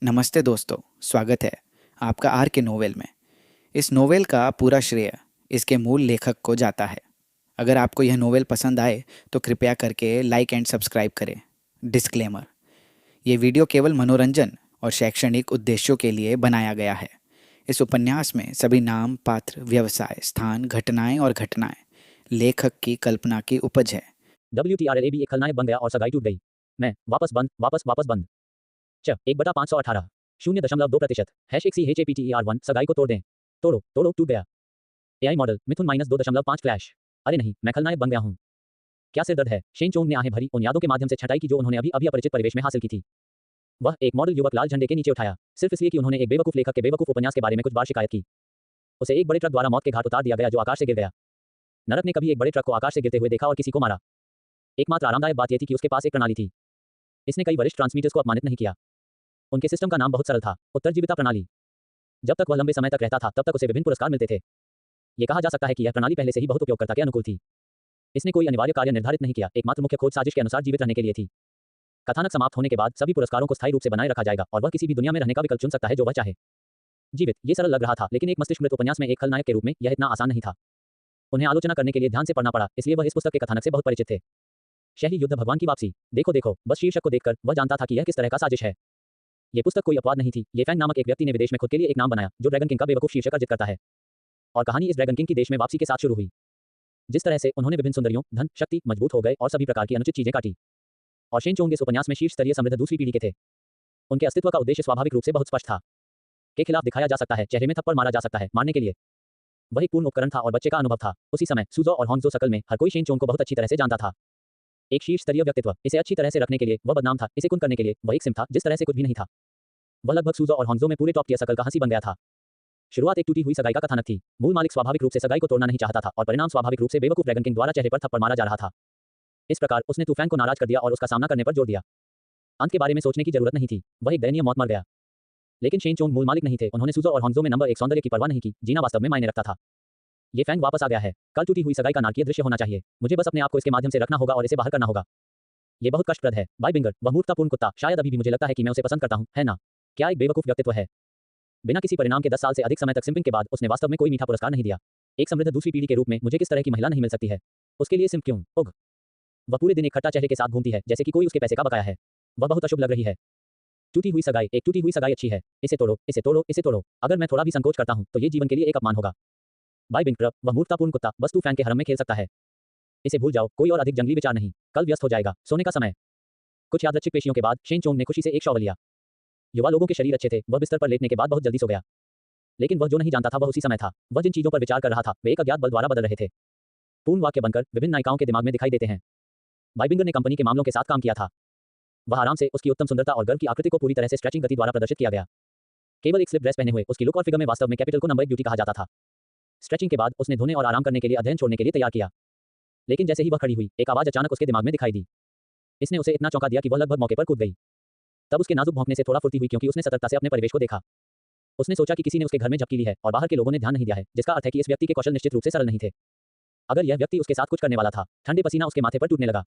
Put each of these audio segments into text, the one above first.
नमस्ते दोस्तों, स्वागत है आपका आर के नोवेल में। इस नोवेल का पूरा श्रेय इसके मूल लेखक को जाता है। अगर आपको यह नोवेल पसंद आए तो कृपया करके लाइक एंड सब्सक्राइब करें। डिस्क्लेमर: ये वीडियो केवल मनोरंजन और शैक्षणिक उद्देश्यों के लिए बनाया गया है। इस उपन्यास में सभी नाम, पात्र, व्यवसाय, स्थान, घटनाएं और घटनाएं लेखक की कल्पना की उपज है। WTRLAB एक खलनायक बन गया और सगाई टूट गई। मैं वापस बंद वापस वापस बंद। 1/518 0.2% #CHAPTER1 सगाई को तोड़ दें। तोड़ो तोड़ो टूट गया। AI मॉडल मिथुन -2.5 फ्लैश। अरे नहीं, मैं खलनायक बन गया हूँ। क्या सिर दर्द है? शेन चोंग ने आहें भरी उन यादों के माध्यम से छटाई की जो उन्होंने अभी अभी अपरिचित परिवेश में हासिल की थी। वह एक मॉडल युवक लाल झंडे के नीचे उठाया, सिर्फ इसलिए कि उन्होंने एक बेवकूफ लेखक के बेवकूफ उपन्यास के बारे में कुछ बार शिकायत की। उसे एक बड़े ट्रक द्वारा मौत के घाट उतार दिया गया जो आकाश से गिर गया। नरक ने कभी एक बड़े ट्रक को आकाश से गिरते हुए देखा और किसी को मारा। एकमात्र आरामदायक बात यह थी कि उसके पास एक प्रणाली थी। इसने कई वरिष्ठ ट्रांसमीटर्स को अपमानित नहीं किया। उनके सिस्टम का नाम बहुत सरल था, उत्तरजीविता प्रणाली। जब तक वह लंबे समय तक रहता था तब तक उसे विभिन्न पुरस्कार मिलते थे। ये कहा जा सकता है कि यह प्रणाली पहले से ही बहुत उपयोगकर्ता के अनुकूल थी। इसने कोई अनिवार्य कार्य निर्धारित नहीं किया, एकमात्र मुख्य खोज साजिश के अनुसार जीवित रहने के लिए थी। कथानक समाप्त होने के बाद सभी पुरस्कारों को स्थायी रूप से बनाए रखा जाएगा और वह किसी भी दुनिया में रहने का विकल्प चुन सकता है जो वह चाहे। जीवित, ये सरल लग रहा था, लेकिन एक मस्तिष्क मृत उपन्यास में एक खलनायक के रूप में यह इतना आसान नहीं था। उन्हें आलोचना करने के लिए ध्यान से पढ़ना पड़ा, इसलिए वह इस पुस्तक के कथानक से बहुत परिचित थे। शहरी युद्ध, भगवान की वापसी। देखो देखो, बस शीर्षक को देखकर वह जानता था कि यह किस तरह का साजिश है। ये पुस्तक कोई अपवाद नहीं थी। ये फैंग नामक एक व्यक्ति ने विदेश में खुद के लिए एक नाम बनाया जो ड्रैगन किंग का बेवकूफ शीर्षक अर्जित करता है। और कहानी इस ड्रैगन किंग की देश में वापसी के साथ शुरू हुई। जिस तरह से उन्होंने विभिन्न सुंदरियों, धन, शक्ति, मजबूत हो गए और सभी प्रकार की अनुचित चीजें काटी। और शेन चोंग इस उपन्यास में शीर्ष स्तरीय समृद्ध दूसरी पीढ़ी के थे। उनके अस्तित्व का उद्देश्य स्वाभाविक रूप से बहुत स्पष्ट था। के खिलाफ दिखाया जा सकता है, चेहरे में थप्पड़ मारा जा सकता है, मारने के लिए। वह एक पूर्ण उपकरण था और बच्चे का अनुभव था। उसी समय सूजो और हॉन्गजो सर्कल में हर कोई शेन चोंग को बहुत अच्छी तरह से जानता था। एक शीर्ष स्तरीय व्यक्तित्व, इसे अच्छी तरह से रखने के लिए वह बदनाम था, इसे कुन करने के लिए वह एक सिम था जिस तरह से कुछ भी नहीं था। वह लगभग सूजो और हॉन्गजो में पूरे टॉप टियर सर्कल का हंसी बन गया था। शुरुआत एक टूटी हुई सगाई का कथानक थी। मूल मालिक स्वाभाविक रूप से सगाई को तोड़ना नहीं चाहता था और परिणाम स्वाभाविक रूप से बेवकूफ ड्रैगन किंग द्वारा चेहरे पर थप्पड़ मारा जा रहा था। इस प्रकार उसने तूफान को नाराज कर दिया और उसका सामना करने पर जोर दिया। अंत के बारे में सोचने की जरूरत नहीं थी, वह एक दयनीय मौत मर गया। लेकिन शेन चोंग मूल मालिक नहीं थे। उन्होंने सूजो और हॉन्गजो में नंबर एक सौंदर्य की परवाह नहीं की। जीना वास्तव में मायने रखता था। ये फैंग वापस आ गया है। कल टूटी हुई सगाई का नारकीय दृश्य होना चाहिए। मुझे बस अपने आप को इसके माध्यम से रखना होगा और इसे बाहर करना होगा। ये बहुत कष्टप्रद है। बाय बिंगर, वह मूर्खतापूर्ण कुत्ता, शायद अभी भी मुझे लगता है कि मैं उसे पसंद करता हूं, है ना? क्या एक बेवकूफ व्यक्तित्व है। बिना किसी परिणाम के 10 साल से अधिक समय तक सिम्पिंग के बाद उसने वास्तव में कोई मीठा पुरस्कार नहीं दिया। एक समृद्ध दूसरी पीढ़ी के रूप में मुझे किस तरह की महिला नहीं मिल सकती है? उसके लिए सिम्प क्यों? उग। वह पूरे दिन एक खट्टा चेहरे के साथ घूमती है, जैसे कि कोई उसके पैसे का बकाया है। वह बहुत अशुभ लग रही है। टूटी हुई सगाई, एक टूटी हुई सगाई अच्छी है। इसे तोड़ो, इसे तोड़ो, इसे तोड़ो। अगर मैं थोड़ा भी संकोच करता हूं तो ये जीवन के लिए एक अपमान होगा। बाय बिंगर, वह मूर्खतापूर्ण कुत्ता बस तू फैन के हरम में खेल सकता है। इसे भूल जाओ, कोई और अधिक जंगली विचार नहीं। कल व्यस्त हो जाएगा, सोने का समय। कुछ यादृच्छिक पेशियों के बाद शेन चोंग ने खुशी से एक शॉवर लिया। युवा लोगों के शरीर अच्छे थे। वह बिस्तर पर लेटने के बाद बहुत जल्दी सो गया। लेकिन वह जो नहीं जानता था वह उसी समय था। वह जिन चीजों पर विचार कर रहा था वे एक अज्ञात बल द्वारा बदल रहे थे। पूर्ण वाक्य बनकर विभिन्न नायिकाओं के दिमाग में दिखाई देते हैं। बाइबिंगर ने कंपनी के मामलों के साथ काम किया था। वह आराम से उसकी उत्तम सुंदरता और गर्व की आकृति को पूरी तरह से स्ट्रेचिंग गति द्वारा प्रदर्शित किया गया। केवल एक स्लिप ड्रेस पहने हुए उसकी लुक और फिगर में वास्तव में कैपिटल को नंबर एक ब्यूटी कहा जाता था। स्ट्रेचिंग के बाद उसने धोने और आराम करने के लिए अध्ययन छोड़ने के लिए तैयार किया। लेकिन जैसे ही वह खड़ी हुई एक आवाज अचानक उसके दिमाग में दिखाई दी। इसने उसे इतना चौंका दिया कि वह लगभग मौके पर कूद गई। तब उसके नाजुक भौंकने से थोड़ा फुर्ती हुई क्योंकि उसने सतर्कता से अपने परिवेश को देखा। उसने सोचा कि किसी ने उसके घर में झपकी ली है और बाहर के लोगों ने ध्यान नहीं दिया है, जिसका अर्थ है कि इस व्यक्ति के कौशल निश्चित रूप से सरल नहीं थे। अगर यह व्यक्ति उसके साथ कुछ करने वाला था, ठंडे पसीना उसके माथे पर टूटने लगा।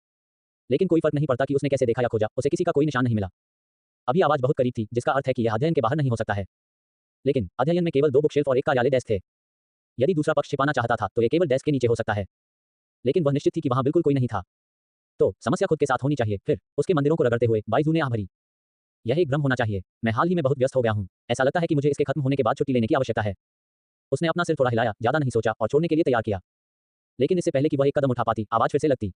लेकिन कोई फर्क नहीं पड़ता कि उसने कैसे देखा या खोजा, उसे किसी का कोई निशान नहीं मिला। अभी आवाज बहुत करीब थी, जिसका अर्थ है कि यह अध्ययन के बाहर नहीं हो सकता है। लेकिन अध्ययन में केवल 2 बुकशेल्फ और एक कार्यालय डेस्क थे। यदि दूसरा पक्ष छिपाना चाहता था तो यह केवल डेस्क के नीचे हो सकता है। लेकिन वह निश्चित थी कि वहां बिल्कुल कोई नहीं था। तो समस्या खुद के साथ होनी चाहिए। फिर उसके मंदिरों को रगड़ते हुए बाइजू ने आह भरी। यह एक भ्रम होना चाहिए। मैं हाल ही में बहुत व्यस्त हो गया हूं। ऐसा लगता है कि मुझे इसके खत्म होने के बाद छुट्टी लेने की आवश्यकता है। उसने अपना सिर थोड़ा हिलाया, ज्यादा नहीं सोचा और छोड़ने के लिए तैयार किया। लेकिन इससे पहले कि वह एक कदम उठा पाती, आवाज फिर से लगती।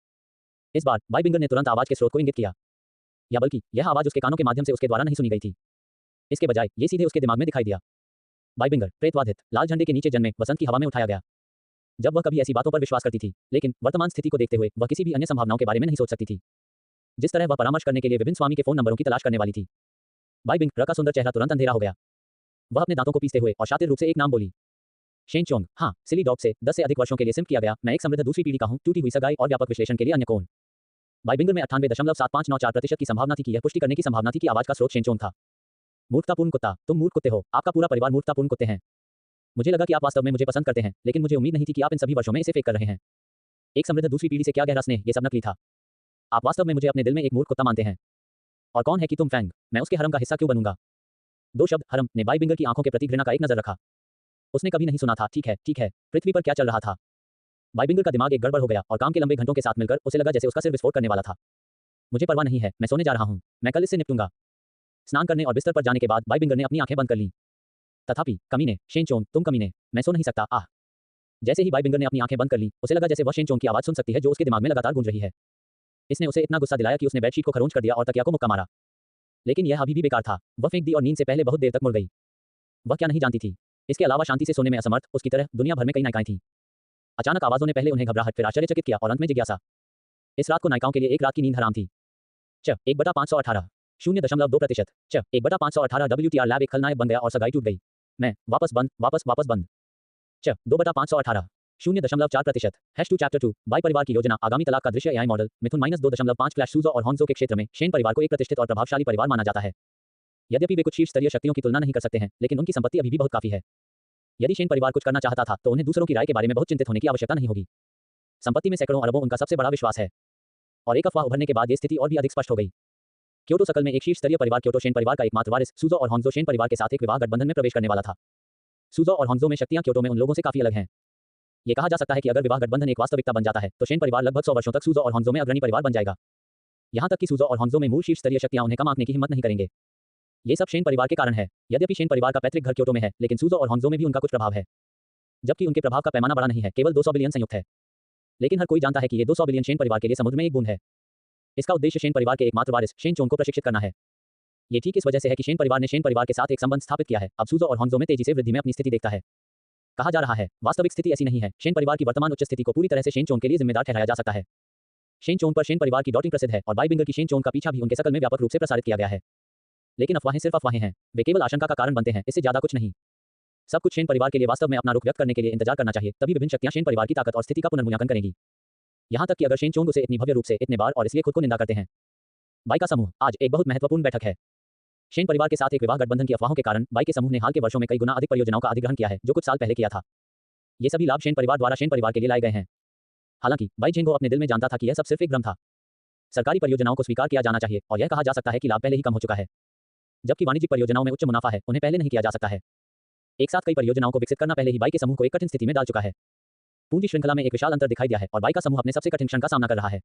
इस बार बाइबिंगर ने तुरंत आवाज के स्रोत को इंगित किया। या बल्कि यह आवाज उसके कानों के माध्यम से उसके द्वारा नहीं सुनी गई थी। इसके बजाय ये सीधे उसके दिमाग में दिखाई दिया। बाइबिंगर, प्रेतवाधित, लाल झंडे के नीचे जन्मे, वसंत की हवा में उठाया गया। जब वह कभी ऐसी बातों पर विश्वास करती थी, लेकिन वर्तमान स्थिति को देखते हुए वह किसी भी अन्य संभावनाओं के बारे में नहीं सोच सकती थी। जिस तरह वह परामर्श करने के लिए विभिन्न स्वामी के फोन नंबरों की तलाश करने वाली थी। बाइबिंगर का सुंदर चेहरा तुरंत अंधेरा हो गया। वह अपने दांतों को पीसते हुए और शातिर रूप से एक नाम बोली। शेन चोंग, हाँ, सिली डॉग से 10 से अधिक वर्षों के लिए सिम्प किया गया। मैं एक समृद्ध दूसरी पीढ़ी का हूं, टूटी हुई सगाई और व्यापक विश्लेषण के लिए अन्य कौन। बाइबिंगर में 98.7594% की संभावना थी कि यह पुष्टि करने की संभावना थी कि आवाज का स्रोत शेन चोंग था। मूर्खतापूर्ण कुत्ता, तुम मूर्ख कुत्ते हो, आपका पूरा परिवार मूर्खतापूर्ण कुत्ते हैं। मुझे लगा कि आप वास्तव में मुझे पसंद करते हैं, लेकिन मुझे उम्मीद नहीं थी कि आप इन सभी वर्षों में इसे फेक कर रहे हैं। एक समृद्ध दूसरी पीढ़ी से क्या गहरा स्नेह, ये सब नकली था। आप वास्तव में मुझे अपने दिल में एक मूर्ख कुत्ता मानते हैं। और कौन है कि तुम फैंग? मैं उसके हरम का हिस्सा क्यों बनूंगा? दो शब्द हरम ने बाई बिंगर की आंखों के प्रति घृणा का एक नजर रखा। उसने कभी नहीं सुना था, ठीक है, पृथ्वी पर क्या चल रहा था। बाई बिंगर का दिमाग एक गड़बड़ हो गया और काम के लंबे घंटों के साथ मिलकर उसे लगा जैसे उसका सिर विस्फोट करने वाला था। मुझे परवाह नहीं है, मैं सोने जा रहा हूँ, मैं कल इससे निपटूंगा। स्नान करने और बिस्तर पर जाने के बाद बाई बिंगर ने अपनी आंखें बंद कर लीं। तथापि कमीने, शेन चोंग, तुम कमीने, मैं सो नहीं सकता, आह। जैसे ही बाई बिंगर ने अपनी आंखें बंद कर ली, उसे लगा जैसे वह शेन चोंग की आवाज सुन सकती है जो उसके दिमाग में लगातार गूंज रही है। इसने उसे इतना गुस्सा दिलाया कि उसने बेडशीट को खरोंच कर दिया और तकिया को मुक्का मारा। लेकिन यह अभी भी बेकार था। वह फेंक दी और नींद से पहले बहुत देर तक मुड़ गई। वह क्या नहीं जानती थी, इसके अलावा शांति से सोने में असमर्थ उसकी तरह दुनिया भर में कई नायिकाएं थीं। अचानक आवाजों ने पहले उन्हें घबराहट, फिर आश्चर्यचकित किया और अंत में जिज्ञासा। इस रात को नायिकाओं के लिए एक रात की नींद हराम थी। 1/518 0.2%। 1/518 WTR लैब एक खलनायक बन गया और सगाई टूट गई। मैं वापस बंद, वापस बंद। 2/518 0.4%। #2 चैप्टर 2 बाई परिवार की योजना, आगामी तलाक का दृश्य, एआई मॉडल, मिथुन -2.5 फ्लैश सूजो और हॉन्गजो के क्षेत्र में शेन परिवार को एक प्रतिष्ठित और प्रभावशाली परिवार माना जाता है। यद्यपि वे कुछ शीर्ष स्तरीय शक्तियों की तुलना नहीं कर सकते हैं, लेकिन उनकी संपत्ति अभी भी बहुत काफी है। यदि शेन परिवार कुछ करना चाहता था तो उन्हें दूसरों की राय के बारे में बहुत चिंतित होने की आवश्यकता नहीं होगी। संपत्ति में सैकड़ों अरबों उनका सबसे बड़ा विश्वास है। और एक अफवाह उभरने के बाद ये स्थिति और भी अधिक स्पष्ट हो गई। क्योटो सकल में एक शीर्ष स्तरीय परिवार क्योटो शेन परिवार का एकमात्र वारिस सूजो और हॉन्गजो शेन परिवार के साथ एक विवाह गठबंधन में प्रवेश करने वाला था। सूजो और हॉन्गजो में शक्तियां क्योटो में उन लोगों से काफी अलग हैं। ये कहा जा सकता है कि अगर विवाह गठबंधन एक वास्तविकता बन जाता है तो शेन परिवार लगभग 100 वर्षों तक सूजो और हॉन्गजो में अग्रणी परिवार बन जाएगा। यहां तक कि सूजो और हॉन्गजो में मूल शीर्ष स्तरीय शक्तियां उन्हें कम आंकने की हिम्मत नहीं करेंगे। ये सब शेन परिवार के कारण है। यद्यपि शेन परिवार का पैतृक घर क्योटो में है, लेकिन सूजो और हॉन्गजो में भी उनका कुछ प्रभाव है। जबकि उनके प्रभाव का पैमाना बड़ा नहीं है, केवल 200 बिलियन संयुक्त है। लेकिन हर कोई जानता है कि ये 200 बिलियन शेन परिवार के लिए समुद्र में एक बूंद है। इसका उद्देश्य शेन परिवार के एकमात्र वारिस शेन चोंग को प्रशिक्षित करना है। ये ठीक इस वजह से है कि शेन परिवार ने शेन परिवार के साथ एक संबंध स्थापित किया है। अब सूजो और हॉन्गजो में तेजी से वृद्धि में अपनी स्थिति देखता है। कहा जा रहा है, वास्तविक स्थिति ऐसी नहीं है। शेन परिवार की वर्तमान उच्च स्थिति को पूरी तरह से शेन चोंग के लिए जिम्मेदार ठहराया जा सकता है। शेन चोंग पर शेन परिवार की डॉटिंग प्रसिद्ध है और बाई बिंगर की शेन चोंग का पीछा भी उनके सकल में व्यापक रूप से प्रसारित किया गया है। लेकिन अफवाहें सिर्फ अफवाहें हैं, वे केवल आशंका का कारण बनते हैं, इससे ज्यादा कुछ नहीं। सब कुछ शेन परिवार के लिए वास्तव में अपना रुख व्यक्त करने के लिए इंतजार करना चाहिए, तभी विभिन्न शक्तियां शेन परिवार की ताकत और स्थिति का पुनर्मूल्यांकन करेंगी। यहां तक कि अगर शेन चोंग उसे इतनी भव्य रूप से, इतने बार और इसलिए खुद को निंदा करते हैं। बाई का समूह, आज एक बहुत महत्वपूर्ण बैठक है। शेन परिवार के साथ एक विवाह गठबंधन की अफवाहों के कारण बाई के समूह ने हाल के वर्षों में कई गुना अधिक परियोजनाओं का अधिग्रहण किया है जो कुछ साल पहले किया था। ये सभी लाभ शेन परिवार द्वारा शेन परिवार के लिए लाए गए हैं। हालांकि बाई झेंगो अपने दिल में जानता था कि यह सब सिर्फ एक भ्रम था। सरकारी परियोजनाओं को स्वीकार किया जाना चाहिए और यह कहा जा सकता है कि लाभ पहले ही कम हो चुका है, जबकि वाणिज्यिक परियोजनाओं में उच्च मुनाफा है, उन्हें पहले नहीं किया जा सकता है। एक साथ कई परियोजनाओं को विकसित करना पहले ही बाई के समूह को एक कठिन स्थिति में डाल चुका है। पूंजी श्रृंखला में एक विशाल अंतर दिखाई दिया है और बाई का समूह अपने सबसे कठिन क्षण का सामना कर रहा है।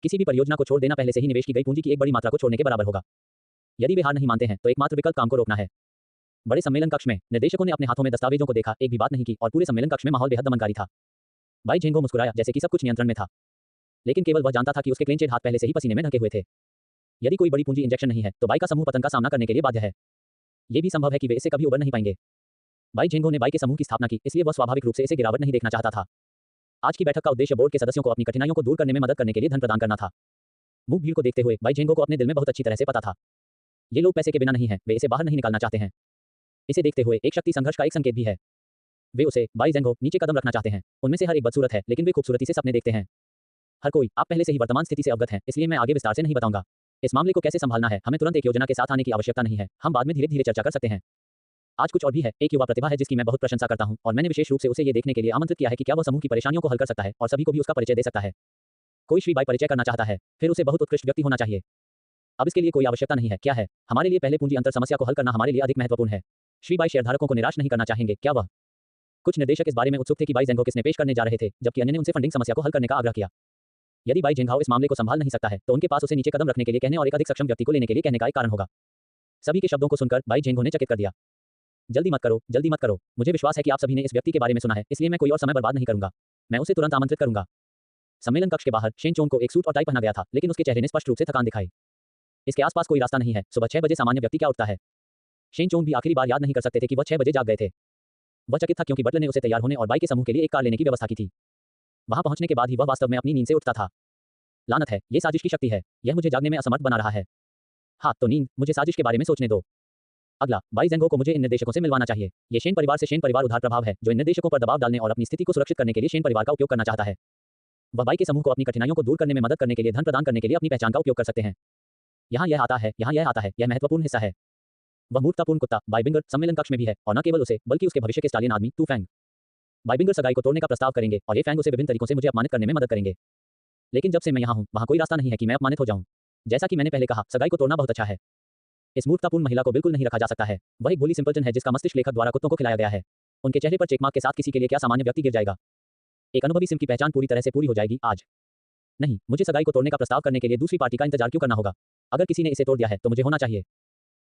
किसी भी परियोजना को छोड़ देना पहले से ही निवेश की गई पूंजी की एक बड़ी मात्रा को छोड़ने के बराबर होगा। यदि वे हार नहीं मानते हैं तो एकमात्र विकल्प काम को रोकना है। बड़े सम्मेलन कक्ष में निर्देशकों ने अपने हाथों में दस्तावेजों को देखा, एक भी बात नहीं की और पूरे सम्मेलन कक्ष में माहौल बेहद दमनकारी था। बाई झेंगो मुस्कुराया जैसे कि सब कुछ नियंत्रण में था, लेकिन केवल वह जानता था कि उसके क्लींचेड हाथ पहले से ही पसीने में ढके हुए थे। यदि कोई बड़ी पूंजी इंजेक्शन नहीं है तो बाई का समूह पतन का सामना करने के लिए बाध्य है। यह भी संभव है कि वे इससे कभी उबर नहीं पाएंगे। बाई झेंगो ने बाई के समूह की स्थापना की, इसलिए वह स्वाभाविक रूप से इसे गिरावट नहीं देखना चाहता था। आज की बैठक का उद्देश्य बोर्ड के सदस्यों को अपनी कठिनाइयों को दूर करने में मदद करने के लिए धन प्रदान करना था। मूक भीड़ को देखते हुए बाई झेंगो को अपने दिल में बहुत अच्छी तरह से पता था, ये लोग पैसे के बिना नहीं हैं, वे इसे बाहर नहीं निकालना चाहते हैं। इसे देखते हुए एक शक्ति संघर्ष का एक संकेत भी है। वे उसे, बाई झेंगो, नीचे कदम रखना चाहते हैं। उनमें से हर एक बदसूरत है, लेकिन वे खूबसूरती से सपने देखते हैं। हर कोई, आप पहले से ही वर्तमान स्थिति से अवगत हैं, इसलिए मैं आगे विस्तार से नहीं बताऊंगा। इस मामले को कैसे संभालना है, हमें तुरंत एक योजना के साथ आने की आवश्यकता नहीं है, हम बाद में धीरे धीरे चर्चा कर सकते हैं। आज कुछ और भी है। एक युवा प्रतिभा है जिसकी मैं बहुत प्रशंसा करता हूं और मैंने विशेष रूप से उसे ये देखने के लिए आमंत्रित किया है कि क्या वह समूह की परेशानियों को हल कर सकता है और सभी को भी उसका परिचय दे सकता है। कोई श्री बाई परिचय करना चाहता है, फिर उसे बहुत उत्कृष्ट व्यक्ति होना चाहिए। अब इसके लिए कोई आवश्यकता नहीं है, क्या है? हमारे लिए पहले पूंजी अंतर समस्या को हल करना हमारे लिए अधिक महत्वपूर्ण है। श्री बाई शेयरधारकों को निराश नहीं करना चाहेंगे, क्या वह? कुछ निर्देशक इस बारे में उत्सुक थे कि बाई झेंगो किसने पेश करने जा रहे थे, जबकि अन्य ने उनसे फंडिंग समस्या को हल करने का आग्रह किया। यदि बाई झेंघाओ इस मामले को संभाल नहीं सकता है तो उनके पास उसे नीचे कदम रखने के लिए कहने और एक अधिक सक्षम व्यक्ति को लेने के लिए कहने का एक कारण होगा। सभी के शब्दों को सुनकर बाई झेंगो ने चकित कर दिया। जल्दी मत करो, मुझे विश्वास है कि आप सभी ने इस व्यक्ति के बारे में सुना है, इसलिए मैं कोई और समय बर्बाद नहीं करूंगा। मैं उसे तुरंत आमंत्रित करूंगा। सम्मेलन कक्ष के बाहर शेन चोंग को एक सूट और टाई पहना गया था, लेकिन उसके चेहरे ने स्पष्ट रूप से थकान दिखाई। इसके आसपास कोई रास्ता नहीं है। सुबह 6 बजे सामान्य व्यक्ति क्या उठता है? शेन चोंग भी आखिरी बार याद नहीं कर सकते थे कि वह 6 बजे जाग गए थे। वह चकित था क्योंकि बटलर ने उसे तैयार होने और बाई के समूह के लिए एक कार लेने की व्यवस्था की थी। वहां पहुंचने के बाद ही वह वास्तव में अपनी नींद से उठता था। लानत है, ये साजिश की शक्ति है, यह मुझे जागने में असमर्थ बना रहा है। हाँ तो नींद, मुझे साजिश के बारे में सोचने दो। अगला, बाई झेंगो को मुझे इन निर्देशकों से मिलवाना चाहिए। ये शेन परिवार से शेन परिवार उधार प्रभाव है जो इन निर्देशकों पर दबाव डालने और अपनी स्थिति को सुरक्षित करने के लिए शेन परिवार का उपयोग करना चाहता है। वह बाई के समूह को अपनी कठिनाइयों को दूर करने में मदद करने के लिए धन प्रदान करने के लिए अपनी पहचान का उपयोग कर सकते हैं। यहाँ यह आता है, यह महत्वपूर्ण हिस्सा है। वह मूर्खतापूर्ण कुत्ता बाई बिंगर सम्मेलन कक्ष में भी है और न केवल उसे बल्कि उसके भविष्य के स्टालियन आदमी टू फैंग। बाई बिंगर सगाई को तोड़ने का प्रस्ताव करेंगे और ये फैंग उसे विभिन्न तरीकों से मुझे अपमानित करने में मदद करेंगे। लेकिन जब से मैं यहाँ हूँ वहाँ कोई रास्ता नहीं है कि मैं अपमानित हो जाऊँ। जैसा कि मैंने पहले कहा, सगाई को तोड़ना बहुत अच्छा है। इस मूर्खतापूर्ण महिला को बिल्कुल नहीं रखा जा सकता है। वह एक भोली सिंपलटन है जिसका मस्तिष्क लेखक द्वारा कुत्तों को खिलाया गया है। उनके चेहरे पर चेकमार्क के साथ किसी के लिए क्या सामान्य व्यक्ति गिर जाएगा। एक अनुभवी सिम की पहचान पूरी तरह से पूरी हो जाएगी आज। नहीं, मुझे सगाई को तोड़ने का प्रस्ताव करने के लिए दूसरी पार्टी का इंतजार क्यों करना होगा। अगर किसी ने इसे तोड़ दिया है तो मुझे होना चाहिए।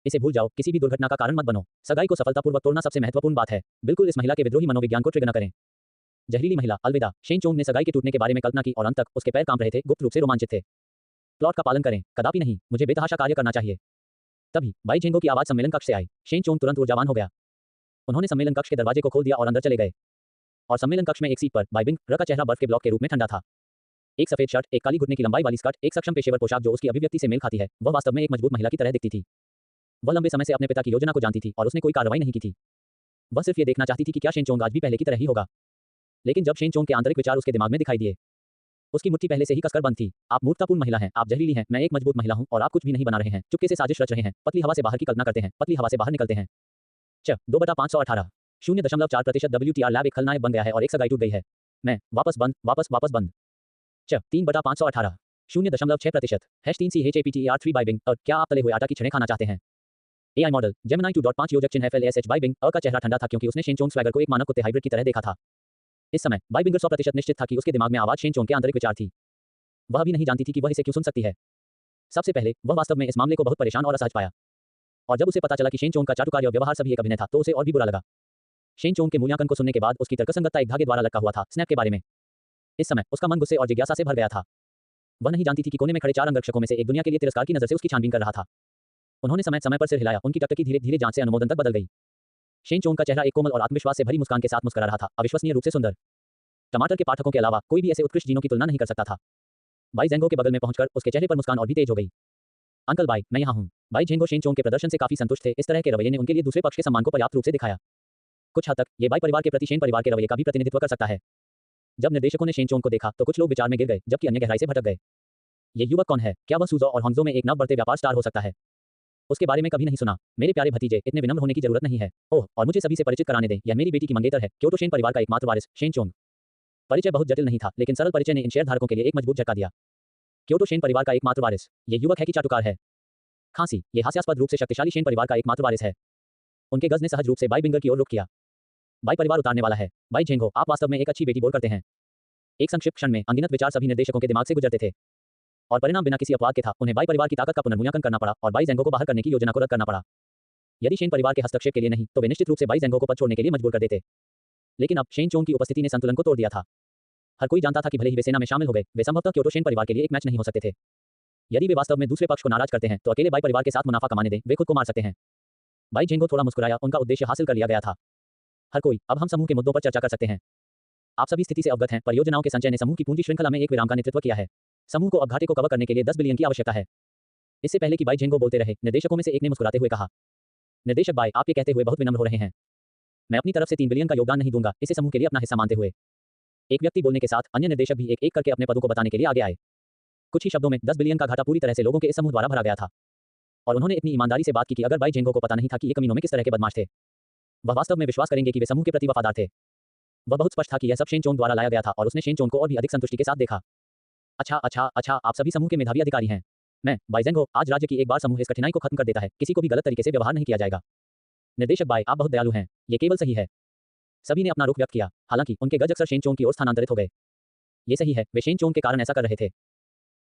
इसे भूल जाओ, किसी भी दुर्घटना का कारण मत बनो। सगाई को सफलतापूर्वक तोड़ना सबसे महत्वपूर्ण बात है। बिल्कुल इस महिला के विद्रोही मनोविज्ञान को ट्रिगर न करें। जहरीली महिला, अलविदा। शेन चोंग ने सगाई के टूटने के बारे में कल्पना की और अंत तक उसके पैर कांप रहे थे, गुप्त रूप से रोमांचित थे। प्लॉट का पालन करें, कदापि नहीं, मुझे बेतहाशा कार्य करना चाहिए। तभी बाई झेंगो की आवाज सम्मेलन कक्ष से आई। शेन चोंग तुरंत ऊर्जावान हो गया। उन्होंने सम्मेलन कक्ष के दरवाजे को खोल दिया और अंदर चले गए। और सम्मेलन कक्ष में एक सीट पर बाई बिंग र का चेहरा बर्फ के ब्लॉक के रूप में ठंडा था। एक सफेद शर्ट, एक काली घुटने की लंबाई वाली स्कर्ट, एक सक्षम पेशेवर पोशाक जो उसकी अभिव्यक्ति से मेल खाती है। वह वास्तव में एक मजबूत महिला की तरह दिखती थी। वह लंबे समय से अपने पिता की योजना को जानती थी और उसने कोई कार्रवाई नहीं की थी। वह सिर्फ ये देखना चाहती थी कि क्या शेन चोंग आज भी पहले की तरह ही होगा। लेकिन जब शेन चोंग के आंतरिक विचार उसके दिमाग में दिखाई दिए, उसकी मुट्ठी पहले से ही कसकर बंद थी। आप मूर्खतापूर्ण महिला हैं, आप जहरीली हैं, मैं एक मजबूत महिला हूं और आप कुछ भी नहीं बना रहे हैं, चुपके से साजिश रच रहे हैं, पतली हवा से बाहर की कल्पना करते हैं, पतली हवा से बाहर निकलते हैं। 2/518 0.4% WTR लैब एक खलनायक बन गया है और एक सगाई टूट गई है। मैं वापस बंद, वापस बंद। 3/518 0.6% #3CHAPTER3 बाई बिंग। क्या आप तले हुए आटा की छड़ें खाना चाहते हैं? AI मॉडल जेमिनी 2.5 योजक चिन्ह FLASH बाई बिंग का चेहरा ठंडा था क्योंकि उसने शेन चोंग स्वैगर को एक मानव कुत्ते हाइब्रिड की तरह देखा था। इस समय बाई बिंगर 100% निश्चित था कि उसके दिमाग में आवाज शेन चोंग के आंतरिक विचार थी। वह भी नहीं जानती थी कि वह इसे क्यों सुन सकती है। सबसे पहले वह वास्तव में इस मामले को बहुत परेशान और असहज पाया। और जब उसे पता चला कि शेन चोंग का चाटुकार्य व्यवहार सभी एक अभिनय था तो उसे और भी बुरा लगा। शेन चोंग के मूल्यांकन को सुनने के बाद उसकी तर्कसंगतता एक धागे द्वारा लटका हुआ था, स्नैप के बारे में। इस समय उसका मन गुस्से और जिज्ञासा से भर गया था। वह नहीं जानती थी कि कोने में खड़े 4 अंगरक्षकों में से एक दुनिया के लिए तिरस्कार की नजर से उसकी छानबीन कर रहा था। उन्होंने समय समय पर सिर हिलाया, उनकी टकटकी धीरे धीरे जांच से अनुमोदन तक बदल गई। शेन चोंग का चेहरा एक कोमल और आत्मविश्वास से भरी मुस्कान के साथ मुस्कुरा रहा था, अविश्वसनीय रूप से सुंदर। टमाटर के पाठकों के अलावा कोई भी ऐसे उत्कृष्ट जीनों की तुलना नहीं कर सकता था। बाई झेंगो के बगल में पहुंचकर उसके चेहरे पर मुस्कान और भी तेज हो गई। अंकल बाई, मैं यहाँ हूँ। बाई झेंगो शेन चोंग के प्रदर्शन से काफी संतुष्ट थे। इस तरह के रवैये ने उनके लिए दूसरे पक्ष के सम्मान को पर्याप्त रूप से दिखाया। कुछ हद तक ये बाई परिवार के प्रति शेन परिवार के रवैये का भी प्रतिनिधित्व कर सकता है। जब निर्देशकों ने शेन चोंग को देखा तो कुछ लोग विचार में गिर गए जबकि अन्य गहराई से भटक गए। ये युवक कौन है? क्या वह सुजो और हांगजो में एक नव बढ़ते व्यापार स्टार हो सकता है? उसके बारे में कभी नहीं सुना। मेरे प्यारे भतीजे, इतने विनम्र होने की जरूरत नहीं है। ओह, और मुझे सभी से परिचित कराने दें, यह मेरी बेटी की मंगेतर है, क्योटो शेन परिवार का एकमात्र वारिस, शेन चोंग। परिचय बहुत जटिल नहीं था, लेकिन सरल परिचय ने इन शेयरधारकों के लिए एक मजबूत झटका दिया। क्योटो शेन परिवार का एकमात्र वारिस, ये युवक है कि चाटुकार है? खांसी, ये हास्यास्पद रूप से शक्तिशाली शेन परिवार का एकमात्र वारिस है। उनके गज ने सहज रूप से बाई बिंगर की ओर रुख किया। बाई परिवार उतारने वाला है। बाई झेंगो, आप वास्तव में एक अच्छी बेटी बोल करते हैं। एक संक्षिप्त क्षण में अनगिनत विचार सभी निर्देशकों के दिमाग से गुजरते थे और परिणाम बिना किसी अपवाद के था। उन्हें बाई परिवार की ताकत का पुनर्मूल्यांकन करना पड़ा और बाई झेंगो को बाहर करने की योजना को रद्द करना पड़ा। यदि शेन परिवार के हस्तक्षेप के लिए नहीं तो वे निश्चित रूप से बाई झेंगो को पद छोड़ने के लिए मजबूर कर देते। लेकिन अब शेन चोंग की उपस्थिति ने संतुलन को तोड़ दिया था। हर कोई जानता था कि भले ही वे सेना में शामिल हो गए, वे संभवतः क्योटो शेन परिवार के लिए एक मैच नहीं हो सकते थे। यदि वे वास्तव में दूसरे पक्ष को नाराज करते हैं तो अकेले बाई परिवार के साथ मुनाफा कमाने दें, वे खुद को मार सकते हैं। बाई झेंगो थोड़ा मुस्कुराया, उनका उद्देश्य हासिल कर लिया गया था। हर कोई, अब हम समूह के मुद्दों पर चर्चा कर सकते हैं। आप सभी स्थिति से अवगत हैं, परियोजनाओं के संचय ने समूह की पूंजी श्रृंखला में एक विराम का नेतृत्व किया है। समूह को अब घाटे को कवर करने के लिए 10 बिलियन की आवश्यकता है। इससे पहले कि बाई झेंगो बोलते रहे, निर्देशकों में से एक ने मुस्कुराते हुए कहा, निर्देशक बाई, आप ये कहते हुए बहुत विनम्र हो रहे हैं। मैं अपनी तरफ से 3 बिलियन का योगदान नहीं दूंगा, इसे समूह के लिए अपना हिस्सा मानते हुए। एक व्यक्ति बोलने के साथ अन्य निर्देशक भी एक एक करके अपने पदों को बताने के लिए आगे आए। कुछ ही शब्दों में 10 बिलियन का घाटा पूरी तरह से लोगों के इस समूह द्वारा भरा गया था। और उन्होंने इतनी ईमानदारी से बात की कि अगर बाई झेंगो को पता नहीं था कि ये कमीनों में किस तरह के बदमाश थे, वह वास्तव में विश्वास करेंगे कि वे समूह के प्रति वफादार थे। वह बहुत स्पष्ट था कि यह सब शेन चोंग द्वारा लाया गया था और उसने शेन चोंग को और भी अधिक संतुष्टि के साथ देखा। अच्छा, आप सभी समूह के मेधावी अधिकारी हैं। मैं, बाई झेंगो, आज राज्य की एक बार समूह इस कठिनाई को खत्म कर देता है, किसी को भी गलत तरीके से व्यवहार नहीं किया जाएगा। निर्देशक बाई, आप बहुत दयालु हैं, ये केवल सही है। सभी ने अपना रुख व्यक्त किया, हालांकि उनके गज अक्सर शेन चोंग की ओर स्थानांतरित हो गए। ये सही है, वे शेन चोंग के कारण ऐसा कर रहे थे।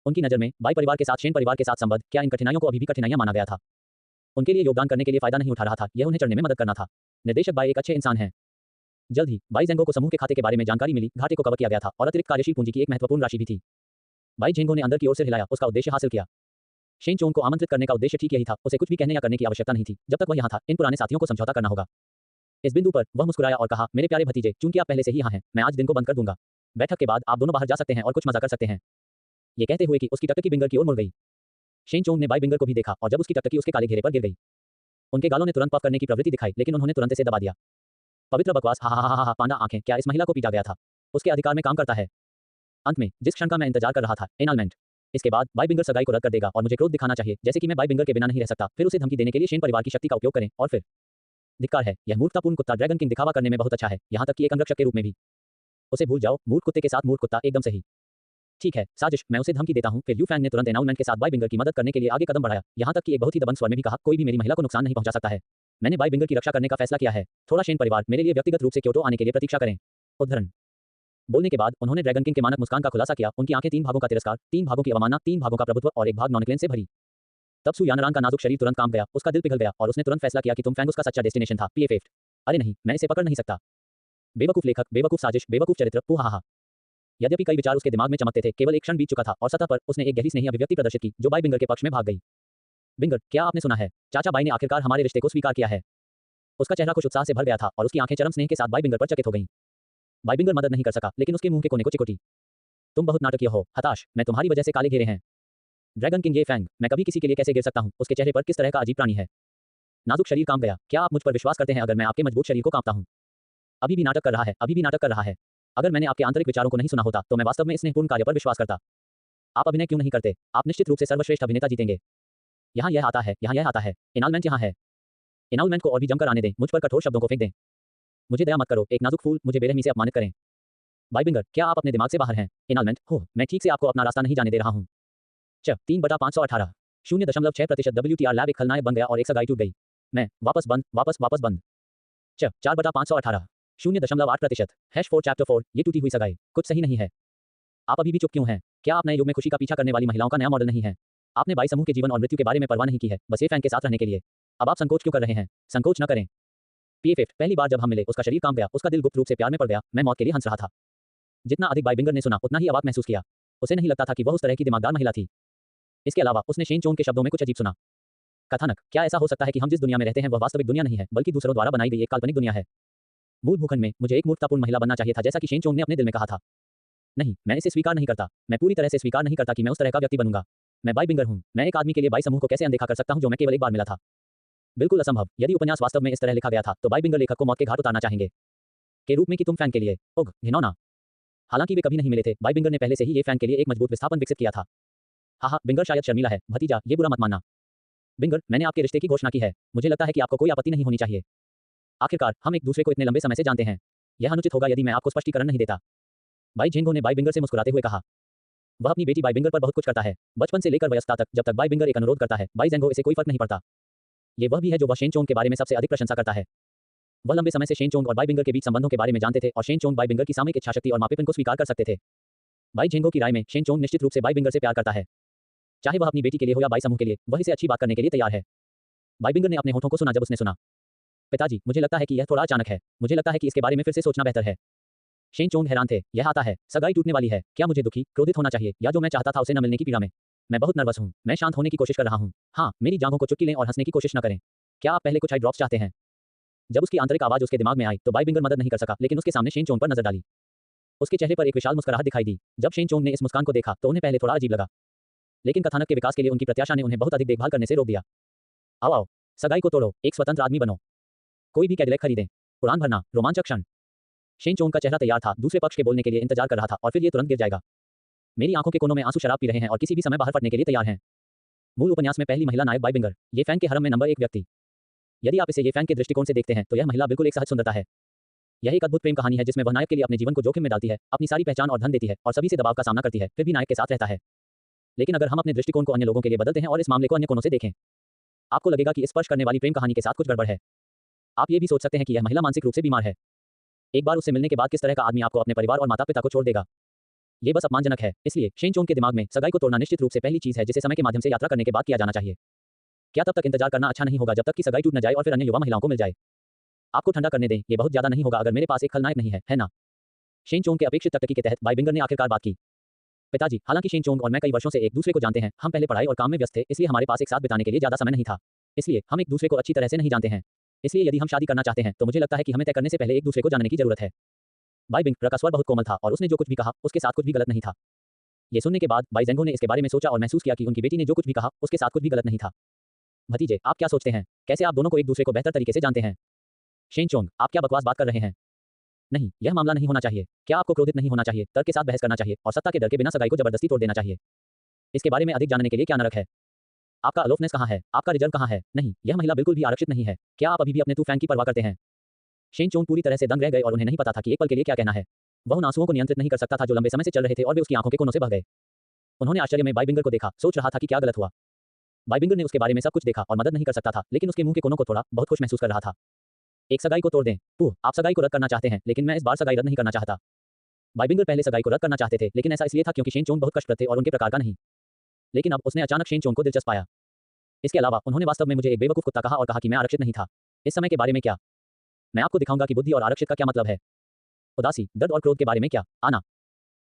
उनकी नज़र में बाई परिवार के साथ शेन परिवार के साथ संबंध क्या इन कठिनाइयों को अभी भी कठिनाइयां माना गया था। उनके लिए योगदान करने के लिए फायदा नहीं उठा रहा था, यह उन्हें चढ़ने में मदद करना था। निर्देशक बाई एक अच्छे इंसान हैं। जल्द ही बाई झेंगो को समूह के खाते के बारे में जानकारी मिली, घाटे को कवर किया गया था और अतिरिक्त कार्यशील पूंजी की एक महत्वपूर्ण राशि भी थी। बाई झेंगो ने अंदर की ओर से हिलाया, उसका उद्देश्य हासिल किया। शेन चोंग को आमंत्रित करने का उद्देश्य ठीक यही था, उसे कुछ भी कहने या करने की आवश्यकता नहीं थी। जब तक वह यहाँ था, इन पुराने साथियों को समझौता करना होगा। इस बिंदु पर वह मुस्कुराया और कहा, मेरे प्यारे भतीजे, चूंकि आप पहले से ही यहाँ हैं, मैं आज दिन को बंद कर दूंगा। बैठक के बाद आप दोनों बाहर जा सकते हैं और कुछ मजा कर सकते हैं। ये कहते हुए कि उसकी टकटकी बिंगर की ओर मुड़ गई। शेन चोंग ने बाई बिंगर को भी देखा और जब उसकी टकटकी उसके काले घेरे पर गिर गई, उनके गालों ने तुरंत पफ करने की प्रवृत्ति दिखाई, लेकिन उन्होंने तुरंत इसे दबा दिया। पवित्र बकवास, हा, पांडा आंखें, क्या इस महिला को पीटा गया था? उसके अधिकार में काम करता है। अंत में जिस क्षण का मैं इंतजार कर रहा था, एनालमेंट। इसके बाद बाई बिंगर सगाई को रद्द कर देगा और मुझे क्रोध दिखाना चाहिए, जैसे कि मैं बाई बिंगर के बिना नहीं रह सकता। फिर उसे धमकी देने के लिए शेन परिवार की शक्ति का उपयोग करें और फिर धिक्कार है, यह मूर्खतापूर्ण कुत्ता ड्रैगन किंग दिखावा करने में बहुत अच्छा है, यहाँ तक कि एक अंगरक्षक के रूप में भी। उसे भूल जाओ, मूर्ख कुत्ते के साथ मूर्ख कुत्ता, एकदम सही। ठीक है साजिश, मैं उसे धमकी देता हूँ। फिर यू फैंग ने तुरंत एनाउलमेंट के साथ बाई बिंगर की मदद करने के लिए आगे कदम बढ़ाया, यहाँ तक कि एक बहुत ही दबंग स्वर में भी कहा, कोई भी मेरी महिला को नुकसान नहीं पहुंचा सकता है। मैंने बाई बिंगर की रक्षा करने का फैसला किया है। थोड़ा शेन परिवार मेरे लिए व्यक्तिगत रूप से क्योटो आने के लिए प्रतीक्षा करें। उद्धरण बोलने के बाद उन्होंने ड्रैगन किंग के मानक मुस्कान का खुलासा किया। उनकी आंखें 3 भागों का तिरस्कार, 3 भागों की अवमानना, 3 भागों का प्रभुत्व और एक भाग नॉनक्लेन से भरी। तब सु यानरान का नाजुक शरीर तुरंत कांप गया, उसका दिल पिघल गया और उसने तुरंत फैसला किया कि तुम फैंग उसका सच्चा डेस्टिनेशन था। पीएफएफ अरे नहीं, मैं इसे पकड़ नहीं सकता। बेवकूफ लेखक, बेवकूफ साजिश, बेवकूफ चरित्र, पुहाहा। यद्यपि कई विचार उसके दिमाग में चमकते थे, केवल एक क्षण बीत चुका था और सतह पर उसने एक गहरी स्नेही अभिव्यक्ति प्रदर्शित की जो बाई बिंगर के पक्ष में भाग गई। बिंगर, क्या आपने सुना है? चाचा बाई ने आखिरकार हमारे रिश्ते को स्वीकार किया है। उसका चेहरा खुश उत्साह से भर गया था और उसकी आंखें चरम स्नेह के साथ बाई बिंगर पर चकित हो गईं। बाई बिंगर मदद नहीं कर सका, लेकिन उसके मुंह के कोने को चिकोटी। तुम बहुत नाटकीय हो, हताश, मैं तुम्हारी वजह से काले घेरे हैं। ड्रैगन किंग ये फैंग, मैं कभी किसी के लिए कैसे गिर सकता हूँ? उसके चेहरे पर किस तरह का अजीब प्राणी है। नाजुक शरीर कांप गया। क्या आप मुझ पर विश्वास करते हैं अगर मैं आपके मजबूत शरीर को कांपता हूँ? अभी भी नाटक कर रहा है, अभी भी नाटक कर रहा है। अगर मैंने आपके आंतरिक विचारों को नहीं सुना होता तो मैं वास्तव में इस स्नेहपूर्ण कार्य पर विश्वास करता। आप अभिनय क्यों नहीं करते? आप निश्चित रूप से सर्वश्रेष्ठ अभिनेता जीतेंगे। यहाँ यह आता है, यहाँ यह आता है। एनाउलमेंट यहाँ है। एनाउलमेंट को और भी जमकर आने दें, मुझ पर कठोर शब्दों को फेंक दें। मुझे दया मत करो, एक नाजुक फूल, मुझे बेरहमी से अपमानित करें। बाई बिंगर, क्या आप अपने दिमाग से बाहर हैं? एनाउलमेंट, हो, मैं ठीक से आपको अपना रास्ता नहीं जाने दे रहा हूँ। 3/518 0.6% WTR लैब एक खलनायक बन गया और एक सगाई टूट गई। मैं वापस बंद, वापस बंद। 4/518 0.8% #4 चैप्टर 4 ये टूटी हुई सगाई, कुछ सही नहीं है। आप अभी भी चुप क्यों हैं? क्या आप नए युग में खुशी का पीछा करने वाली महिलाओं का नया मॉडल नहीं है? आपने बाई समूह के जीवन और मृत्यु के बारे में परवाह नहीं की है, बस ये फैंग के साथ रहने के लिए। अब आप संकोच क्यों कर रहे हैं? संकोच न करें। पीएफएफ पहली बार जब हम मिले उसका शरीर कांप गया, उसका दिल गुप्त रूप से प्यार में पड़ गया, मैं मौत के लिए हंस रहा था। जितना अधिक बाई बिंगर ने सुना उतना ही अवाक महसूस किया। उसे नहीं लगता था कि वह उस तरह की दिमागदार महिला थी। इसके अलावा उसने शेन चोंग के शब्दों में कुछ अजीब सुना। कथानक, क्या ऐसा हो सकता है कि हम जिस दुनिया में रहते हैं वह वास्तविक दुनिया नहीं है, बल्कि दूसरों द्वारा बनाई गई एक काल्पनिक दुनिया है? मूल भूखंड में मुझे एक मूर्खतापूर्ण महिला बनना चाहिए था, जैसा कि शेन चोंग ने अपने दिल में कहा था। नहीं, मैं इसे स्वीकार नहीं करता। मैं पूरी तरह से स्वीकार नहीं करता कि मैं उस तरह का व्यक्ति बनूंगा। मैं बाई बिंगर हूं। मैं एक आदमी के लिए बाई समूह को कैसे अनदेखा कर सकता हूं जो मैं केवल एक बार मिला था? बिल्कुल असंभव। यदि उपन्यास वास्तव में इस तरह लिखा गया था तो बाई बिंगर लेखक को मौत के घाट उतारना चाहेंगे के रूप में कि तुम फैन के लिए। ओह घिनौना। हालांकि वे कभी नहीं मिले थे, बाई बिंगर ने पहले से ही ये फैन के लिए एक मजबूत विस्थापन विकसित किया था। हाहा, बिंगर शायद शर्मिला है। भतीजा, ये बुरा मत मानना। बिंगर, मैंने आपके रिश्ते की घोषणा की है। मुझे लगता है कि आपको कोई आपत्ति नहीं होनी चाहिए। आखिरकार हम एक दूसरे को इतने लंबे समय से जानते हैं। यह अनुचित होगा यदि मैं आपको स्पष्टीकरण नहीं देता। बाई झेंगो ने बाई बिंगर से मुस्कुराते हुए कहा। वह अपनी बेटी बाई बिंगर पर बहुत कुछ करता है, बचपन से लेकर वयस्कता तक। जब तक बाई बिंगर एक अनुरोध करता है, बाई झेंगो इसे कोई फर्क नहीं पड़ता। ये वह भी है जो वह शेन चोंग के बारे में सबसे अधिक प्रशंसा करता है। वह लंबे समय से शेन चोंग और बाई बिंगर के बीच संबंधों के बारे में जानते थे और शेन चोंग बाई बिंगर की सामयिक इच्छाशक्ति और मापेपन को स्वीकार कर सकते थे। बाई झेंगो की राय में शेन चोंग निश्चित रूप से बाई बिंगर से प्यार करता है। चाहे वह अपनी बेटी के लिए हो या बाई समूह के लिए, वह इसे अच्छी बात करने के लिए तैयार है। बाई बिंगर ने अपने होठों को सुना जब उसने सुना। पिताजी, मुझे लगता है कि यह थोड़ा अचानक है। मुझे लगता है कि इसके बारे में फिर से सोचना बेहतर है। शेन चोंग हैरान थे। यह आता है, सगाई टूटने वाली है। क्या मुझे दुखी, क्रोधित होना चाहिए या जो मैं चाहता था उसे न मिलने की पीड़ा में? मैं बहुत नर्वस हूँ। मैं शांत होने की कोशिश कर रहा हूँ। हाँ, मेरी जांघों को चुटकी लें और हंसने की कोशिश न करें। क्या आप पहले कुछ आई ड्रॉप्स चाहते हैं? जब उसकी आंतरिक आवाज उसके दिमाग में आई तो बाई बिंगर मदद नहीं कर सका, लेकिन उसके सामने शेन चोंग पर नजर डाली। उसके चेहरे पर एक विशाल मुस्कुराहट दिखाई दी। जब शेन चोंग ने इस मुस्कान को देखा तो उन्हें पहले थोड़ा अजीब लगा, लेकिन कथानक के विकास के लिए उनकी प्रत्याशा ने उन्हें बहुत अधिक देखभाल करने से रोक दिया। आओ आओ, सगाई को तोड़ो, एक स्वतंत्र आदमी बनो। कोई भी कैडिलैक खरीदें। उड़ान भरना, रोमांचक क्षण। शेन चोंग का चेहरा तैयार था, दूसरे पक्ष के बोलने के लिए इंतजार कर रहा था और फिर ये तुरंत गिर जाएगा। मेरी आंखों के कोनों में आंसू शराब पी रहे हैं और किसी भी समय बाहर फटने के लिए तैयार हैं। मूल उपन्यास में पहली महिला नायक बाई बिंगर, ये फैन के हरम में नंबर 1 व्यक्ति। यदि आप इसे ये फैन के दृष्टिकोण से देखते हैं तो यह महिला बिल्कुल एक सहज सुंदरता है। यह एक अद्भुत प्रेम कहानी है जिसमें वह नायक के लिए अपने जीवन को जोखिम में डालती है, अपनी सारी पहचान और धन देती है और सभी से दबाव का सामना करती है, फिर भी नायक के साथ रहता है। लेकिन अगर हम अपने दृष्टिकोण को अन्य लोगों के लिए बदलते हैं और इस मामले को अन्य कोणों से देखें, आपको लगेगा कि स्पर्श करने वाली प्रेम कहानी के साथ कुछ गड़बड़ है। आप ये भी सोच सकते हैं कि यह महिला मानसिक रूप से बीमार है। एक बार उससे मिलने के बाद किस तरह का आदमी आपको अपने परिवार और माता पिता को छोड़ देगा? ये बस अपमानजनक है। इसलिए शेन चोंग के दिमाग में सगाई को तोड़ना निश्चित रूप से पहली चीज है जिसे समय के माध्यम से यात्रा करने के बाद किया जाना चाहिए। क्या तब तक इंतजार करना अच्छा नहीं होगा जब तक कि सगाई टूट न जाए और फिर अन्य युवा महिलाओं को मिल जाए? आपको ठंडा करने दें, ये बहुत ज्यादा नहीं होगा अगर मेरे पास एक खलनायक नहीं है ना? शेन चोंग के अपेक्षित टकटकी के तहत बाई बिंगर ने आखिरकार बात की। पिताजी, हालांकि शेन चोंग और मैं कई वर्षों से एक दूसरे को जानते हैं, हम पहले पढ़ाई और काम में व्यस्त थे, इसलिए हमारे पास एक साथ बिताने के लिए ज्यादा समय नहीं था। इसलिए हम एक दूसरे को अच्छी तरह से नहीं जानते हैं। इसलिए यदि हम शादी करना चाहते हैं तो मुझे लगता है कि हमें तय करने से पहले एक दूसरे को जानने की जरूरत है। बाई बिंगर का स्वर बहुत कोमल था और उसने जो कुछ भी कहा उसके साथ कुछ भी गलत नहीं था। ये सुनने के बाद बाई जेंगो ने इसके बारे में सोचा और महसूस किया कि उनकी बेटी ने जो कुछ भी कहा उसके साथ कुछ भी गलत नहीं था। भतीजे, आप क्या सोचते हैं? कैसे आप दोनों को एक दूसरे को बेहतर तरीके से जानते हैं? शेन चोंग, आप क्या बकवास बात कर रहे हैं? नहीं, यह मामला नहीं होना चाहिए। क्या आपको क्रोधित नहीं होना चाहिए, तर्क के साथ बहस करना चाहिए और सत्ता के डर के बिना सगाई को जबरदस्ती तोड़ देना चाहिए? इसके बारे में अधिक जानने के लिए क्या नरक है? आपका अलोफनेस कहाँ है? आपका रिजर्व कहाँ है? नहीं, यह महिला बिल्कुल भी आरक्षित नहीं है। क्या आप अभी भी अपने तू फैन की परवाह करते हैं? शेन चोंग पूरी तरह से दंग रह गए और उन्हें नहीं पता था कि एक पल के लिए क्या कहना है। वह उन आंसुओं को नियंत्रित नहीं कर सकता था जो लंबे समय से चल रहे थे और वे उसकी आंखों के कोनों से बह गए। उन्होंने आश्चर्य में बाइबिंगर को देखा, सोच रहा था कि क्या गलत हुआ। बाइबिंगर ने उसके बारे में सब कुछ देखा और मदद नहीं कर सकता था, लेकिन उसके मुंह के कोनों को थोड़ा बहुत खुश महसूस कर रहा था। एक सगाई को तोड़ दें। पुह, आप सगाई को रद्द करना चाहते हैं, लेकिन मैं इस बार सगाई रद्द नहीं करना चाहता। बाइबिंगर पहले सगाई को रद्द करना चाहते थे, लेकिन ऐसा इसलिए था क्योंकि शेन चोंग बहुत कष्टप्रद थे और उनके प्रकार का नहीं। लेकिन अब उसने अचानक शेन चोंग को दिलचस्प पाया। इसके अलावा उन्होंने वास्तव में मुझे एक बेवकूफ कुत्ता कहा और कहा कि मैं आरक्षित नहीं था। इस समय के बारे में क्या? मैं आपको दिखाऊंगा कि बुद्धि और आरक्षित का क्या मतलब है। उदासी, दर्द और क्रोध के बारे में क्या? आना।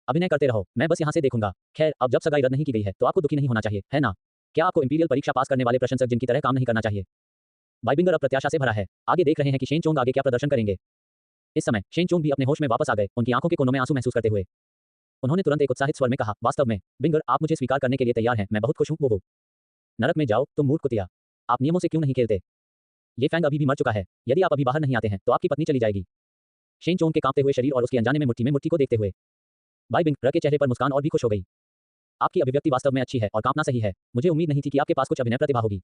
अभिनय करते रहो, मैं बस यहाँ से देखूंगा। खैर, अब जब सगाई रद्द नहीं की गई है, तो आपको दुखी नहीं होना चाहिए, है ना? क्या आपको इंपीरियल परीक्षा पास करने वाले प्रशंसक जिनकी तरह काम नहीं करना चाहिए? बाइबिंगर अब प्रत्याशा से भरा है। आगे देख रहे हैं कि शेन चोंग आगे क्या प्रदर्शन करेंगे। इस समय शेन चोंग भी अपने होश में वापस आ गए, उनकी आंखों के कोनों में आंसू महसूस करते हुए। उन्होंने तुरंत एक उत्साहित स्वर में कहा, वास्तव में, बिंगर, आप मुझे स्वीकार करने के लिए तैयार हैं, मैं बहुत खुश हूँ। वो नरक में जाओ, तुम मूर्ख कुतिया। आप नियमों से क्यों नहीं खेलते? ये फैंग अभी भी मर चुका है। यदि आप अभी बाहर नहीं आते हैं, तो आपकी पत्नी चली जाएगी। शेन चोंग के कांपते हुए शरीर और उसके अनजाने में मुट्ठी को देखते हुए बाइबिंगर के चेहरे पर मुस्कान और भी खुश हो गई। आपकी अभिव्यक्ति वास्तव में अच्छी है और कांपना सही है। मुझे उम्मीद नहीं थी कि आपके पास कुछ अभिनय प्रतिभा होगी।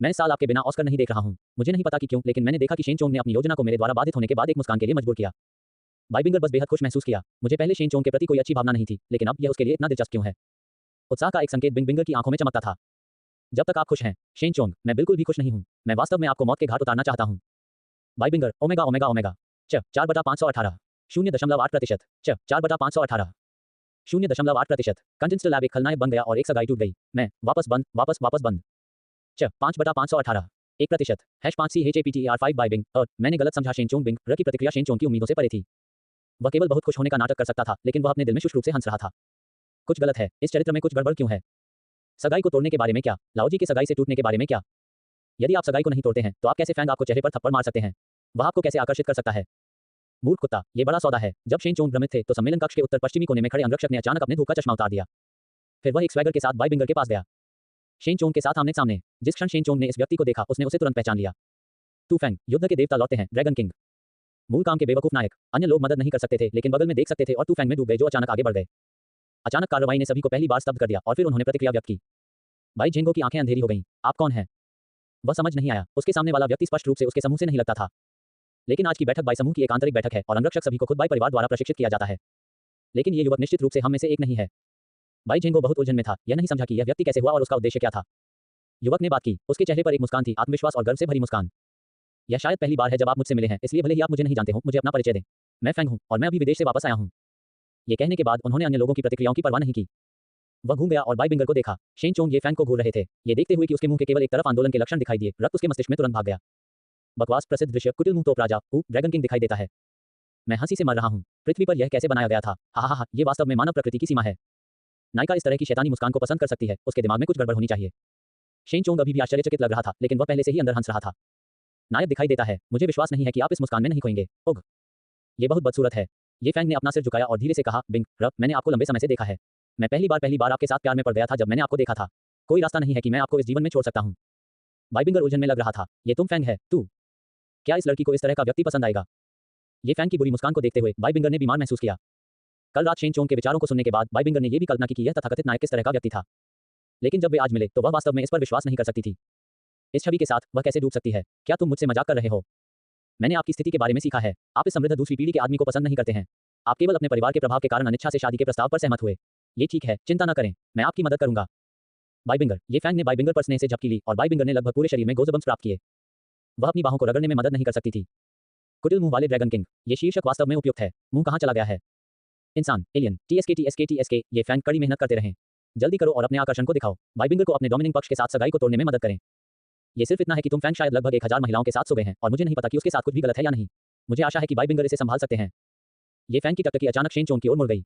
मैं इस साल आपके बिना ऑस्कर नहीं देख रहा हूँ। मुझे नहीं पता कि क्यों, लेकिन मैंने देखा कि शेन चोंग ने अपनी योजना को मेरे द्वारा बाधित होने के बाद एक मुस्कान के लिए मजबूर किया। बाइबिंगर बस बेहद खुश महसूस किया। मुझे पहले शेन चोंग के प्रति कोई अच्छी भावना नहीं थी, लेकिन अब यह उसके लिए इतना दिलचस्प क्यों है? उत्साह का एक संकेत बिंगर की आंखों में चमकता था। जब तक आप खुश हैं, शेन चोंग, मैं बिल्कुल भी खुश नहीं हूँ। मैं वास्तव में आपको मौत के घाट उतारना चाहता हूँ। बाइबिंगर, ओमेगा ओमेगा ओमेगा। च 4/518 0.8%। च 4/518 0.8%। कंटेंस्ट लैब एक खलनायक बन गया और एक सगाई टूट गई। मैं वापस बंद, वापस बंद। च 5/518 1%। #5CHAPTER5 बाइबिंग। मैंने गलत समझा। शेन चोंग बिंग की प्रतिक्रिया शेन चोंग की उम्मीदों से परे थी। वह केवल बहुत खुश होने का नाटक कर सकता था, लेकिन वह अपने दिल में शुष्क रूप से हंस रहा था। कुछ गलत है, इस चरित्र में कुछ गड़बड़ क्यों है? सगाई को तोड़ने के बारे में क्या? लाओजी के सगाई से टूटने के बारे में क्या? यदि आप सगाई को नहीं तोड़ते हैं, तो आप कैसे फैंग आपको चेहरे पर थप्पड़ मार सकते हैं? वह आपको कैसे आकर्षित कर सकता है? मूर्ख कुत्ता, ये बड़ा सौदा है। जब शेन चोंग भ्रमित थे, तो सम्मेलन कक्ष के उत्तर पश्चिमी कोने में खड़े अंगरक्षक ने अचानक अपने धूप का चश्मा उतार दिया। फिर वह एक स्वैगर के साथ बाइबिंगर के पास गया। शेन चोंग के साथ आमने सामने। जिस क्षण शेन चोंग ने इस व्यक्ति को देखा, उसने उसे तुरंत पहचान लिया। तू फैंग, युद्ध के देवता लौटते हैं, ड्रैगन किंग। मूल काम के बेवकूफ नायक। अन्य लोग मदद नहीं कर सकते थे, लेकिन बगल में देख सकते थे और तू फैंग में डूब गए, जो अचानक आगे बढ़ गए। अचानक कार्रवाई ने सभी को पहली बार स्तब्ध कर दिया और फिर उन्होंने प्रतिक्रिया व्यक्त की। भाई झेंगो की आंखें अंधेरी हो गईं। आप कौन हैं? वह समझ नहीं आया। उसके सामने वाला व्यक्ति स्पष्ट रूप से उसके समूह से नहीं लगता था। लेकिन आज की बैठक बाई समूह की एक आंतरिक बैठक है और अंगरक्षक सभी को खुद बाई परिवार द्वारा प्रशिक्षित किया जाता है। लेकिन ये युवक निश्चित रूप से हम में से एक नहीं है। बाई झेंगो बहुत उलझन में था। यह नहीं समझा कि यह व्यक्ति कैसे हुआ और उसका उद्देश्य क्या था। युवक ने बात की। उसके चेहरे पर एक मुस्कान थी, आत्मविश्वास और गर्व से भरी मुस्कान। यह शायद पहली बार है जब आप मुझसे मिले हैं, इसलिए भले ही आप मुझे नहीं जानते हो, मुझे अपना परिचय दें। मैं फैंग हूं और मैं अभी विदेश से वापस आया हूं। ये कहने के बाद उन्होंने अन्य लोगों की प्रतिक्रियाओं की परवाह नहीं की। वह घूम गया और बाइबिंगर को देखा। शेन चोंग ये फैंग को घूर रहे थे, ये देखते हुए कि उसके मुंह के केवल एक तरफ आंदोलन के लक्षण दिखाई दिए, रक्त उसके मस्तिष्क में तुरंत भाग गया। बकवास, प्रसिद्ध दृश्य, कुटिल मुंह तोप राजा, ड्रैगन किंग दिखाई देता है। मैं हंसी से मर रहा हूं। पृथ्वी पर यह कैसे बनाया गया था? हा, ये वास्तव में मानव प्रकृति की सीमा है। नायिका इस तरह की शैतानी मुस्कान को पसंद कर सकती है, उसके दिमाग में कुछ गड़बड़ होनी चाहिए। शेन चोंग अभी भी आश्चर्यचकित लग रहा था, लेकिन वह पहले से ही अंदर हंस रहा था। नायक दिखाई देता है, मुझे विश्वास नहीं है कि आप इस मुस्कान में नहीं खोएंगे। ओह, ये बहुत बदसूरत है। ये फैंग ने अपना सिर झुकाया और धीरे से कहा, बिंग, मैंने आपको लंबे समय से देखा है। मैं पहली बार आपके साथ प्यार में पड़ गया था जब मैंने आपको देखा था। कोई रास्ता नहीं है कि मैं आपको इस जीवन में छोड़ सकता हूं। बाइबिंगर उलझन में लग रहा था। ये तुम फैंग है, तू? क्या इस लड़की को इस तरह का व्यक्ति पसंद आएगा? ये फैंग की बुरी मुस्कान को देखते हुए बाइबिंगर ने बीमार महसूस किया। कल रात शेन चोंग के विचारों को सुनने के बाद बाइबिंगर ने यह भी कल्पना की कि यह तथाकथित नायक किस तरह का व्यक्ति था। लेकिन जब वे आज मिले, तो वह वास्तव में इस पर विश्वास नहीं कर सकती थी। इस छवि के साथ वह कैसे डूब सकती है? क्या तुम मुझसे मजाक कर रहे हो? मैंने आपकी स्थिति के बारे में सीखा है। आप इस समृद्ध दूसरी पीढ़ी के आदमी को पसंद नहीं करते हैं। आप केवल अपने परिवार के प्रभाव के कारण अनिच्छा से शादी के प्रस्ताव पर सहमत हुए। ये ठीक है, चिंता न करें, मैं आपकी मदद करूंगा। बाइबिंगर, ये फैंग ने बाइबिंगर पर स्नेह से झपकी ली और बाइबिंगर ने लगभग पूरे शरीर में गोज़बम्प्स प्राप्त किए। वह अपनी बाहों को रगड़ने में मदद नहीं कर सकती थी। कुटिल मुंह वाले ड्रैगन किंग, ये शीर्षक वास्तव में उपयुक्त है। मुंह कहां चला गया है? इंसान, एलियन, TSK। ये फैंग कड़ी मेहनत करते रहें। जल्दी करो और अपने आकर्षण को दिखाओ। बाइबिंगर को अपने डोमिनिंग पक्ष के साथ सगाई को तोड़ने में मदद करें। ये सिर्फ इतना है कि तुम फैंग शायद लगभग 1000 महिलाओं के साथ सो गए हैं और मुझे नहीं पता कि उसके साथ कुछ भी गलत है या नहीं। मुझे आशा है कि बाइबिंगर इसे संभाल सकते हैं। ये फैंग की टकटकी अचानक शेन चोंग की ओर मुड़ गई।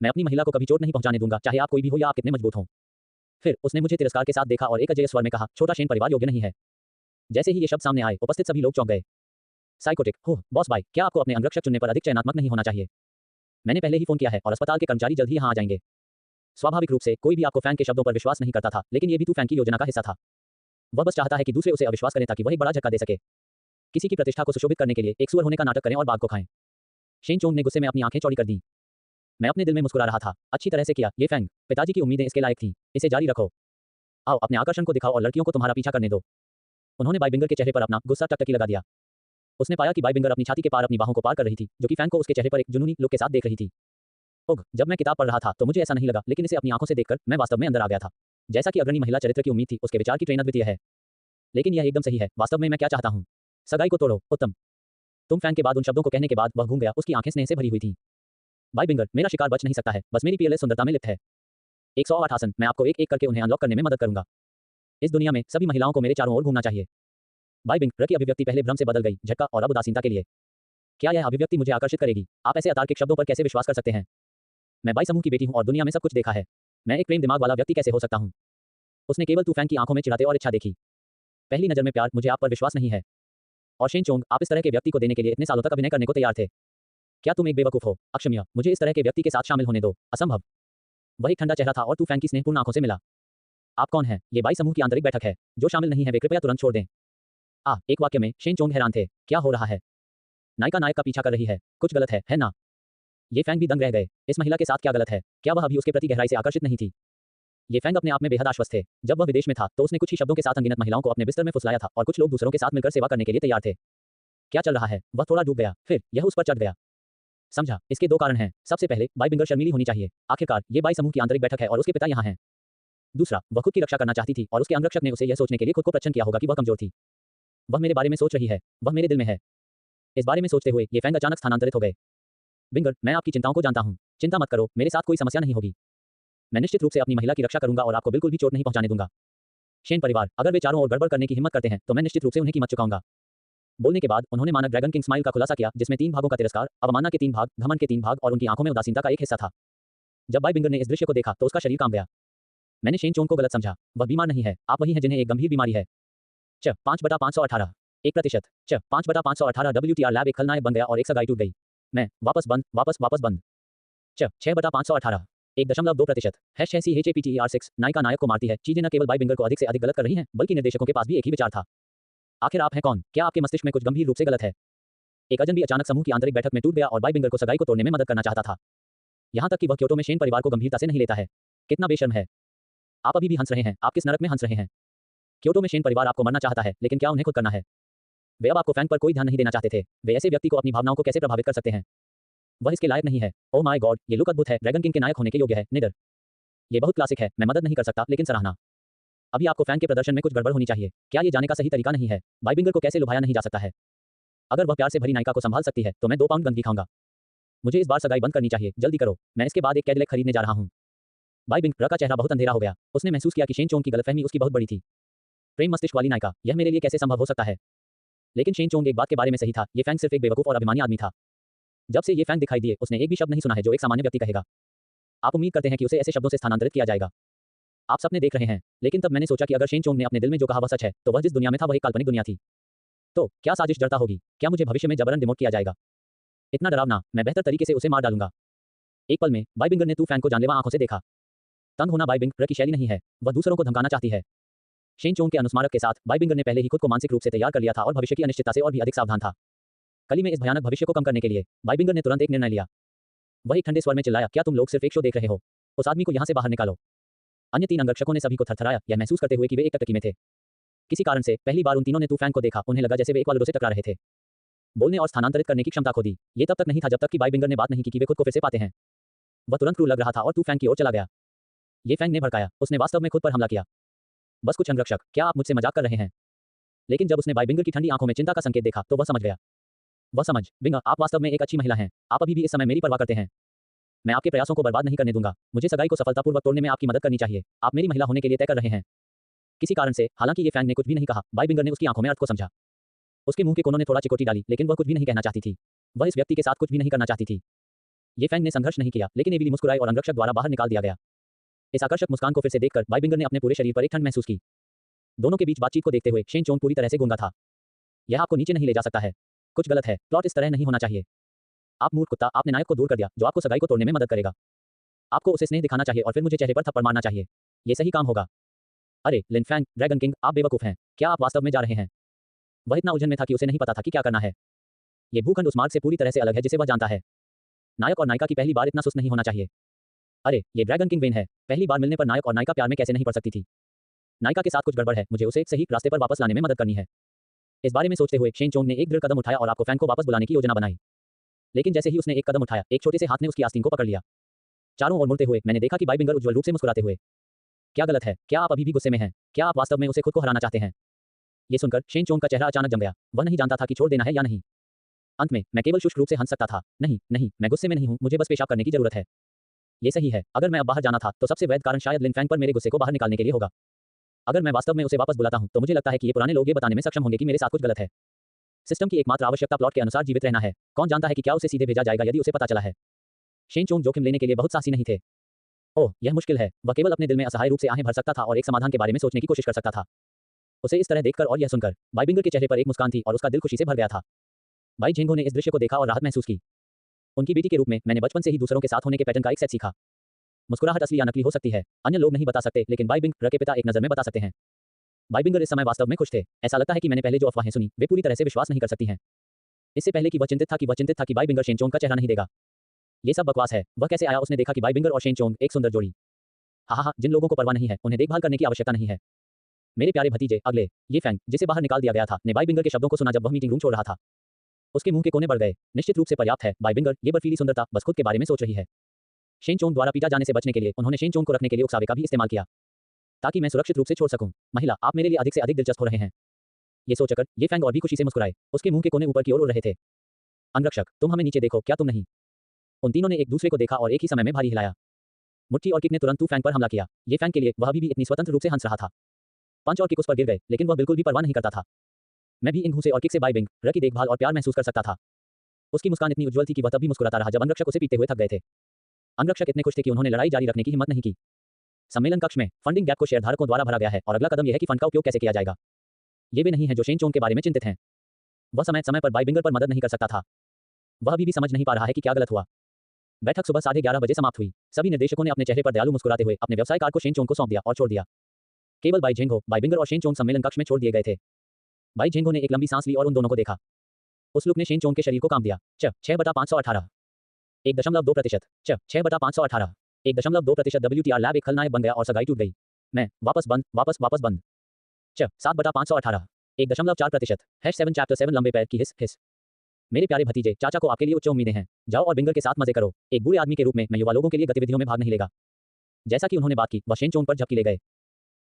मैं अपनी महिला को कभी चोट नहीं पहुंचाने दूंगा, चाहे आप कोई भी हो या आप कितने मजबूत हों। फिर उसने मुझे तिरस्कार के साथ देखा और एक अजय स्वर में कहा, छोटा शेन परिवार योग्य नहीं है। जैसे ही ये शब्द सामने आए, उपस्थित सभी लोग चौंक गए। साइकोटिक, हो बॉस बाई, क्या आपको अपने अंगरक्षक चुनने पर अधिक चयनात्मक नहीं होना चाहिए? मैंने पहले ही फोन किया है और अस्पताल के कर्मचारी जल्द ही यहां आ जाएंगे। स्वाभाविक रूप से कोई भी आपको फैंग के शब्दों पर विश्वास नहीं करता था, लेकिन ये भी तू फैंग की योजना का हिस्सा था। वह बस चाहता है कि दूसरे उसे अविश्वास करें ताकि वह एक बड़ा झटका दे सके। किसी की प्रतिष्ठा को सुशोभित करने के लिए एक सुअर होने का नाटक करें और बाघ को खाएं। शेन चोंग ने गुस्से में अपनी आंखें चौड़ी कर दी। मैं अपने दिल में मुस्कुरा रहा था। अच्छी तरह से किया, ये फैंग। पिताजी की उम्मीदें इसके लायक थीं। इसे जारी रखो। आओ, अपने आकर्षण को दिखाओ और लड़कियों को तुम्हारा पीछा करने दो। उन्होंने बाइबिंगर के चेहरे पर अपना गुस्सा टकटकी लगा दिया। उसने पाया कि बाइबिंगर अपनी छाती के पार अपनी बाहों को पार कर रही थी, जो कि फैंग को उसके चेहरे पर एक जुनूनी लुक के साथ देख रही थी। ओह, जब मैं किताब पढ़ रहा था तो मुझे ऐसा नहीं लगा, लेकिन इसे अपनी आंखों से देखकर मैं वास्तव में अंदर आ गया था। जैसा कि अग्रणी महिला चरित्र की उम्मीद थी, उसके विचार की ट्रेन अद्वितीय है। लेकिन यह एकदम सही है। वास्तव में मैं क्या चाहता हूँ? सगाई को तोड़ो। उत्तम। तुम फैंग के बाद उन शब्दों को कहने के बाद वह घूम गया। उसकी आंखें स्नेह से भरी हुई थीं। बाइबिंगर, मेरा शिकार बच नहीं सकता है, बस मेरी पीएलएस सुंदरता में लिप्त है। 108 आसन, मैं आपको एक-एक करके उन्हें अनलॉक करने में मदद करूंगा। इस दुनिया में सभी महिलाओं को मेरे चारों ओर घूमना चाहिए। बाइबिंगर की अभिव्यक्ति पहले भ्रम से बदल गई, झटका और अब उदासीनता के लिए। क्या यह अभिव्यक्ति मुझे आकर्षित करेगी? आप ऐसे अतार्किक शब्दों पर कैसे विश्वास कर सकते हैं? मैं बाई समूह की बेटी हूं और दुनिया में सब कुछ देखा है। मैं एक प्रेम दिमाग वाला व्यक्ति कैसे हो सकता हूं? उसने केवल तूफैन की आंखों में चिढ़ाते और इच्छा देखी। पहली नजर में प्यार, मुझे आप पर विश्वास नहीं है। और शेन चोंग, आप इस तरह के व्यक्ति को देने के लिए इतने सालों तक अभिनय करने को तैयार थे। क्या तुम एक बेवकूफ हो? अक्षम्य, मुझे इस तरह के व्यक्ति के साथ शामिल होने दो। असंभव। वह एक ठंडा चेहरा था और तूफैन की स्नेहपूर्ण आंखों से मिला। आप कौन हैं? ये बाई समूह की आंतरिक बैठक है। जो शामिल नहीं है वे कृपया तुरंत छोड़ दें। एक वाक्य में शेन चोंग हैरान थे। क्या हो रहा है? नायिका नायक का पीछा कर रही है। कुछ गलत है ना? ये फैंग भी दंग रह गए। इस महिला के साथ क्या गलत है? क्या वह अभी उसके प्रति गहराई से आकर्षित नहीं थी? ये फैंग अपने आप में बेहद आश्वस्त थे। जब वह विदेश में था तो उसने कुछ ही शब्दों के साथ अनगिनत महिलाओं को अपने बिस्तर में फुसलाया था और कुछ लोग दूसरों के साथ मिलकर सेवा करने के लिए तैयार थे। क्या चल रहा है? वह थोड़ा डूब गया, फिर यह उस पर चढ़ गया। समझा। इसके दो कारण हैं। सबसे पहले, बाइबिंगर शर्मीली होनी चाहिए। आखिरकार ये बाई समूह की आंतरिक बैठक है और उसके पिता यहाँ हैं। दूसरा, वह खुद की रक्षा करना चाहती थी और उसके अंगरक्षक ने उसे यह सोचने के लिए खुद को प्रच्छन्न किया होगा कि वह कमजोर थी। वह मेरे बारे में सोच रही है। वह मेरे दिल में है। इस बारे में सोचते हुए ये फैंग अचानक स्थानांतरित हो गए। बिंगर, मैं आपकी चिंताओं को जानता हूँ। चिंता मत करो, मेरे साथ कोई समस्या नहीं होगी। मैं निश्चित रूप से अपनी महिला की रक्षा करूंगा और आपको बिल्कुल भी चोट नहीं पहुंचाने दूंगा। शेन परिवार, अगर वे चारों ओर गड़बड़ करने की हिम्मत करते हैं तो मैं निश्चित रूप से उन्हें कीमत चुकाऊंगा। बोलने के बाद उन्होंने मानक ड्रैगन किंग स्माइल का खुलासा किया, जिसमें 3 भागों का तिरस्कार, अवमानना के 3 भाग, घमंड के 3 भाग और उनकी आंखों में उदासीनता का एक हिस्सा था। जब बाइबिंगर ने इस दृश्य को देखा तो उसका शरीर कांप गया। मैंने शेन चोंग को गलत समझा। वह बीमार नहीं है। आप वही हैं जिन्हें एक गंभीर बीमारी है। 5/518 1%। 5/518 WTR लैब एक खलनायक बन गया और एक सगाई टूट गई। मैं वापस बंद, वापस बंद। 6/518 1.2%। #CHAPTER6 नायिका नायक को मारती है। चीजें न केवल बाइबिंगर को अधिक से अधिक गलत कर रही हैं, बल्कि निर्देशकों के पास भी एक ही विचार था। आखिर आप हैं कौन? क्या आपके मस्तिष्क में कुछ गंभीर रूप से गलत है? एक अजनबी अचानक समूह की आंतरिक बैठक में टूट गया और बाइबिंगर को सगाई को तोड़ने में मदद करना चाहता था। यहां तक कि वह क्योटो में शेन परिवार को गंभीरता से नहीं लेता है। कितना बेशर्म है। आप अभी भी हंस रहे हैं। आप किस नरक में हंस रहे हैं? क्योटो में शेन परिवार आपको मरना चाहता है, लेकिन क्या उन्हें खुद करना है? वे अब आपको फैंग पर कोई ध्यान नहीं देना चाहते थे। वे ऐसे व्यक्ति को अपनी भावनाओं को कैसे प्रभावित कर सकते हैं? वह इसके लायक नहीं है। ओह माय गॉड, ये लुक अद्भुत है। ड्रैगन किंग के नायक होने के योग्य है। निडर। ये बहुत क्लासिक है। मैं मदद नहीं कर सकता, लेकिन सराहना। अभी आपको फैंग के प्रदर्शन में कुछ गड़बड़ होनी चाहिए। क्या ये जाने का सही तरीका नहीं है? बाइबिंगर को कैसे लुभाया नहीं जा सकता है? अगर वह प्यार से भरी नायिका को संभाल सकती है तो मैं 2 पाउंड गंदगी खाऊंगा। मुझे इस बार सगाई बंद करनी चाहिए। जल्दी करो, मैं इसके बाद एक कैडिलैक खरीदने जा रहा हूँ। बाइबिंगर का चेहरा बहुत अंधेरा हो गया। उसने महसूस किया कि शेन चोंग की गलतफहमी उसकी बहुत बड़ी थी। प्रेम मस्तिष्क वाली नायिका, यह मेरे लिए कैसे संभव हो सकता है? लेकिन शेन चोंग एक बात के बारे में सही था। ये फैंग सिर्फ एक बेवकूफ और अभिमानी आदमी था। जब से ये फैंग दिखाई दिए, उसने एक भी शब्द नहीं सुना है जो एक सामान्य व्यक्ति कहेगा। आप उम्मीद करते हैं कि उसे ऐसे शब्दों से स्थानांतरित किया जाएगा। आप सपने देख रहे हैं। लेकिन तब मैंने सोचा कि अगर शेन चोंग ने अपने दिल में जो कहा वह सच है, तो वह जिस दुनिया में था वह एक काल्पनिक दुनिया थी। तो क्या साजिश जड़ता होगी? क्या मुझे भविष्य में जबरन डिमोट किया जाएगा? इतना डरावना, मैं बेहतर तरीके से उसे मार डालूंगा। एक पल में बाइबिंगर ने तू फैंग को जानलेवा आंखों से देखा। तंग होना बाइबिंगर की शैली नहीं है। वह दूसरों को धमकाना चाहती है। शेन चोंग के अनुस्मारक के साथ बाइबिंगर ने पहले ही खुद को मानसिक रूप से तैयार कर लिया था और भविष्य की अनिश्चितता से और भी अधिक सावधान था। कली में इस भयानक भविष्य को कम करने के लिए बाइबिंगर ने तुरंत एक निर्णय लिया। वह एक ठंडे स्वर में चिल्लाया, क्या तुम लोग सिर्फ एक शो देख रहे हो? उस आदमी को यहां से बाहर निकालो। अन्य 3 अंगरक्षकों ने सभी को थरथराया, यह महसूस करते हुए कि वे एक टकटकी में थे। किसी कारण से पहली बार उन तीनों ने तू फैंग को देखा। उन्हें लगा जैसे वे एक वालुडो से टकरा रहे थे। बोलने और स्थानांतरित करने की क्षमता खो दी। ये तब तक नहीं था जब तक कि बाइबिंगर ने बात नहीं की कि वे खुद को फिर से पाते हैं। वह तुरंत क्रूर लग रहा था और तू फैंग की ओर चला गया। ये फैंग ने भड़काया। उसने वास्तव में खुद पर हमला किया। बस कुछ अंगरक्षक, क्या आप मुझसे मजाक कर रहे हैं? लेकिन जब उसने बाइबिंगर की ठंडी आंखों में चिंता का संकेत देखा तो वह समझ गया। वह समझ, बिंगर, आप वास्तव में एक अच्छी महिला हैं। आप अभी भी इस समय मेरी परवाह करते हैं। मैं आपके प्रयासों को बर्बाद नहीं करने दूंगा। मुझे सगाई को सफलतापूर्वक तोड़ने में आपकी मदद करनी चाहिए। आप मेरी महिला होने के लिए तय कर रहे हैं। किसी कारण से, हालांकि ये फैंग ने कुछ भी नहीं कहा, बाइबिंगर ने उसकी आंखों में अर्थ को समझा। उसके मुंह के कोनों ने थोड़ा चिकोटी डाली, लेकिन वह कुछ भी नहीं कहना चाहती थी। वह इस व्यक्ति के साथ कुछ भी नहीं करना चाहती थी। ये फैंग ने संघर्ष नहीं किया, लेकिन एविली मुस्कुराई और अंगरक्षक द्वारा बाहर निकाल दिया गया। इस आकर्षक मुस्कान को फिर से देखकर बाइबिंगर ने अपने पूरे शरीर पर एक ठंड महसूस की। दोनों के बीच बातचीत को देखते हुए शेन चोंग पूरी तरह से गूंगा था। यह आपको नीचे नहीं ले जा सकता है। कुछ गलत है। प्लॉट इस तरह नहीं होना चाहिए। आप मूर्ख कुत्ता, आपने नायक को दूर कर दिया, जो आपको सगाई को तोड़ने में मदद करेगा। आपको उसे स्नेह दिखाना चाहिए और फिर मुझे चेहरे पर थप्पड़ मारना चाहिए। ये सही काम होगा। अरे लिन फैंग, ड्रैगन किंग, आप बेवकूफ हैं। क्या आप वास्तव में जा रहे हैं? वह इतना उलझन में था कि उसे नहीं पता था कि क्या करना है। ये भूखंड उस मार्ग से पूरी तरह से अलग है जिसे वह जानता है। नायक और नायिका की पहली बार इतना सुस्त नहीं होना चाहिए। अरे ये ड्रैगन किंग वेन है। पहली बार मिलने पर नायक और नायिका प्यार में कैसे नहीं पड़ सकती थी? नायिका के साथ कुछ गड़बड़ है। मुझे उसे सही रास्ते पर वापस लाने में मदद करनी है। इस बारे में सोचते हुए शेन चोंग ने एक दृढ़ कदम उठाया और आपको फैंग को वापस बुलाने की योजना बनाई। लेकिन जैसे ही उसने एक कदम उठाया, एक छोटे से हाथ ने उसकी आस्तीन को पकड़ लिया। चारों ओर मुड़ते हुए मैंने देखा कि बाइबिंगर उज्ज्वल रूप से मुस्कुराते हुए। क्या गलत है? क्या आप अभी भी गुस्से में हैं? क्या आप वास्तव में उसे खुद को हराना चाहते हैं? ये सुनकर शेन चोंग का चेहरा अचानक जम गया। वह नहीं जानता था कि छोड़ देना है या नहीं। अंत में मैं केवल शुष्क रूप से हंस सकता था। नहीं, नहीं, मैं गुस्से में नहीं हूं, मुझे बस पेशाब करने की जरूरत है। ये सही है। अगर मैं अब बाहर जाना था तो सबसे वैध कारण शायद लिन फैंग पर मेरे गुस्से को बाहर निकालने के लिए होगा। अगर मैं वास्तव में उसे वापस बुलाता हूं तो मुझे लगता है कि ये पुराने लोग ये बताने में सक्षम होंगे कि मेरे साथ कुछ गलत है। सिस्टम की एकमात्र आवश्यकता प्लॉट के अनुसार जीवित रहना है। कौन जानता है कि क्या उसे सीधे भेजा जाएगा यदि उसे पता चला है। शेन चोंग जोखिम लेने के लिए बहुत साहसी नहीं थे। ओह, यह मुश्किल है। वह केवल अपने दिल में असहाय रूप से आहें भर सकता था और एक समाधान के बारे में सोचने की कोशिश कर सकता था। उसे इस तरह देखकर और यह सुनकर बाइबिंगर के चेहरे पर एक मुस्कान थी और उसका दिल खुशी से भर गया था। बाई झेंगो ने इस दृश्य को देखा और राहत महसूस की। उनकी बेटी के रूप में मैंने बचपन से ही दूसरों के साथ होने के पैटर्न का एक सेट सीखा। मुस्कुराहट असली या नकली हो सकती है, अन्य लोग नहीं बता सकते, लेकिन बाइबिंगर के पिता एक नज़र में बता सकते हैं। बाइबिंगर इस समय वास्तव में खुश थे। ऐसा लगता है कि मैंने पहले जो अफवाहें सुनी वे पूरी तरह से विश्वास नहीं कर सकती हैं। इससे पहले कि वह चिंतित था कि बाइबिंगर शेन चोंग का चेहरा नहीं देगा। ये सब बकवास है। वह कैसे आया? उसने देखा कि बाइबिंगर और शेन चोंग एक सुंदर जोड़ी। हाँ, जिन लोगों को परवाह नहीं है उन्हें देखभाल करने की आवश्यकता नहीं है। मेरे प्यारे भतीजे, अगले ये फैंग जिसे बाहर निकाल दिया गया था ने बाइबिंगर के शब्दों को सुना जब वह मीटिंग रूम छोड़ रहा था। उसके मुंह के कोने बढ़ गए। निश्चित रूप से पर्याप्त है बाइबिंगर, ये बर्फीली सुंदरता बस खुद के बारे में सोच रही है। शेन चोंग द्वारा पीटा जाने से बचने के लिए उन्होंने शेन चोंग को रखने के लिए उकसावे का भी इस्तेमाल किया ताकि मैं सुरक्षित रूप से छोड़ सकूं। महिला, आप मेरे लिए अधिक से अधिक दिलचस्प हो रहे हैं। ये सोचकर ये फैंग और भी खुशी से मुस्कुराए। उसके मुंह के कोने ऊपर की ओर उड़ रहे थे। अंगरक्षक, तुम हमें नीचे देखो, क्या तुम नहीं? उन तीनों ने एक दूसरे को देखा और एक ही समय में भारी हिलाया। मुट्ठी और किक ने तुरंत तू फैंग पर हमला किया। ये फैंग के लिए वह अभी भी इतनी स्वतंत्र रूप से हंस रहा था। पंच और किक उस पर गिर गए, लेकिन वह बिल्कुल भी परवाह नहीं करता था। मैं भी इन घूंसे और किक से बाइबिंगर की देखभाल और प्यार महसूस कर सकता था। उसकी मुस्कान इतनी उज्ज्वल थी कि वह तब भी मुस्कुराता रहा जब अंगरक्षक उसे पीटते हुए थक गए थे। अंगरक्षक इतने खुश थे कि उन्होंने लड़ाई जारी रखने की हिम्मत नहीं की। सम्मेलन कक्ष में फंडिंग गैप को शेयरधारकों द्वारा भरा गया है और अगला कदम यह है कि फंड का उपयोग कैसे किया जाएगा। ये वे नहीं है जो शेन चोंग के बारे में चिंतित हैं। वह समय समय पर बाइबिंगर पर मदद नहीं कर सकता था। वह अभी भी समझ नहीं पा रहा है कि क्या गलत हुआ। बैठक सुबह 11:30 बजे समाप्त हुई। सभी निर्देशकों ने अपने चेहरे पर दयालु मुस्कुराते हुए अपने व्यवसाय कार्ड को शेन चोंग को सौंप दिया और छोड़ दिया। केवल बाई झेंगो, बाइबिंगर और शेन चोंग सम्मेलन कक्ष में छोड़ दिए गए थे। बाई झेंगो ने एक लंबी सांस ली और उन दोनों को देखा। उस लुक ने शेन चोंग के शरीर को काम दिया। 6/518 1.2%। 6/518 1.2%। WTR लैब एक खलनायक बन गया और सगाई टूट गई। मैं वापस बंद 7/518 1.4%। #7 चैप्टर 7 लंबे पैर की हिस। मेरे प्यारे भतीजे, चाचा को आपके लिए उच्च उम्मीदें हैं। जाओ और बिंगर के साथ मजे करो। एक बुरे आदमी के रूप में मैं युवा लोगों के लिए गतिविधियों में भाग नहीं लेगा। जैसा कि उन्होंने बात की, वह शेन चोंग पर झपकी ले गए।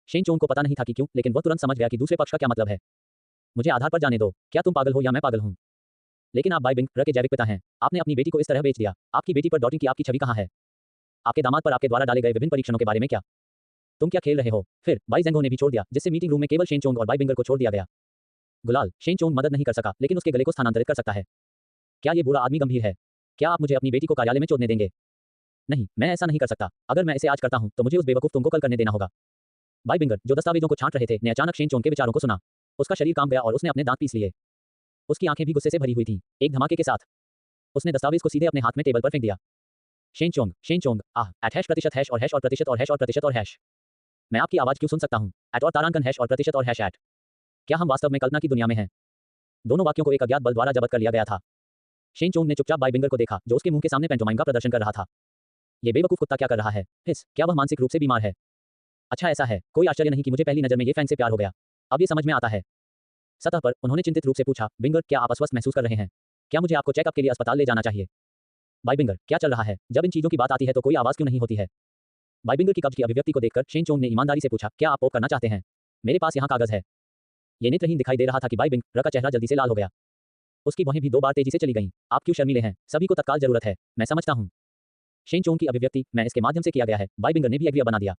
शेन चोंग को पता नहीं था कि क्यों, लेकिन वह तुरंत समझ गया कि दूसरे पक्ष का क्या मतलब है। मुझे आधार पर जाने दो। क्या तुम पागल हो या मैं पागल हूं? लेकिन आप बाइबिंगर के जैविक पिता हैं। आपने अपनी बेटी को इस तरह बेच दिया। आपकी बेटी पर डॉटिंग की आपकी छवि कहां है? आपके दामाद पर आपके द्वारा डाले गए विभिन्न परीक्षणों के बारे में क्या? तुम क्या खेल रहे हो? फिर बाई ज़ेंगो ने भी छोड़ दिया, जिससे मीटिंग रूम में केवल शेन चोंग और बाइबिंगर को छोड़ दिया गया। गुलाल, शेन चोंग मदद नहीं कर सका, लेकिन उसके गले को स्थानांतरित कर सकता है। क्या ये बुरा आदमी गंभीर है? क्या आप मुझे अपनी बेटी को कार्यालय में चोदने देंगे? नहीं, मैं ऐसा नहीं कर सकता। अगर मैं इसे आज करता हूं तो मुझे उस बेवकूफ तुम को कल करने देना होगा। बाइबिंगर, जो दस्तावेजों को छांट रहे थे, ने अचानक शेन चोंग के विचारों को सुना। उसका शरीर कांप गया और उसने अपने दांत पीस लिए। उसकी आंखें भी गुस्से से भरी हुई थीं। एक धमाके के साथ उसने दस्तावेज को सीधे अपने हाथ में टेबल पर फेंक दिया। शेन चोंग, @ हैश और प्रतिशत और हैश। मैं आपकी आवाज क्यों सुन सकता हूं? @ और तारांकन हैश और प्रतिशत और हैश @ क्या हम वास्तव में कल्पना की दुनिया में हैं? दोनों वाक्यों को एक अज्ञात बल द्वारा जब्त कर लिया गया था। शेन चोंग ने चुपचाप बाइबिंगर को देखा, जो उसके मुंह के सामने पैंटोमाइम का प्रदर्शन कर रहा था। ये बेवकूफ कुत्ता क्या कर रहा है? क्या वह मानसिक रूप से बीमार है? अच्छा ऐसा है, कोई आश्चर्य नहीं कि मुझे पहली नजर में ये फैंग से प्यार हो गया। अब ये समझ में आता है। सतह पर उन्होंने चिंतित रूप से पूछा, बिंगर, क्या आप अस्वस्थ महसूस कर रहे हैं? क्या मुझे आपको चेकअप के लिए अस्पताल ले जाना चाहिए? बाइबिंगर, क्या चल रहा है? जब इन चीजों की बात आती है तो कोई आवाज क्यों नहीं होती है? बाइबिंगर की कब्ज की अभिव्यक्ति को देखकर शेन चोंग ने ईमानदारी से पूछा, क्या आप पोक करना चाहते हैं? मेरे पास यहाँ कागज है। ये नेत्रहीन दिखाई दे रहा था कि बाइबिंगर का चेहरा जल्दी से लाल हो गया। उसकी भौहें भी 2 बार तेजी से चली गईं। आप क्यों शर्मीले हैं? सभी को तत्काल जरूरत है। मैं समझता हूँ। शेन चोंग की अभिव्यक्ति, मैं इसके माध्यम से किया गया है। बाइबिंगर ने भी एग्री बना दिया।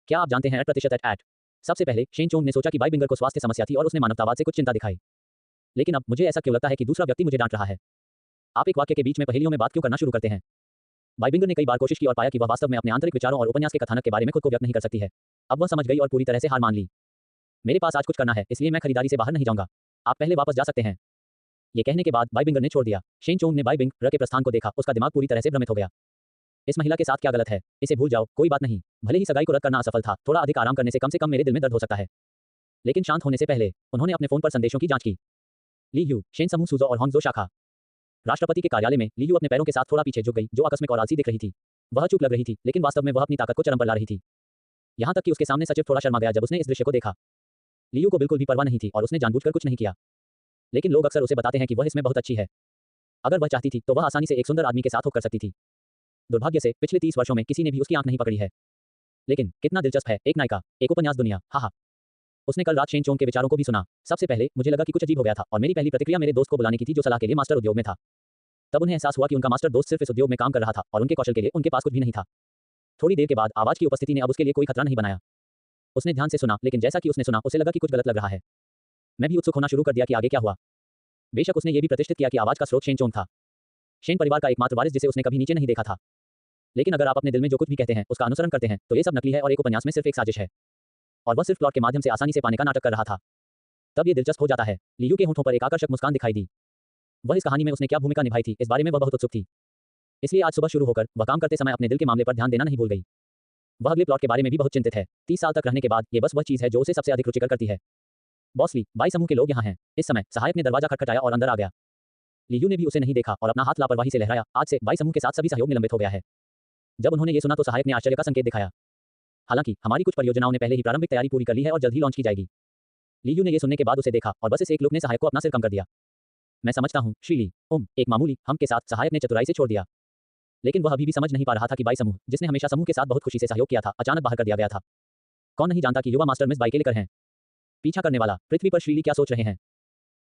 क्या आप जानते हैं #@? सबसे पहले शेन चोंग ने सोचा कि बाइबिंगर को स्वास्थ्य समस्या थी और उसने मानवतावाद से कुछ चिंता दिखाई। लेकिन अब मुझे ऐसा क्यों लगता है कि दूसरा व्यक्ति मुझे डांट रहा है? आप एक वाक्य के बीच में पहेलियों में बात क्यों करना शुरू करते हैं? बाइबिंगर ने कई बार कोशिश की और पाया कि वह वास्तव में अपने आंतरिक विचारों और उपन्यास के कथानक के बारे में खुद को व्यक्त नहीं कर सकती है। अब वह समझ गई और पूरी तरह से हार मान ली। मेरे पास आज कुछ करना है, इसलिए मैं खरीदारी से बाहर नहीं जाऊंगा। आप पहले वापस जा सकते हैं। ये कहने के बाद बाइबिंगर ने छोड़ दिया। शेन चोंग ने बाइबिंगर के प्रस्थान को देखा, उसका दिमाग पूरी तरह से भ्रमित हो गया। इस महिला के साथ क्या गलत है? इसे भूल जाओ, कोई बात नहीं। भले ही सगाई को रद्द करना असफल था, थोड़ा अधिक आराम करने से कम मेरे दिल में दर्द हो सकता है। लेकिन शांत होने से पहले उन्होंने अपने फोन पर संदेशों की जांच की। ली ह्यू, शेन समूह सुजो और होंगजो शाखा। राष्ट्रपति के कार्यालय में ली ह्यू अपने पैरों के साथ थोड़ा पीछे झुक गई, जो आकस्मिक और आलसी दिख रही थी। वह चुप लग रही थी, लेकिन वास्तव में वह अपनी ताकत को चरम पर ला रही थी। यहां तक कि उसके सामने सचिव थोड़ा शर्मा गया जब उसने इस दृश्य को देखा। ली ह्यू को बिल्कुल भी परवाह नहीं थी और उसने जानबूझकर कुछ नहीं किया। लेकिन लोग अक्सर उसे बताते हैं कि वह इसमें बहुत अच्छी है। अगर वह चाहती थी तो वह आसानी से एक सुंदर आदमी के साथ हो कर सकती थी। दुर्भाग्य से पिछले 30 वर्षों में किसी ने भी उसकी आंख नहीं पकड़ी है। लेकिन कितना दिलचस्प है, एक नायिका, एक उपन्यास दुनिया, हा। उसने कल रात शेन चोंग के विचारों को भी सुना। सबसे पहले मुझे लगा कि कुछ अजीब हो गया था और मेरी पहली प्रतिक्रिया मेरे दोस्त को बुलाने की थी जो सलाह के लिए मास्टर उद्योग में था। तब उन्हें एहसास हुआ कि उनका मास्टर दोस्त सिर्फ इस उद्योग में काम कर रहा था और उनके कौशल के लिए उनके पास कुछ भी नहीं था। थोड़ी देर के बाद आवाज की उपस्थिति ने अब उसके लिए कोई खतरा नहीं बनाया। उसने ध्यान से सुना, लेकिन जैसा कि उसने सुना उसे लगा कि कुछ गलत लग रहा है। मैं भी उत्सुक होना शुरू कर दिया कि आगे क्या हुआ। बेशक उसने ये भी प्रतिष्ठित किया कि आवाज का स्रोत शेन चोंग था, शेन परिवार का एकमात्र वारिस जिसे उसने कभी नीचे नहीं देखा था। लेकिन अगर आप अपने दिल में जो कुछ भी कहते हैं उसका अनुसरण करते हैं तो ये सब नकली है और एक उपन्यास में सिर्फ एक साजिश है और वह सिर्फ प्लॉट के माध्यम से आसानी से पाने का नाटक कर रहा था। तब ये दिलचस्प हो जाता है। लियू के होंठों पर एक आकर्षक मुस्कान दिखाई दी। वह इस कहानी में उसने क्या भूमिका निभाई थी इस बारे में वह बहुत उत्सुक थी। इसलिए आज सुबह शुरू होकर वह काम करते समय अपने दिल के मामले पर ध्यान देना नहीं भूल गई। वह अगले प्लॉट के बारे में भी बहुत चिंतित है। 30 साल तक रहने के बाद ये बस वह चीज है जो उसे सबसे अधिक रुचिकर करती है। बॉस ली, बाई समूह के लोग यहाँ हैं। इस समय सहायक ने दरवाजा खटखटाया और अंदर आ गया। लियू ने भी उसे नहीं देखा और अपना हाथ लापरवाही से लहराया। आज से बाई समूह के साथ सभी सहयोग निलंबित हो गया है। जब उन्होंने ये सुना तो सहायक ने आश्चर्य का संकेत दिखाया। हालांकि हमारी कुछ परियोजनाओं ने पहले ही प्रारंभिक तैयारी पूरी कर ली है और जल्द ही लॉन्च की जाएगी। लियू ने ये सुनने के बाद उसे देखा और बस इस एक लुक ने सहायक को अपना सिर कम कर दिया। मैं समझता हूँ श्रीली, एक मामूली हम के साथ सहायक ने चतुराई से छोड़ दिया। लेकिन वह अभी भी समझ नहीं पा रहा था कि बाई समूह, जिसने हमेशा समूह के साथ बहुत खुशी से सहयोग किया था, अचानक बाहर कर दिया गया था। कौन नहीं जानता कि युवा मास्टर मिस बाई के लेकर हैं। पीछा करने वाला, पृथ्वी पर श्रीली क्या सोच रहे हैं।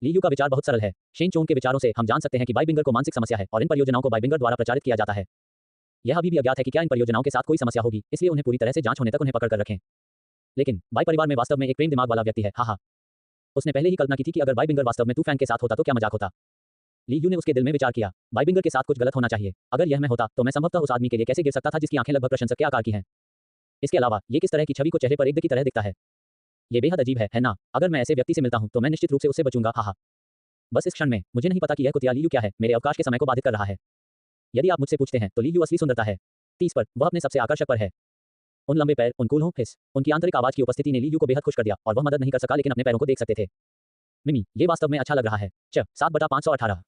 लियू का विचार बहुत सरल है। शेन चोंग के विचारों से हम जान सकते हैं कि बाई बिंगर को मानसिक समस्या है और इन परियोजनाओं को बाई बिंगर द्वारा प्रचारित किया जाता है। यह अभी भी अज्ञात है कि क्या इन परियोजनाओं के साथ कोई समस्या होगी, इसलिए उन्हें पूरी तरह से जांच होने तक उन्हें पकड़ कर रखें। लेकिन बाई परिवार में वास्तव में एक प्रेम दिमाग वाला व्यक्ति है, हा। उसने पहले ही कल्पना की थी कि अगर बाई बिंगर वास्तव में तू फैंग के साथ होता तो क्या मजाक होता। लियू ने उसके दिल में विचार किया, बाई बिंगर के साथ कुछ गलत होना चाहिए। अगर यह मैं होता तो मैं संभवतः उस आदमी के लिए कैसे गिर सकता था जिसकी आंखें लगभग प्रशंसक के आकार की हैं। इसके अलावा ये किस तरह की छवि को चेहरे पर एक की तरह दिखता है। ये बेहद अजीब है ना। अगर मैं ऐसे व्यक्ति से मिलता हूं तो मैं निश्चित रूप से उससे बचूंगा, हा। बस इस क्षण में मुझे नहीं पता कि यह कुतिया लियू क्या है, मेरे अवकाश के समय को बाधित कर रहा है। यदि आप मुझसे पूछते हैं तो लियू असली सुंदरता है। 30 पर वह अपने सबसे आकर्षक पर है। उन लंबे पैर, उन कूल्हों हिस, उनकी आंतरिक आवाज की उपस्थिति ने लियू को बेहद खुश कर दिया और वह मदद नहीं कर सका लेकिन अपने पैरों को देख सकते थे। मिमी, ये वास्तव में अच्छा लग रहा है। 7/518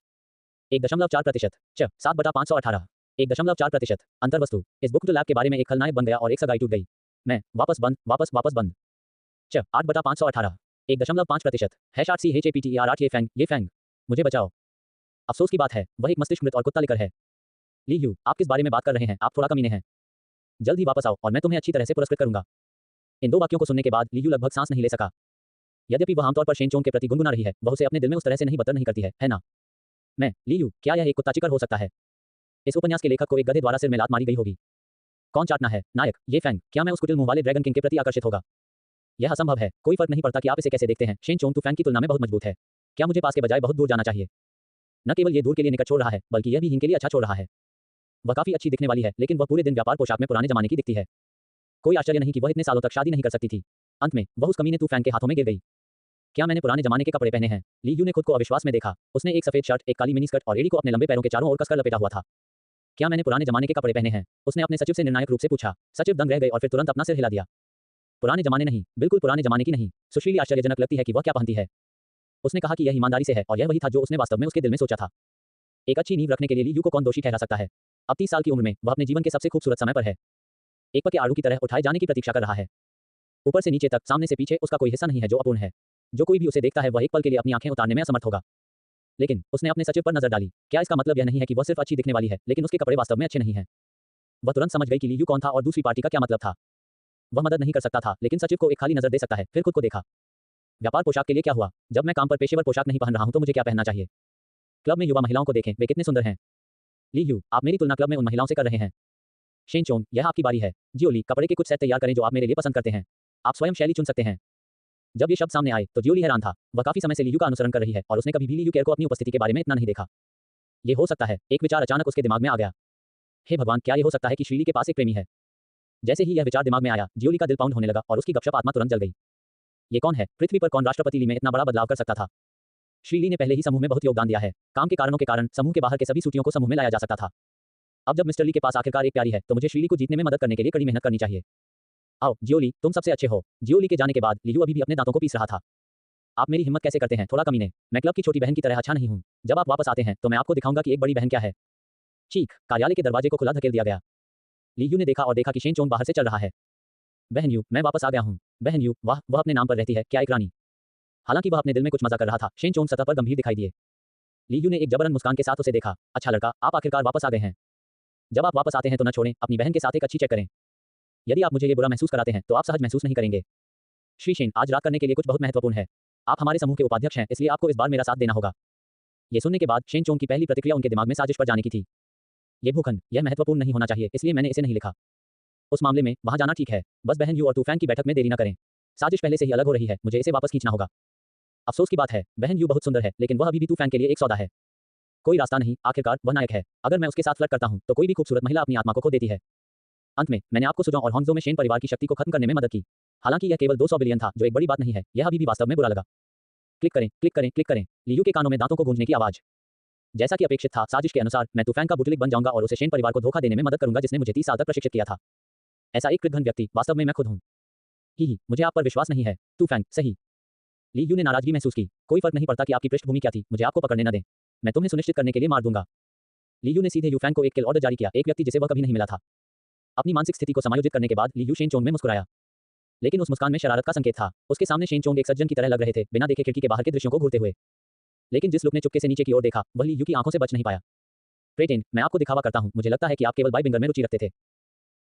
1.4%। 7/518 1.4%। अंतर्वस्तु, इस बुक टू लैब के बारे में एक खलनायक बन गया और एक सगाई टूट गई। मैं वापस बंद 8/518 1.5%। #8CHAPTER8 ये फैंग, मुझे बचाओ। अफसोस की बात है, वह एक मस्तिष्क मृत और कुत्ता लिकर है। लियू, आप किस बारे में बात कर रहे हैं, आप थोड़ा कमीने हैं। जल्द ही वापस आओ और मैं तुम्हें अच्छी तरह से पुरस्कृत करूंगा। इन दो वाक्यों को सुनने के बाद लियू लगभग सांस नहीं ले सका। यद्यपि वह आमतौर पर शेन चोंग के प्रति गुनगुना रही है, वह उसे अपने दिल में उस तरह से नहीं बदतर नहीं करती है ना। मैं, लियू, क्या यह एक कुत्ता चिकर हो सकता है। इस उपन्यास के लेखक को एक गधे द्वारा सिर में लात मारी गई होगी। कौन चाटना है, नायक, ये फैंग, क्या मैं उस कुटिल मुंह वाले ड्रैगन किंग के प्रति आकर्षित होगा। यह असंभव है, कोई फर्क नहीं पड़ता कि आप इसे कैसे देखते हैं। शेन चोंग तू फैंग की तुलना में बहुत मजबूत है। क्या मुझे पास के बजाय बहुत दूर जाना चाहिए। न केवल ये दूर के लिए निकट छोड़ रहा है बल्कि यह भी हीन के लिए अच्छा छोड़ रहा है। वह काफी अच्छी दिखने वाली है लेकिन वह पूरे दिन व्यापार पोशाक में पुराने जमाने की दिखती है। कोई आश्चर्य नहीं कि वह इतने सालों तक शादी नहीं कर सकती थी। अंत में वह उस कमीने तू फैंग के हाथों में गिर गई। क्या मैंने पुराने जमाने के कपड़े पहने हैं। लियू ने खुद को अविश्वास में देखा। उसने एक सफेद शर्ट, एक काली मिनी स्कर्ट और एड़ी को अपने लंबे पैरों के चारों ओर कसकर लपेटा हुआ था। क्या मैंने पुराने जमाने के कपड़े पहने हैं, उसने अपने सचिव से निर्णायक रूप से पूछा। सचिव दंग रह गए और फिर तुरंत अपना सिर हिला दिया। पुराने जमाने नहीं, बिल्कुल पुराने जमाने की नहीं। सुशीली आश्चर्यजनक लगती है कि वह क्या पहनती है। उसने कहा कि यह ईमानदारी से है और यह वही था जो उसने वास्तव में उसके दिल में सोचा था। एक अच्छी नींव रखने के लिए लियू को कौन दोषी ठहरा सकता है। अब 30 साल की उम्र में वह अपने जीवन के सबसे खूबसूरत समय पर है। एक पके आड़ू की तरह उठाए जाने की प्रतीक्षा कर रहा है। ऊपर से नीचे तक, सामने से पीछे, उसका कोई हिस्सा नहीं है जो अपूर्ण है। जो कोई भी उसे देखता है वह एक पल के लिए अपनी आंखें उतारने में असमर्थ होगा। लेकिन उसने अपने सचिव पर नजर डाली। क्या इसका मतलब यह नहीं है कि वह सिर्फ अच्छी दिखने वाली है लेकिन उसके कपड़े वास्तव में अच्छे नहीं हैं। वह तुरंत समझ गई कि लियू कौन था और दूसरी पार्टी का क्या मतलब था। वह मदद नहीं कर सकता था लेकिन सचिव को एक खाली नजर दे सकता है। फिर खुद को देखा। व्यापार पोशाक के लिए क्या हुआ। जब मैं काम पर पेशेवर पोशाक नहीं पहन रहा हूं तो मुझे क्या पहनना चाहिए। क्लब में युवा महिलाओं को देखें, वे कितने सुंदर हैं। लियू, आप मेरी तुलना क्लब में उन महिलाओं से कर रहे हैं। शेन चोंग, यह आपकी बारी है। जियोली, कपड़े के कुछ सेट तैयार करें जो आप मेरे लिए पसंद करते हैं। आप स्वयं शैली चुन सकते हैं। जब ये शब्द सामने आए तो जियोली हैरान था। वह काफी समय से लियू का अनुसरण कर रही है और उसने कभी भी लियू केयर को अपनी उपस्थिति के बारे में इतना नहीं देखा। ये हो सकता है, एक विचार अचानक उसके दिमाग में आ गया। हे भगवान, क्या ये हो सकता है कि श्रीली के पास एक प्रेमी है। जैसे ही यह विचार दिमाग में आया, जियोली का दिल पाउंड होने लगा और उसकी गपशप आत्मा तुरंत जल गई। ये कौन है, पृथ्वी पर कौन राष्ट्रपति ली में इतना बड़ा बदलाव कर सकता था। श्रीली ने पहले ही समूह में बहुत योगदान दिया है। काम के कारणों के कारण समूह के बाहर के सभी सूटियों को समूह में लाया जा सकता था। अब जब मिस्टर ली के पास आखिरकार एक प्यारी है तो मुझे श्रीली को जीतने में मदद करने के लिए कड़ी मेहनत करनी चाहिए। आओ जियोली, तुम सबसे अच्छे हो। जियोली के जाने के बाद लियू अभी भी अपने दांतों को पीस रहा था। आप मेरी हिम्मत कैसे करते हैं, थोड़ा कमीने। मैं क्लब की छोटी बहन की तरह अच्छा नहीं हूँ। जब आप वापस आते हैं तो मैं आपको दिखाऊंगा कि एक बड़ी बहन क्या है। चीख, कार्यालय के दरवाजे को खुला धकेल दिया गया। लियू ने देखा और देखा कि शेन चोंग बाहर से चल रहा है। बहन यू, मैं वापस आ गया हूँ। बहन यू, वाह, वह अपने नाम पर रहती है, क्या एक रानी। हालांकि वह अपने दिल में कुछ मजा कर रहा था, शेन चोंग सतह पर गंभीर दिखाई दिए। ली यू ने एक जबरन मुस्कान के साथ उसे देखा। अच्छा लड़का, आप आखिरकार वापस आ गए हैं। जब आप वापस आते हैं तो न छोड़ें, अपनी बहन के साथ एक अच्छी चेक करें। यदि आप मुझे ये बुरा महसूस कराते हैं तो आप सहज महसूस नहीं करेंगे। श्री शेन, आज रात करने के लिए कुछ बहुत महत्वपूर्ण है। आप हमारे समूह के उपाध्यक्ष हैं, इसलिए आपको इस बार मेरा साथ देना होगा। ये सुनने के बाद शेन चोंग की पहली प्रतिक्रिया उनके दिमाग में साजिश पर जाने की थी। ये भूखंड, यह महत्वपूर्ण नहीं होना चाहिए, इसलिए मैंने इसे नहीं लिखा। उस मामले में वहां जाना ठीक है, बस बहन यू और तूफान की बैठक में देरी न करें। साजिश पहले से ही अलग हो रही है, मुझे इसे वापस खींचना होगा। अफसोस की बात है, बहन यू बहुत सुंदर है, लेकिन वह अभी भी तूफान के लिए एक सौदा है। कोई रास्ता नहीं, आखिरकार वह नायक है। अगर मैं उसके साथ फ्लर्ट करता हूं तो कोई भी खूबसूरत महिला अपनी आत्मा को खो देती है। अंत में मैंने आपको सुझाव और हॉन्गजो में शेन परिवार की शक्ति को खत्म करने में मदद की। हालांकि यह केवल 200 बिलियन था, जो एक बड़ी बात नहीं है, यह अभी भी वास्तव में बुरा लगा। क्लिक करें, क्लिक करें, क्लिक करें। लियू के कानों में दांतों को गूंजने की आवाज। जैसा कि अपेक्षित था, साजिश के अनुसार मैं तूफान का बुटलिक बन जाऊंगा और उसे शेन परिवार को धोखा देने में मदद करूंगा, जिसने मुझे 30 साल तक प्रशिक्षित किया था। ऐसा एक कृतघ्न व्यक्ति वास्तव में मैं खुद हूं। ही, मुझे आप पर विश्वास नहीं है। तूफान, सही। ली यू ने नाराजगी महसूस की। कोई फर्क नहीं पड़ता कि आपकी पृष्ठभूमि क्या थी, मुझे आपको पकड़ने न दें। मैं तुम्हें सुनिश्चित करने के लिए मार दूंगा। ली यू ने सीधे यूफैंग को एक किल ऑर्डर जारी किया, एक व्यक्ति जिसे वह कभी नहीं मिला था। अपनी मानसिक स्थिति को समायोजित करने के बाद ली यू शेन चोंग में मुस्कुराया, लेकिन उस मुस्कान में शरारत का संकेत था। उसके सामने शेन चोंग एक सज्जन की तरह लग रहे थे, बिना देखे खिड़की के बाहर के दृश्यों को घूरते हुए। लेकिन जिस लुक ने चुपके से नीचे की ओर देखा, वह ली यू की आंखों से बच नहीं पाया। प्रेटेन, मैं आपको दिखावा करता हूं, मुझे लगता है कि आप केवल बाइबिंगर में रुचि रखते थे।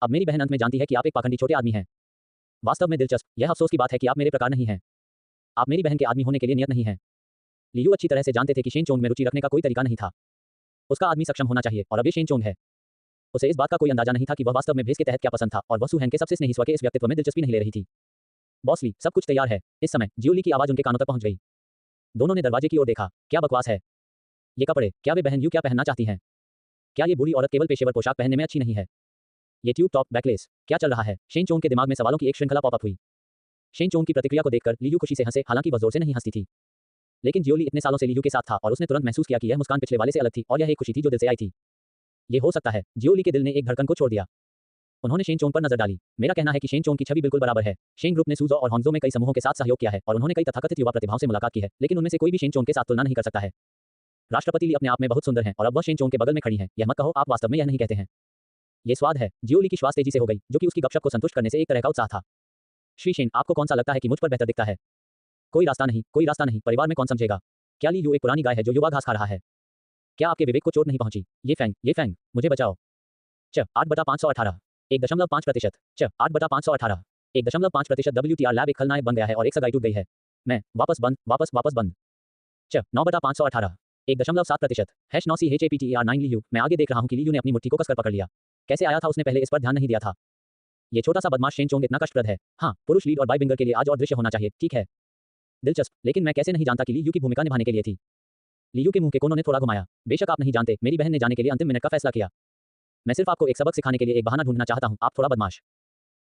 अब मेरी बहन अंत में जानती है कि आप एक पाखंडी छोटे आदमी हैं। वास्तव में दिलचस्प, यह अफसोस की बात है कि आप मेरे प्रकार नहीं हैं। आप मेरी बहन के आदमी होने के लिए नियत नहीं हैं। ली यू अच्छी तरह से जानते थे कि शेन चोंग में रुचि रखने का कोई तरीका नहीं था। उसका आदमी सक्षम होना चाहिए, और अब ये शेन चोंग है। उसे इस बात का कोई अंदाजा नहीं था कि वह वास्तव में भेस के तहत क्या पसंद था, और वह सुहैंग के सबसे स्नेही स्व के इस व्यक्तित्व में दिलचस्पी नहीं ले रही थी। बॉस ली, सब कुछ तैयार है। इस समय जियोली की आवाज उनके कानों तक पहुंच गई। दोनों ने दरवाजे की ओर देखा। क्या बकवास है। ये कपड़े, क्या वे बहन यू क्या पहनना चाहती हैं? क्या ये बूढ़ी औरत केवल पेशेवर पोशाक पहनने में अच्छी नहीं है? ये ट्यूब टॉप बैकलेस, क्या चल रहा है? शेन चोंग के दिमाग में सवालों की एक श्रृंखला पॉपअप हुई। शेन चोंग की प्रतिक्रिया को देखकर ली यू खुशी से हंसे, हालांकि वह जोर से नहीं हंसती थी। लेकिन जियोली इतने सालों से ली यू के साथ था और उसने तुरंत महसूस किया कि यह मुस्कान पिछले वाले से अलग थी, और यह एक खुशी थी जो दिल से आई थी। ये हो सकता है। जियोली के दिल ने एक धड़कन को छोड़ दिया। उन्होंने शेन चोंग पर नजर डाली। मेरा कहना है कि शेन चोंग की छवि बिल्कुल बराबर है। शेन ग्रुप ने सूजो और हॉन्गजो में कई समूहों के साथ सहयोग किया है, और उन्होंने कई तथाकथित युवा प्रतिभाओं से मुलाकात की है, लेकिन उनमें से कोई भी शेन चोंग के साथ तुलना नहीं कर सकता है। राष्ट्रपति ली अपने आप में बहुत सुंदर हैं, और अब वह शेन चोंग के बगल में खड़ी हैं। यह मत कहो, आप वास्तव में यह नहीं कहते हैं। ये स्वाद है। जियोली की श्वास तेजी से हो गई, जो कि उसकी गपशप को संतुष्ट करने से एक तरह का उत्साह था। श्री शेन, आपको कौन सा लगता है कि मुझ पर बेहतर दिखता है? कोई रास्ता नहीं, कोई रास्ता नहीं। परिवार में कौन समझेगा? क्या ली यू एक पुरानी गाय है जो युवा घास खा रहा है? क्या आपके विवेक को चोट नहीं पहुंची? ये फैंग, मुझे बचाओ। 8/518, 1.5%। 8/518, 1.5%। WTR लैब एक खलनायक बन गया है और एक सगाई टूट गई है। मैं वापस बंद, वापस बंद। 9/518, 1.7%। #9CHAPTER9 Lee you. मैं आगे देख रहा हूं कि ली यू ने अपनी मुट्ठी को कसकर पकड़ लिया। कैसे आया था, उसने पहले इस पर ध्यान नहीं दिया था। ये छोटा सा बदमाश शेन चोंग इतना कष्टप्रद है। हाँ, पुरुष लीड और बाइबिंगर के लिए आज और दृश्य होना चाहिए, ठीक है। दिलचस्प, लेकिन मैं कैसे नहीं जानता कि ली यू की भूमिका निभाने के लिए थी। ली यू के मुंह के कोनों ने थोड़ा घुमाया। बेशक आप नहीं जानते, मेरी बहन ने जाने के लिए अंतिम मिनट का फैसला किया। मैं सिर्फ आपको एक सबक सिखाने के लिए एक बहाना ढूंढना चाहता हूं, आप थोड़ा बदमाश।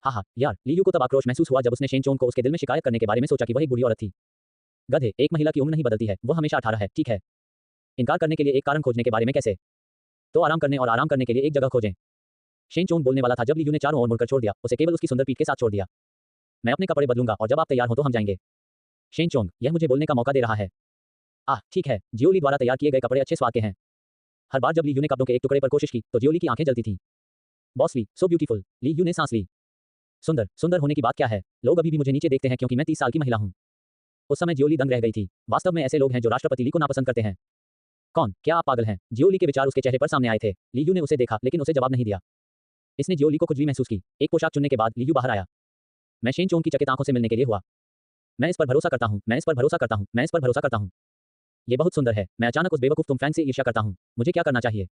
हाँ, यार। ली यू को तब आक्रोश महसूस हुआ जब उसने शेन चोंग को उसके दिल में शिकायत करने के बारे में सोचा कि वह एक बुरी औरत थी। गधे, एक महिला की उम्र नहीं बदलती है, वो हमेशा 18 है, ठीक है। इनकार करने के लिए एक कारण खोजने के बारे में कैसे? तो आराम करने और आराम करने के लिए एक जगह खोजें। शेन चोंग बोलने वाला था जब ली यू ने चारों ओर मुड़कर छोड़ दिया, उसे केवल उसकी सुंदर पीठ के साथ छोड़ दिया। मैं अपने कपड़े बदलूंगा और जब आप तैयार हो तो हम जाएंगे। शेन चोंग, यह मुझे बोलने का मौका दे रहा है। ठीक है। जियोली द्वारा तैयार किए गए कपड़े अच्छे स्वाद के हैं। हर बार जब ली यू ने कपड़ों के एक टुकड़े पर कोशिश की तो जियोली की आंखें जलती थीं। बॉस ली, सो ब्यूटीफुल। ली यू ने सांस ली। सुंदर होने की बात क्या है? लोग अभी भी मुझे नीचे देखते हैं क्योंकि मैं 30 साल की महिला हूं। उस समय जियोली दंग रह गई थी। वास्तव में ऐसे लोग हैं जो राष्ट्रपति ली को नापसंद करते हैं। कौन? क्या आप पागल हैं? जियोली के विचार उसके चेहरे पर सामने आए थे। ली यू ने उसे देखा, लेकिन उसे जवाब नहीं दिया। इसने जियोली को खुजली महसूस की। एक पोशाक चुनने के बाद ली यू बाहर आया। मैं शेन चोंग की चकित आंखों से मिलने के लिए हुआ। मैं इस पर भरोसा करता हूं, मैं इस पर भरोसा करता हूं, मैं इस पर भरोसा करता हूं। ये बहुत सुंदर है। मैं अचानक उस बेवकूफ तुमफैंग से ईर्ष्या करता हूं। मुझे क्या करना चाहिए?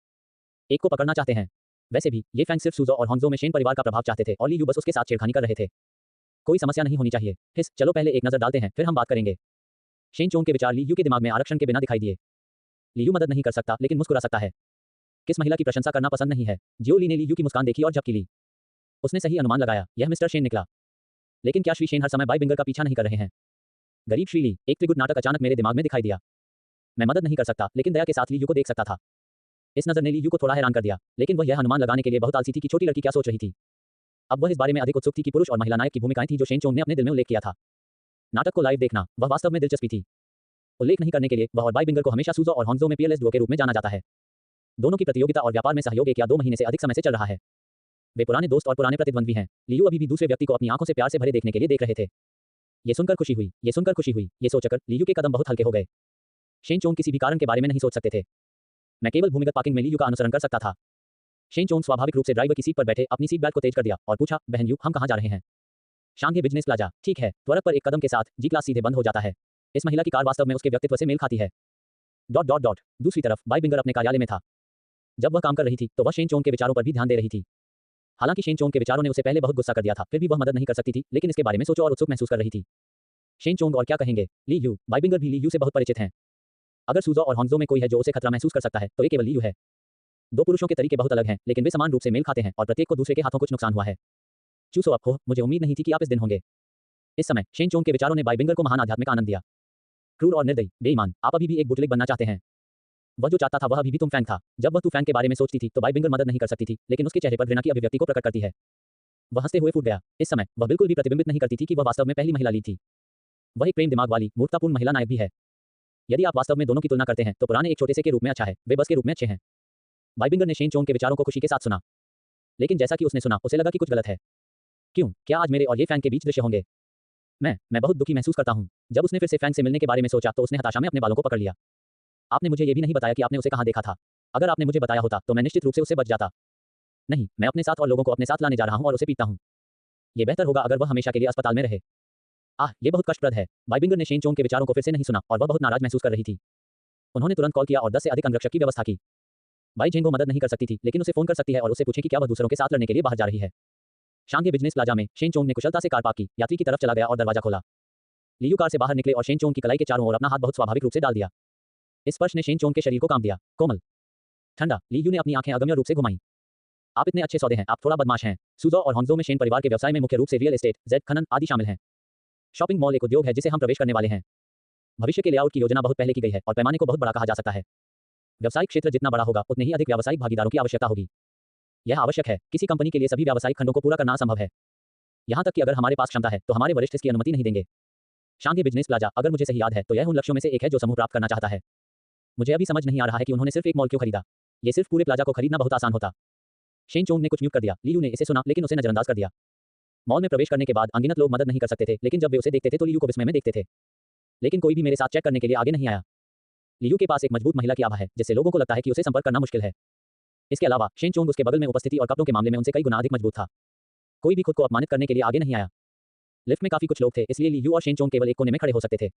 एक को पकड़ना चाहते हैं। वैसे भी ये फैंग सिर्फ सूजो और हॉन्गजो में शेन परिवार का प्रभाव चाहते थे और ली यू बस उसके साथ छेड़खानी कर रहे थे। कोई समस्या नहीं होनी चाहिए। चलो पहले एक नजर डालते हैं, फिर हम बात करेंगे। शेन चोंग के विचार ली यू के दिमाग में आरक्षण के बिना दिखाई दिए। ली यू मदद नहीं कर सकता, लेकिन मुस्कुरा सकता है। किस महिला की प्रशंसा करना पसंद नहीं है? जियोली ने ली यू की मुस्कान देखी और झपकी ली। उसने सही अनुमान लगाया, यह मिस्टर शेन निकला। लेकिन क्या श्री शेन हर समय बाइबिंगर का पीछा नहीं कर रहे हैं? गरीब श्री ली, एक त्रिगुट नाटक अचानक मेरे दिमाग में दिखाई दिया। मैं मदद नहीं कर सकता, लेकिन दया के साथ ली यू को देख सकता था। इस नजर ने ली यू को थोड़ा हैरान कर दिया, लेकिन वह यह अनुमान लगाने के लिए बहुत आलसी थी कि छोटी लड़की क्या सोच रही थी। अब वह इस बारे में अधिक उत्सुक थी कि पुरुष और महिला नायक की भूमिकाएं थी जो शेन चोंग ने अपने दिल में उल्लेख किया था। नाटक को लाइव देखना, वह वास्तव में दिलचस्पी थी। उल्लेख नहीं करने के लिए वह और बाइबिंगर को हमेशा सूजो और हॉन्गजो में पीएलएस डुओ के रूप में जाना जाता है। दोनों की प्रतियोगिता और व्यापार में सहयोग 1 या 2 महीने से अधिक समय से चल रहा है। वे पुराने दोस्त और पुराने प्रतिद्वंद्वी हैं। ली यू अभी भी दूसरे व्यक्ति को अपनी आंखों से प्यार से भरे देखने के लिए देख रहे थे। ये सुनकर खुशी हुई, ये सोचकर लीयू के कदम बहुत हल्के हो गए। शेन चोंग किसी भी कारण के बारे में नहीं सोच सकते थे। मैं केवल भूमिगत पार्किंग में लीयू का अनुसरण कर सकता था। शेन चोंग स्वाभाविक रूप से ड्राइवर की सीट पर बैठे अपनी सीट बेल्ट को तेज कर दिया और पूछा, बहन यू, हम कहाँ जा रहे हैं? Shanghai business plaza. ठीक है। त्वरक पर एक कदम के साथ जी क्लास सीधे बंद हो जाता है। इस महिला की कार वास्तव में उसके व्यक्तित्व से मेल खाती है। दूसरी तरफ बाई बिंगर अपने कार्यालय में था। जब वह काम कर रही थी तो वह शेन चोंग के विचारों पर भी ध्यान दे रही थी। हालांकि शेन चोंग के विचारों ने उसे पहले बहुत गुस्सा कर दिया था, फिर भी वह मदद नहीं कर सकती थी, लेकिन इसके बारे में सोचो और उत्सुक महसूस कर रही थी। शेन चोंग और क्या कहेंगे? ली यू, बाई बिंगर भी ली यू से बहुत परिचित हैं। अगर सूजो और हॉन्जो में कोई है जो उसे खतरा महसूस कर सकता है तो ये केवल ली यू है। दो पुरुषों के तरीके बहुत अलग हैं, लेकिन वे समान रूप से मेल खाते हैं और प्रत्येक को दूसरे के हाथों कुछ नुकसान हुआ है। चूसो अप हो, मुझे उम्मीद नहीं थी कि आप इस दिन होंगे। इस समय शेन चोंग के विचारों ने बाई बिंगर को महान आध्यात्मिक आनंद दिया। क्रूर और निर्दयी, बेईमान, आप अभी भी एक बुटलेग बनना चाहते हैं। वह जो चाहता था वह अभी भी तुम फैंग था। जब वह तू फैंग के बारे में सोचती थी तो बाई बिंगर मदद नहीं कर सकती थी, लेकिन उसके चेहरे पर घृणा की अभिव्यक्ति को प्रकट करती है। वह हंसते हुए फूट गया। इस समय वह बिल्कुल भी प्रतिबिंबित नहीं करती थी कि वह वास्तव में पहली महिला लीड थी। वह एक प्रेम दिमाग वाली मूर्खतापूर्ण महिला नायक भी है। यदि आप वास्तव में दोनों की तुलना करते हैं तो पुराने एक छोटे से के रूप में अच्छा है, वे बस के रूप में अच्छे हैं। बाई बिंगर ने शेन चोंग के विचारों को खुशी के साथ सुना, लेकिन जैसा कि उसने सुना उसे लगा कि कुछ गलत है। क्यों? क्या आज मेरे और ये फैंग के बीच दृश्य होंगे? मैं बहुत दुखी महसूस करता हूँ। जब उसने फिर से फैंग से मिलने के बारे में सोचा तो उसने हताशा में अपने बालों को पकड़ लिया। आपने मुझे ये भी नहीं बताया कि आपने उसे कहाँ देखा था। अगर आपने मुझे बताया होता तो मैं निश्चित रूप से उससे बच जाता। नहीं, मैं अपने साथ और लोगों को अपने साथ लाने जा रहा हूँ और उसे पीता हूँ। ये बेहतर होगा अगर वह हमेशा के लिए अस्पताल में रहे। ये बहुत कष्टप्रद है। बाई बिंगर ने शेन चोंग के विचारों को फिर से नहीं सुना और वह बहुत नाराज महसूस कर रही थी। उन्होंने तुरंत कॉल किया और 10 से अधिक अंगरक्षक की व्यवस्था की। बाई जेंगो मदद नहीं कर सकती थी, लेकिन उसे फोन कर सकती है और उससे पूछे कि क्या वह दूसरों के साथ लड़ने के लिए बाहर जा रही है। शांघाई बिजनेस प्लाजा में शेन चोंग ने कुशलता से कार पार्क की, यात्री की तरफ चला गया और दरवाजा खोला। लीयू कार से बाहर निकले और शेन चोंग की कलाई के चारों ओर अपना हाथ बहुत स्वाभाविक रूप से डाल दिया। इस स्पर्श ने शेन चोंग के शरीर को काम दिया। कोमल, ठंडा। लीयू ने अपनी आंखें अगम्य रूप से घुमाई। आप इतने अच्छे सौदे हैं, आप थोड़ा बदमाश हैं। सूजो और हॉन्जो में शेन परिवार के व्यवसाय में मुख्य रूप से रियल एस्टेट, जेड खनन आदि शामिल हैं। शॉपिंग मॉल एक उद्योग है जिसे हम प्रवेश करने वाले हैं। भविष्य के लेआउट की योजना बहुत पहले की गई है और पैमाने को बहुत बड़ा कहा जा सकता है। व्यावसायिक क्षेत्र जितना बड़ा होगा उतने ही अधिक व्यावसायिक भागीदारों की आवश्यकता होगी। यह आवश्यक है। किसी कंपनी के लिए सभी व्यावसायिक खंडों को पूरा करना असंभव है। यहां तक कि अगर हमारे पास क्षमता है तो हमारे वरिष्ठ इसकी अनुमति नहीं देंगे। शांघाई बिजनेस प्लाजा, अगर मुझे सही याद है तो यह उन लक्ष्यों में से एक है जो समूह प्राप्त करना चाहता है। मुझे अभी समझ नहीं आ रहा है कि उन्होंने सिर्फ एक मॉल क्यों खरीदा। ये सिर्फ पूरे प्लाजा को खरीदना बहुत आसान होता। शेन चोंग ने कुछ म्यूट कर दिया। लीयू ने इसे सुना लेकिन उसे नजरअंदाज कर दिया। मॉल में प्रवेश करने के बाद अनगिनत लोग मदद नहीं कर सकते थे, लेकिन जब वे उसे देखते थे तो लीयू को विस्मय में देखते थे। लेकिन कोई भी मेरे साथ चेक करने के लिए आगे नहीं आया। लीयू के पास एक मजबूत महिला की आभा है जिससे लोगों को लगता है कि उसे संपर्क करना मुश्किल है। इसके अलावा शेन चोंग उसके बगल में उपस्थिति और कपड़ों के मामले में उनसे कई गुना अधिक मजबूत था। कोई भी खुद को अपमानित करने के लिए आगे नहीं आया। लिफ्ट में काफी कुछ लोग थे, इसलिए लीयू और शेन चोंग केवल एक कोने में खड़े हो सकते थे।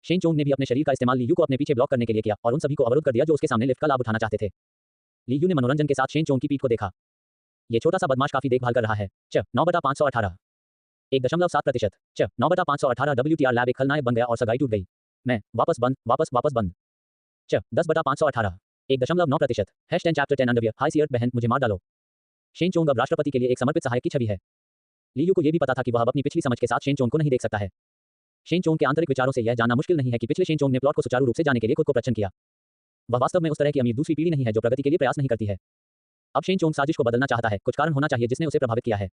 शेन चोंग ने भी अपने शरीर का इस्तेमाल लीयू को अपने पीछे ब्लॉक करने के लिए किया और उन सभी को अवरुद्ध कर दिया जो उसके सामने लिफ्ट का लाभ उठाना चाहते थे। लीयू ने मनोरंजन के साथ शेन चोंग की पीठ को देखा। ये छोटा सा बदमाश काफी देखभाल कर रहा है। 9/518 1.7%। 9/518 WTR लैब एक खलनायक बन गया और सगाई टूट गई। मैं वापस बंद 10/518 1.9%। #10 चैप्टर 10 अंडरवियर हाई सियर बहन मुझे मार डालो। शेन चोंग अब राष्ट्रपति के लिए एक समर्पित सहायक की छवि है। लीयू को यह भी पता था कि वह अब अपनी पिछली समझ के साथ शेन चोंग को नहीं देख सकता है। शेन चोंग के आंतरिक विचारों से यह जानना मुश्किल नहीं है कि पिछले शेन चोंग ने प्लॉट को सुचारू रूप से जाने के लिए खुद को प्रच्छन्न किया। वह वास्तव में उस तरह की अमीर दूसरी पीढ़ी नहीं है जो प्रगति के लिए प्रयास नहीं करती है। अब शेन चोंग साजिश को बदलना चाहता है, कुछ कारण होना चाहिए जिसने उसे प्रभावित किया है।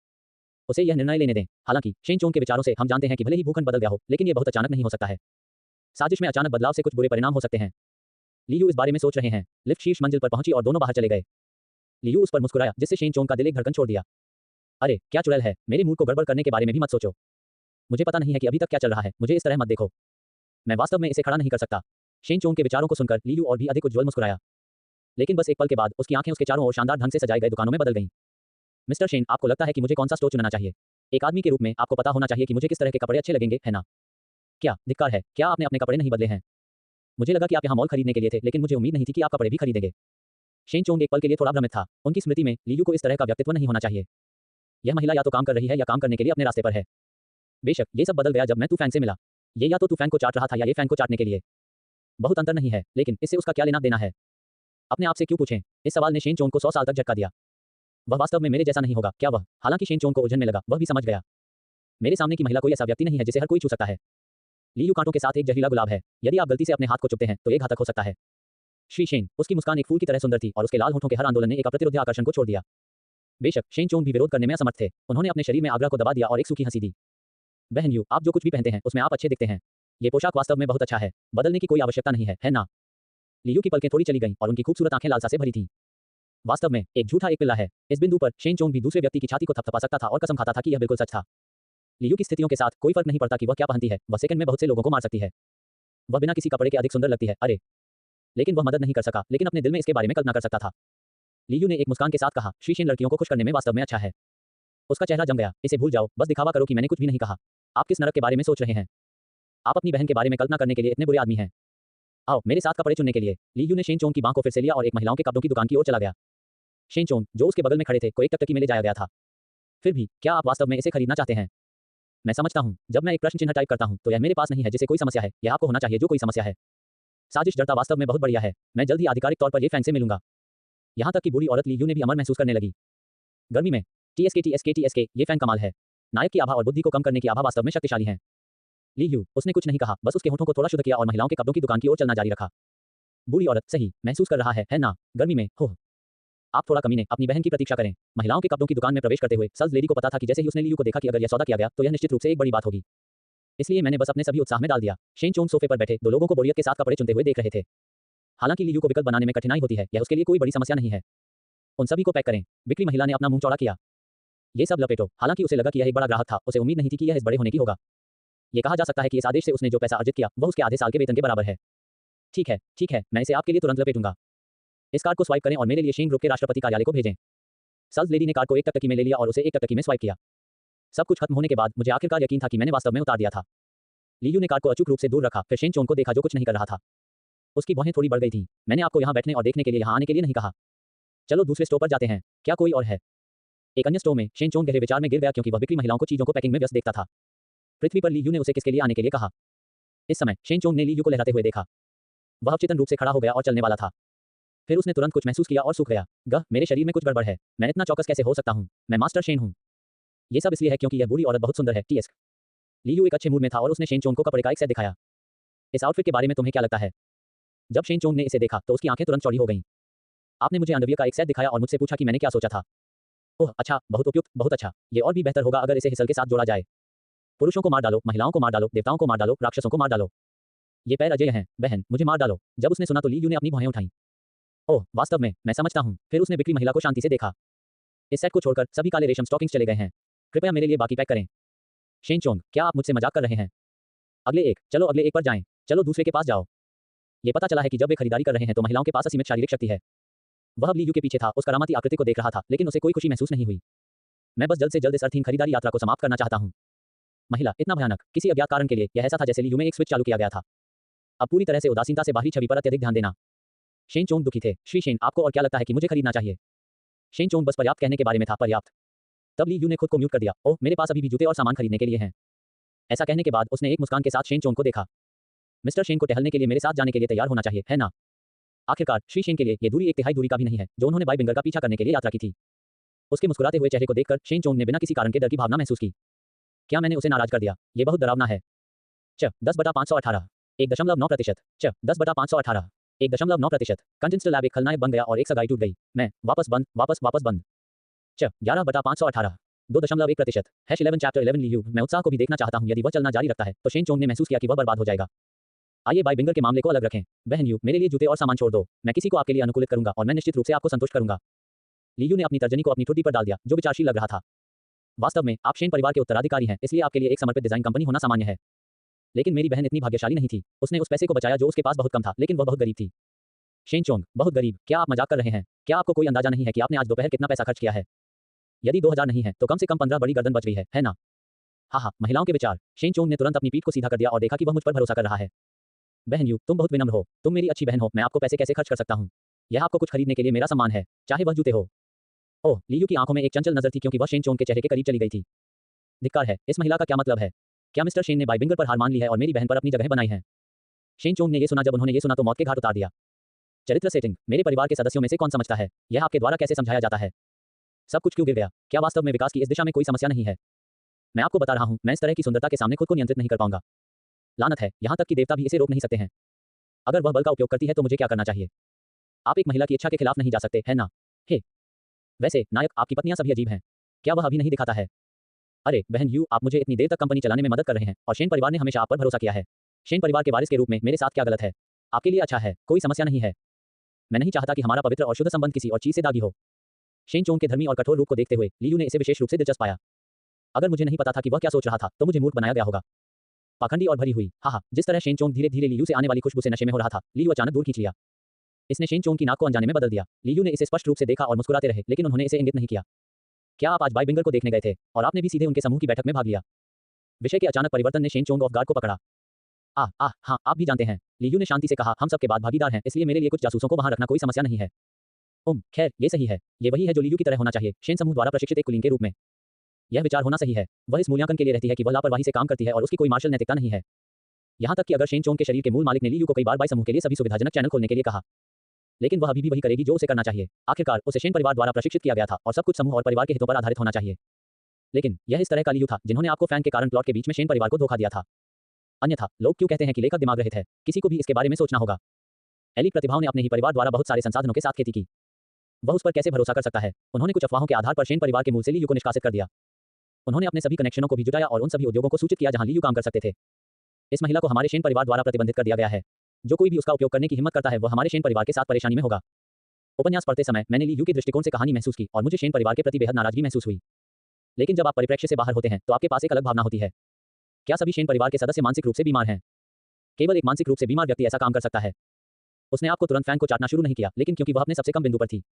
उसे यह निर्णय लेने दें। हालांकि शेन चोंग के विचारों से हम जानते हैं कि भले ही भूखंड बदल गया हो, लेकिन यह बहुत अचानक नहीं हो सकता है। साजिश में अचानक बदलाव से कुछ बुरे परिणाम हो सकते हैं। लीयू इस बारे में सोच रहे हैं। लिफ्ट शीर्ष मंजिल पर पहुंची और दोनों बाहर चले गए। लीयू उस पर मुस्कुराया जिससे शेन चोंग का दिल एक धड़कन छोड़ दिया। अरे क्या चुड़ैल है, मेरे मूड को गड़बड़ करने के बारे में भी मत सोचो। मुझे पता नहीं है कि अभी तक क्या चल रहा है, मुझे इस तरह मत देखो। मैं वास्तव में इसे खड़ा नहीं कर सकता। शेन चोंग के विचारों को सुनकर लीयू और भी अधिक उज्ज्वल मुस्कुराया। लेकिन बस एक पल के बाद उसकी आंखें उसके चारों ओर शानदार ढंग से सजाए गए दुकानों में बदल गईं। मिस्टर शेन, आपको लगता है कि मुझे कौन सा स्टोर चुनना चाहिए? एक आदमी के रूप में आपको पता होना चाहिए कि मुझे किस तरह के कपड़े अच्छे लगेंगे, है ना? क्या धिक्कार है, क्या आपने अपने कपड़े नहीं बदले हैं? मुझे लगा कि आप यहाँ मॉल खरीदने के लिए थे, लेकिन मुझे उम्मीद नहीं थी कि आप कपड़े भी खरीदेंगे। शेन चोंग एक पल के लिए थोड़ा भ्रमित था। उनकी स्मृति में लीयू को इस तरह का व्यक्तित्व नहीं होना चाहिए। यह महिला या तो काम कर रही है या काम करने के लिए अपने रास्ते पर है। बेशक ये सब बदल गया जब मैं तूफैन से मिला। ये या तो तूफैन को चाट रहा था या ये फैन को चाटने के लिए। बहुत अंतर नहीं है, लेकिन इससे उसका क्या लेना देना है? अपने आप से क्यों पूछें? इस सवाल ने शेन चोंग को 100 साल तक झटका दिया। वह वास्तव में मेरे जैसा नहीं होगा, क्या वह? हालांकि शेन चोंग को उलझन में लगा, वह भी समझ गया। मेरे सामने की महिला कोई ऐसा व्यक्ति नहीं है जिसे हर कोई छू सकता है। लीयू कांटों के साथ एक जहरीला गुलाब है। यदि आप गलती से अपने हाथ को चुभते हैं तो ये घातक हो सकता है। श्री शेन, उसकी मुस्कान एक फूल की तरह सुंदर थी और उसके लाल होठों के हर आंदोलन ने एक अप्रतिरोध्य आकर्षण को छोड़ दिया। बेशक शेन चोंग भी विरोध करने में असमर्थ थे। उन्होंने अपने शरीर में आग्रह को दबा दिया और एक सूखी हंसी दी। बहन यू, आप जो कुछ भी पहनते हैं उसमें आप अच्छे दिखते हैं। ये पोशाक वास्तव में बहुत अच्छा है, बदलने की कोई आवश्यकता नहीं है ना? लीयू की पलकें थोड़ी चली गईं और उनकी खूबसूरत आंखें लालसा से भरी थीं। वास्तव में एक झूठा एक पिल्ला है। इस बिंदु पर शेन चोंग भी दूसरे व्यक्ति की छाती को थपथपा सकता था और कसम खाता था कि यह बिल्कुल सच था। लियू की स्थितियों के साथ कोई फर्क नहीं पड़ता कि वह क्या पहनती है, वह सेकंड में बहुत से लोगों को मार सकती है। वह बिना किसी कपड़े के अधिक सुंदर लगती है। अरे, लेकिन वह मदद नहीं कर सका, लेकिन अपने दिल में इसके बारे में कल्पना कर सकता था। लियू ने एक मुस्कान के साथ कहा, श्री शेन लड़कियों को खुश करने में वास्तव में अच्छा है। उसका चेहरा जम गया। इसे भूल जाओ, बस दिखावा करो कि मैंने कुछ भी नहीं कहा। आप किस नरक के बारे में सोच रहे हैं? आप अपनी बहन के बारे में कल्पना करने के लिए इतने बुरे आदमी हैं। आओ मेरे साथ कपड़े चुनने के लिए। लियू ने शेन चोंग की बांह को फिर से लिया और एक महिलाओं के कपड़ों की दुकान की ओर चला गया। शेन चोंग, जो उसके बगल में खड़े थे, को एक टकटकी में ले जाया गया था। फिर भी, क्या आप वास्तव में इसे खरीदना चाहते हैं? मैं समझता हूँ, जब मैं एक प्रश्न चिन्ह टाइप करता हूँ, तो यह मेरे पास नहीं है जिसे कोई समस्या है, यह आपको होना चाहिए जो कोई समस्या है। साजिश डरता वास्तव में बहुत बढ़िया है। मैं जल्द ही आधिकारिक तौर पर ये फैंग से मिलूंगा। यहाँ तक कि बूढ़ी औरत लियू ने भी अमर महसूस करने लगी। गर्मी में टीएसके, ये फैंग कमाल है। नायक की आभा और बुद्धि को कम करने की आभा वास्तव में शक्तिशाली है। लियू, उसने कुछ नहीं कहा, बस उसके होठों को थोड़ा शुद्ध किया और महिलाओं के कपड़ों की दुकान की ओर चलना जारी रखा। बूढ़ी औरत, सही महसूस कर रहा है ना? गर्मी में, हो। आप थोड़ा कमीने, अपनी बहन की प्रतीक्षा करें। महिलाओं के कपड़ों की दुकान में प्रवेश करते हुए सल्स लेडी को पता था कि जैसे ही उसने लियू को देखा कि अगर यह सौदा किया गया तो यह निश्चित रूप से एक बड़ी बात होगी। इसलिए मैंने बस अपने सभी उत्साह में डाल दिया। शेन चोंग सोफे पर बैठे दो लोगों को बोरियत के साथ कपड़े चुनते हुए देख रहे थे। हालांकि लियू को विकल्प बनाने में कठिनाई होती है, यह उसके लिए कोई बड़ी समस्या नहीं है। उन सभी को पैक करें। बिक्री महिला ने अपना मुंह चौड़ा किया। ये सब लपेटो। हालांकि उसे लगा कि यह एक बड़ा ग्राहक था, उसे उम्मीद नहीं थी कि यह इस बड़े होने की होगा। ये कहा जा सकता है कि इस आदेश से उसने जो पैसा अर्जित किया वह उसके आधे साल के वेतन के बराबर है। ठीक है, मैं इसे आपके लिए तुरंत लपेटूंगा। इस कार्ड को स्वाइप करें और मेरे लिए शेन ग्रुप के राष्ट्रपति कार्यालय को भेजें। सल्स लेडी ने कार्ड को एक टकटकी में ले लिया और उसे एक टकटकी में स्वाइप किया। सब कुछ खत्म होने के बाद मुझे आखिरकार यकीन था कि मैंने वास्तव में उतार दिया था। लियू ने कार्ड को अचूक रूप से दूर रखा, फिर शेन चोंग को देखा जो कुछ नहीं कर रहा था। उसकी भौहें थोड़ी बढ़ गई थीं। मैंने आपको यहाँ बैठने और देखने के लिए यहाँ आने के लिए नहीं कहा। चलो दूसरे स्टोर पर जाते हैं। क्या कोई और है? एक अन्य स्टोर में शेन चोंग गहरे विचार में गिर गया क्योंकि वह बिक्री महिलाओं को चीजों को पैकिंग में व्यस्त देखता था। पृथ्वी पर लियू ने उसे किसके लिए आने के लिए कहा? इस समय शेन चोंग ने लियू को लहराते हुए देखा। वह अवचेतन रूप से खड़ा हो गया और चलने वाला था। फिर उसने तुरंत कुछ महसूस किया और सूख गया। मेरे शरीर में कुछ गड़बड़ है। मैं इतना चौकस कैसे हो सकता हूँ? मैं मास्टर शेन हूँ। ये सब इसलिए है क्योंकि यह बूढ़ी औरत बहुत सुंदर है। टीएस। लियू एक अच्छे मूड में था और उसने शेन चोंग को कपड़े का एक सेट दिखाया। इस आउटफिट के बारे में तुम्हें क्या लगता है? जब शेन चोंग ने इसे देखा तो उसकी आंखें तुरंत चौड़ी हो गईं। आपने मुझे अंडरवियर का एक सेट दिखाया और मुझसे पूछा कि मैंने क्या सोचा था। ओह अच्छा, बहुत उपयुक्त, बहुत अच्छा। ये और भी बेहतर होगा अगर इसे हिसल के साथ जोड़ा जाए। पुरुषों को मार डालो, महिलाओं को मार डालो, देवताओं को मार डालो, राक्षसों को मार डालो। ये पैर अजय हैं, बहन, मुझे मार डालो। जब उसने सुना तो लियू ने अपनी भौहें उठाईं। ओह वास्तव में, मैं समझता हूँ। फिर उसने बिक्री महिला को शांति से देखा। इस सेट को छोड़कर सभी काले रेशम स्टॉकिंग्स चले गए हैं। कृपया मेरे लिए बाकी पैक करें। शेन चोंग, क्या आप मुझसे मजाक कर रहे हैं? चलो अगले एक पर जाएं। चलो दूसरे के पास जाओ। ये पता चला है कि जब वे खरीदारी कर रहे हैं तो महिलाओं के पास असीमित शारीरिक शक्ति है। वह अब लियू के पीछे था, उस करामाती आकृति को देख रहा था, लेकिन उसे कोई खुशी महसूस नहीं हुई। मैं बस जल्द से जल्द इस अर्थहीन खरीदारी यात्रा को समाप्त करना चाहता हूँ। महिला, इतना भयानक, किसी अज्ञात कारण के लिए यह ऐसा था जैसे लियू में एक स्विच चालू किया गया था। अब पूरी तरह से उदासीनता से बाहरी छवि पर अत्यधिक ध्यान देना। शेन चोंग दुखी थे। श्री शेन, आपको और क्या लगता है कि मुझे खरीदना चाहिए? शेन चोंग बस पर्याप्त कहने के बारे में था, पर्याप्त। तब लियू ने खुद को म्यूट कर दिया। ओह, मेरे पास अभी भी जूते और सामान खरीदने के लिए हैं। ऐसा कहने के बाद उसने एक मुस्कान के साथ शेन चोंग को देखा। मिस्टर शेन को टहलने के लिए मेरे साथ जाने के लिए तैयार होना चाहिए, है ना? आखिरकार श्री शेन के लिए ये दूरी एक तिहाई दूरी का भी नहीं है जो उन्होंने बाई बिंगर का पीछा करने के लिए यात्रा की थी। उसके मुस्कुराते हुए चेहरे को देखकर शेन चोंग ने बिना किसी कारण के डर की भावना महसूस की। क्या मैंने उसे नाराज कर दिया? ये बहुत डरावना है। 10/518 1.9%। 10/518 1.9%। कंटेंस्ट लैब एक खलनायक बन गया और एक सगाई टूट गई। मैं वापस बंद। 11/518 2.1%। #11 चैप्टर 11 लियू। मैं उत्साह को भी देखना चाहता हूँ। यदि वह चलना जारी रखता है तो शेन चोंग ने महसूस किया कि वह बर्बाद हो जाएगा। आइए बाई बिंगर के मामले को अलग रखें। बहन यू, मेरे लिए जूते और सामान छोड़ दो। मैं किसी को आपके लिए अनुकूलित करूंगा और मैं निश्चित रूप से आपको संतुष्ट करूंगा। लियू ने अपनी तर्जनी को अपनी ठुड्डी पर डाल दिया, जो विचारशील लग रहा था। वास्तव में आप शेन परिवार के उत्तराधिकारी हैं, इसलिए आपके लिए एक समर्पित डिजाइन कंपनी होना सामान्य है। लेकिन मेरी बहन इतनी भाग्यशाली नहीं थी। उसने उस पैसे को बचाया जो उसके पास बहुत कम था, लेकिन वह बहुत गरीब थी। शेन चोंग, बहुत गरीब? क्या आप मजाक कर रहे हैं? क्या आपको कोई अंदाजा नहीं है कि आपने आज दोपहर कितना पैसा खर्च किया है? यदि 2000 नहीं है तो कम से कम 15 बड़ी गर्दन बच गई है ना? हाँ, महिलाओं के विचार। शेन चोंग ने तुरंत अपनी पीठ को सीधा कर दिया और देखा कि वह मुझ पर भरोसा कर रहा है। बहन यू, तुम बहुत विनम्र हो। तुम मेरी अच्छी बहन हो। मैं आपको पैसे कैसे खर्च कर सकता हूँ? यह आपको कुछ खरीदने के लिए मेरा सम्मान है, चाहे वह जूते हो। ओह, लियू की आंखों में एक चंचल नजर थी क्योंकि वह शेन चोंग के चेहरे के करीब चली गई थी। धिक्कार है, इस महिला का क्या मतलब है? क्या मिस्टर शेन ने बाई बिंगर पर हार मान ली है और मेरी बहन पर अपनी जगह बनाई है? शेन चोंग ने जब उन्होंने ये सुना तो मौत के घाट उतार दिया। चरित्र सेटिंग। मेरे परिवार के सदस्यों में से कौन समझता है? यह आपके द्वारा कैसे समझाया जाता है? सब कुछ क्यों गिर गया? क्या वास्तव में विकास की इस दिशा में कोई समस्या नहीं है? मैं आपको बता रहा हूं, मैं इस तरह की सुंदरता के सामने खुद को नियंत्रित नहीं कर पाऊंगा। लानत है, यहां तक कि देवता भी इसे रोक नहीं सकते हैं। अगर वह बल का उपयोग करती है तो मुझे क्या करना चाहिए? आप एक महिला की इच्छा के खिलाफ नहीं जा सकते, है ना? हे, वैसे नायक, आपकी पत्नियां सभी अजीब हैं। क्या वह अभी नहीं दिखाता है? अरे बहन यू, आप मुझे इतनी देर तक कंपनी चलाने में मदद कर रहे हैं और शेन परिवार ने हमेशा आप पर भरोसा किया है। शेन परिवार के वारिस के रूप में मेरे साथ क्या गलत है? आपके लिए अच्छा है, कोई समस्या नहीं है। मैं नहीं चाहता कि हमारा पवित्र और शुद्ध संबंध किसी और चीज से दागी हो। शेन चोंग के धर्मी और कठोर रूप को देखते हुए लियू ने इसे विशेष रूप से दिलचस्प पाया। अगर मुझे नहीं पता था कि वह क्या सोच रहा था तो मुझे मूर्ख बनाया गया होगा। पाखंडी और भरी हुई, हाँ, जिस तरह शेन चोंग धीरे धीरे लीयू से आने वाली खुशबू से नशे में हो रहा था, लीयू अचानक दूर खींच लिया। इसने शेन चोंग की नाक को अनजाने में बदल दिया। लीयू ने इसे स्पष्ट रूप से देखा और मुस्कुराते रहे, लेकिन उन्होंने इसे इंगित नहीं किया। क्या आप आज बाई बिंगर को देखने गए थे और आपने भी सीधे उनके समूह की बैठक में भाग लिया? विषय के अचानक परिवर्तन ने शेन चोंग ऑफ गार्ड को पकड़ा। हाँ, आप भी जानते हैं, लीयू ने शांति से कहा, हम सबके बाद भागीदार हैं, इसलिए मेरे लिए कुछ जासूसों को वहां रखना कोई समस्या नहीं है। खैर, ये सही है। ये वही है जो लीयू की तरह होना चाहिए, शेन समूह द्वारा प्रशिक्षित एक कुलीन के रूप में। यह विचार होना सही है। वह इस मूल्यांकन के लिए रहती है कि वह लापरवाही से काम करती है और उसकी कोई मार्शल नैतिकता नहीं है। यहाँ तक कि अगर शेन चोंग के शरीर के मूल मालिक ने लीयू को कई बार बाई समूह के लिए सभी सुविधाजनक चैनल खोलने के लिए कहा, लेकिन वह अभी भी वही करेगी जो उसे करना चाहिए। आखिरकार उसे शेन परिवार द्वारा प्रशिक्षित किया गया था और सब कुछ समूह और परिवार के हितों पर आधारित होना चाहिए। लेकिन यह इस तरह का लीयू था जिन्होंने आपको फैन के कारण प्लॉट के बीच में शेन परिवार को धोखा दिया था। अन्यथा लोग क्यों कहते हैं कि लेखक दिमाग रहित है? किसी को भी इसके बारे में सोचना होगा। एलिट प्रतिभाओं ने अपने ही परिवार द्वारा बहुत सारे संसाधनों के साथ खेती की। वह उस पर कैसे भरोसा कर सकता है? उन्होंने कुछ अफवाहों के आधार पर शेन परिवार के मूल से लीयू को निष्कासित कर दिया। उन्होंने अपने सभी कनेक्शनों को भी जुटाया और उन सभी उद्योगों को सूचित किया जहां लीयू काम कर सकते थे। इस महिला को हमारे शेन परिवार द्वारा प्रतिबंधित कर दिया गया है। जो कोई भी उसका उपयोग करने की हिम्मत करता है वह हमारे शेन परिवार के साथ परेशानी में होगा। उपन्यास पढ़ते समय मैंने लीयू के दृष्टिकोण से कहानी महसूस की और मुझे शेन परिवार के प्रति बेहद नाराजगी महसूस हुई। लेकिन जब आप परिप्रेक्ष्य से बाहर होते हैं तो आपके पास एक अलग भावना होती है। क्या सभी शेन परिवार के सदस्य मानसिक रूप से बीमार हैं? केवल एक मानसिक रूप से बीमार व्यक्ति ऐसा काम कर सकता है। उसने आपको तुरंत फैन को चाटना शुरू नहीं किया, लेकिन क्योंकि वह अपने सबसे कम बिंदु पर थी।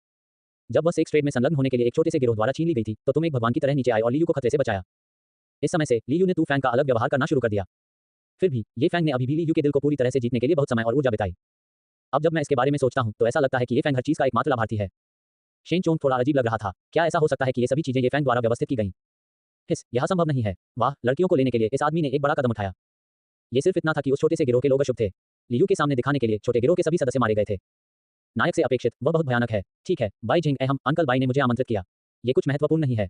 जब वह सेक्स ट्रेड में संलग्न होने के लिए एक छोटे से गिरोह द्वारा छीन ली गई थी, तो तुम एक भगवान की तरह नीचे आए और लीयू को खतरे से बचाया। इस समय से लीयू ने तू फैंग का अलग व्यवहार करना शुरू कर दिया। फिर भी ये फैंग ने अभी भी लीयू के दिल को पूरी तरह से जीतने के लिए बहुत समय और ऊर्जा बिताई। अब जब मैं इसके बारे में सोचता हूं तो ऐसा लगता है कि ये फैंग हर चीज का एकमात्र लाभार्थी है। शेन चोंग थोड़ा अजीब लग रहा था। क्या ऐसा हो सकता है कि ये सभी चीजें ये फैंग द्वारा व्यवस्थित की गई? यह संभव नहीं है। वाह, लड़कियों को लेने के लिए इस आदमी ने एक बड़ा कदम उठाया। ये सिर्फ इतना था कि उस छोटे से गिरोह के लोग अशुभ थे। लीयू के सामने दिखाने के लिए छोटे गिरोह के सभी सदस्य मारे गए थे। नायक से अपेक्षित वह बहुत भयानक है। ठीक है, बाई जिंग एहम, अंकल बाई ने मुझे आमंत्रित किया। ये कुछ महत्वपूर्ण नहीं है।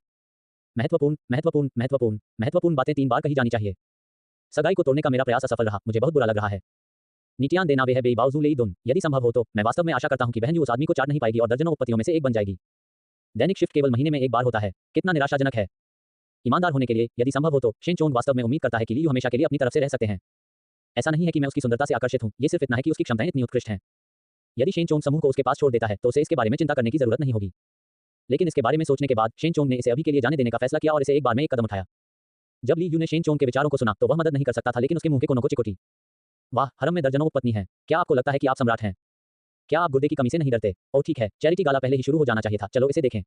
महत्वपूर्ण बातें 3 बार कही जानी चाहिए। सगाई को तोड़ने का मेरा प्रयास असफल रहा। मुझे बहुत बुरा लग रहा है। नीतियान देना वे है बेबावजू ले दुन। यदि संभव हो तो मैं वास्तव में आशा करता हूं कि बहन उस आदमी को चाट नहीं पाएगी और दर्जनों उपपत्तियों में से एक बन जाएगी। दैनिक शिफ्ट केवल महीने में एक बार होता है। कितना निराशाजनक है। ईमानदार होने के लिए यदि संभव हो तो शेन चोंग वास्तव में उम्मीद करता है कि लीयू हमेशा के लिए अपनी तरफ से रह सकते हैं। ऐसा नहीं है कि मैं उसकी सुंदरता से आकर्षित हूं, ये सिर्फ इतना है कि उसकी क्षमताएं इतनी उत्कृष्ट हैं। यदि शेन चोंग समूह को उसके पास छोड़ देता है तो उसे इसके बारे में चिंता करने की जरूरत नहीं होगी। लेकिन इसके बारे में सोचने के बाद शेन चोंग ने इसे अभी के लिए जाने देने का फैसला किया और इसे एक बार में एक कदम उठाया। जब लीयू ने शेन चोंग के विचारों को सुना तो वह मदद नहीं कर सकता था, लेकिन उसके मुंह के कोनों को चिकोटी। वाह, हरम में दर्जनों उपपत्नी हैं। क्या आपको लगता है कि आप सम्राट हैं? क्या आप गुर्दे की कमी से नहीं डरते? ओह ठीक है, चैरिटी गाला पहले ही शुरू हो जाना चाहिए था। चलो इसे देखें।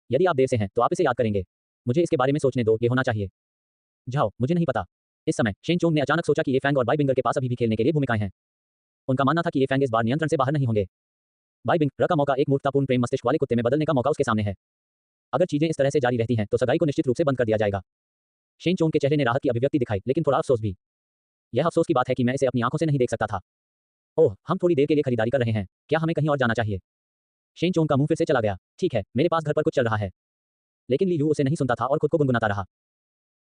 यदि आप देर से हैं तो आप इसे याद करेंगे। मुझे इसके बारे में सोचने दो, ये होना चाहिए। जाओ, मुझे नहीं पता। इस समय शेन चोंग ने अचानक सोचा कि ये फैंग और बाई बिंगर के पास अभी भी खेलने के लिए भूमिकाएं हैं। उनका मानना था कि ये फैंग इस बार नियंत्रण से बाहर नहीं होंगे। बाई बिंगर का मौका एक मूर्खतापूर्ण प्रेम मस्तिष्क वाले कुत्ते में बदलने का मौका उसके सामने है। अगर चीजें इस तरह से जारी रहती हैं तो सगाई को निश्चित रूप से बंद कर दिया जाएगा। शेन चोंग के चेहरे ने राहत की अभिव्यक्ति दिखाई, लेकिन थोड़ा अफसोस भी। यह अफसोस की बात है कि मैं इसे अपनी आंखों से नहीं देख सकता था। ओह, हम थोड़ी देर के लिए खरीदारी कर रहे हैं। क्या हमें कहीं और जाना चाहिए? शेन चोंग का मुंह फिर से चला गया। ठीक है, मेरे पास घर पर कुछ चल रहा है। लेकिन लीयू उसे नहीं सुनता था और खुद को गुनगुनाता रहा।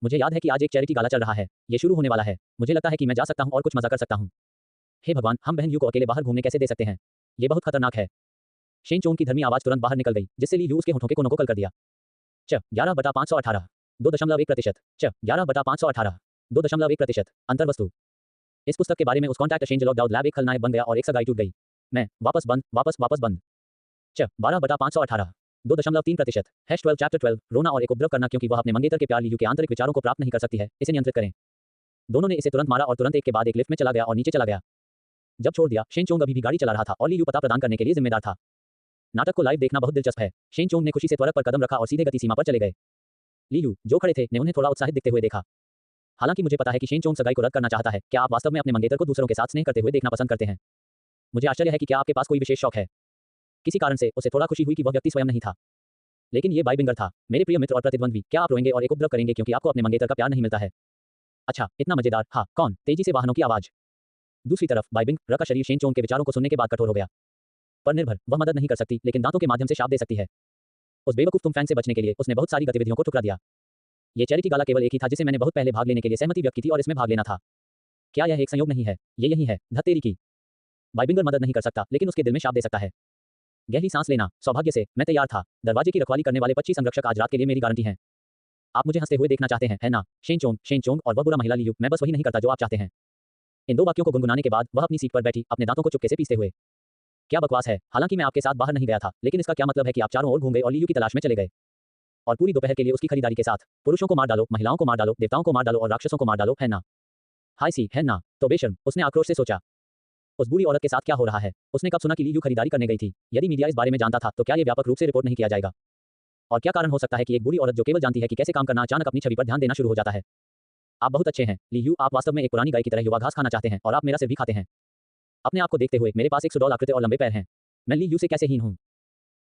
मुझे याद है कि आज एक चैरिटी गाला चल रहा है। ये शुरू होने वाला है। मुझे लगता है कि मैं जा सकता हूं और कुछ मजा कर सकता हूं। हे भगवान, हम बहन यू को अकेले बाहर घूमने कैसे दे सकते हैं? ये बहुत खतरनाक है। शेन चोंग की धर्मी आवाज तुरंत बाहर निकल गई, जिससे लीयू उसके होठों के कोनों को कल कर दिया। 11/518 2.1%। 11/518 2.1%। अंतर्वस्तु। इस पुस्तक के बारे में उस contact angel of Dawood lab एक खलनायक बन गया और एक सगाई टूट गई। मैं वापस बंद 12/518 2.3%। #12 चैप्टर 12 रोना और एक उपद्रव करना क्योंकि वह अपने मंगेतर के प्यार लीयू के आंतरिक विचारों को प्राप्त नहीं कर सकती है, इसे नियंत्रित करें। दोनों ने इसे तुरंत मारा और तुरंत एक के बाद एक लिफ्ट में चला गया और नीचे चला गया। जब छोड़ दिया, शेन चोंग अभी भी गाड़ी चला रहा था और लीयू पता प्रदान करने के लिए जिम्मेदार था। नाटक को लाइव देखना बहुत दिलचस्प है। शेन चोंग ने खुशी से त्वरक पर कदम रखा और सीधे गति सीमा पर चले गए। लीयू, जो खड़े थे, ने उन्हें थोड़ा उत्साहित दिखते हुए देखा। हालांकि मुझे पता है कि शेन चोंग सगाई को रद्द करना चाहता है, क्या आप वास्तव में अपने मंगेतर को दूसरों के साथ स्नेह करते हुए देखना पसंद करते हैं? मुझे आश्चर्य है कि क्या आपके पास कोई विशेष शौक है। किसी कारण से उसे थोड़ा खुशी हुई कि वह व्यक्ति स्वयं नहीं था, लेकिन ये बाई बिंगर था। मेरे प्रिय मित्र और प्रतिद्वंद्वी, क्या आप रोएंगे और एक उपद्रव करेंगे क्योंकि आपको अपने मंगेतर का प्यार नहीं मिलता है? अच्छा, इतना मजेदार। हाँ, कौन? तेजी से वाहनों की आवाज। दूसरी तरफ बाई बिंगर का शरीर शेन चोंग के विचारों को सुनने के बाद कठोर हो गया। पर निर्भर, वह मदद नहीं कर सकती, लेकिन दांतों के माध्यम से शाप दे सकती है। उस बेवकूफ तुम फैंग से बचने के लिए उसने बहुत सारी गतिविधियों को ठुकरा दिया। ये चैरिटी गाला केवल एक ही था जिसे मैंने बहुत पहले भाग लेने के लिए सहमति व्यक्त की थी और इसमें भाग लेना था। क्या यह एक संयोग नहीं है? ये यही है, धत्तेरी की। बाई बिंगर मदद नहीं कर सकता, लेकिन उसके दिल में शाप दे सकता है। गहरी सांस लेना। सौभाग्य से मैं तैयार था। दरवाजे की रखवाली करने वाले 25 संरक्षक आज रात के लिए मेरी गारंटी हैं। आप मुझे हंसते हुए देखना चाहते हैं, है ना? शेन चोंग और वह बुरा महिला लीयू, मैं बस वही नहीं करता जो आप चाहते हैं। इन 2 वाक्यों को गुनगुनाने के बाद वह अपनी सीट पर बैठी, अपने दांतों को चुपके से पीसते हुए। क्या बकवास है। हालांकि मैं आपके साथ बाहर नहीं गया था, लेकिन इसका क्या मतलब है कि आप चारों ओर घूम गए और लीयू की तलाश में चले गए? और पूरी दोपहर के लिए उसकी खरीदारी के साथ पुरुषों को मार डालो, महिलाओं को मार डालो, देवताओं को मार डालो और राक्षसों को मार डालो, है ना? हाय सी, है ना? तो बेशर्म, उसने आक्रोश से सोचा। उस बुरी औरत के साथ क्या हो रहा है? उसने कब सुना कि ली यू खरीदारी करने गई थी? यदि मीडिया इस बारे में जानता था तो क्या ये व्यापक रूप से रिपोर्ट नहीं किया जाएगा? और क्या कारण हो सकता है कि एक बुरी औरत जो केवल जानती है कि कैसे काम करना अचानक अपनी छवि पर ध्यान देना शुरू हो जाता है? आप बहुत अच्छे हैं, ली यू, आप वास्तव में एक पुरानी गाय की तरह युवा घास खाना चाहते हैं और आप मेरा सिर भी खाते हैं। अपने आप को देखते हुए, मेरे पास एक सुडौल आकृति और लंबे पैर हैं। मैं ली यू से कैसे हीन हूँ?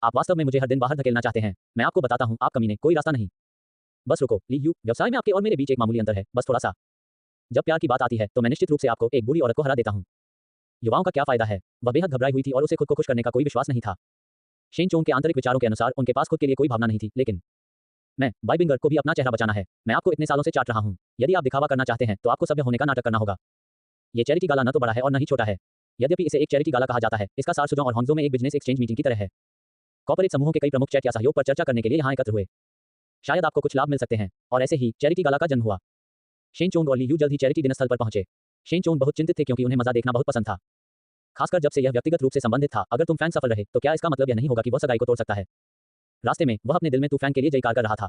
आप वास्तव में मुझे हर दिन बाहर धकेलना चाहते हैं। मैं आपको बताता हूँ, आप कमीने, कोई रास्ता नहीं। बस रुको, ली यू, व्यवसाय में आपके और मेरे बीच एक मामूली अंतर है, बस थोड़ा सा। जब प्यार की बात आती है तो मैं निश्चित रूप से आपको एक बुरी औरत को हरा देता हूँ। युवाओं का क्या फायदा है? वह बेहद घबराई हुई थी और उसे खुद को खुश करने का कोई विश्वास नहीं था। शेन चोंग के आंतरिक विचारों के अनुसार उनके पास खुद के लिए कोई भावना नहीं थी, लेकिन मैं बाइबिंगर को भी अपना चेहरा बचाना है। मैं आपको इतने सालों से चाट रहा हूँ। यदि आप दिखावा करना चाहते हैं तो आपको सभ्य होने का नाटक करना होगा। ये चैरिटी गाला न तो बड़ा है और न ही छोटा है। यद्यपि इसे एक चैरिटी गाला कहा जाता है, इसका सार सुजों और हॉन्गजो में एक बिजनेस एक्सचेंज मीटिंग की तरह है। कॉर्पोरेट समूहों के कई प्रमुख चैट या सहयोग पर चर्चा करने के लिए यहाँ एकत्र हुए। शायद आपको कुछ लाभ मिल सकते हैं, और ऐसे ही चैरिटी गाला का जन्म हुआ। शेन चोंग और ली यू जल्द ही चैरिटी डिनर स्थल पर पहुंचे। शेन चोंग बहुत चिंतित थे क्योंकि उन्हें मजा देखना बहुत पसंद था, खासकर जब से यह व्यक्तिगत रूप से संबंधित था। अगर तुम फैन सफल रहे तो क्या इसका मतलब यह नहीं होगा कि वह सगाई को तोड़ सकता है? रास्ते में वह अपने दिल में तूफान के लिए जयकार कर रहा था।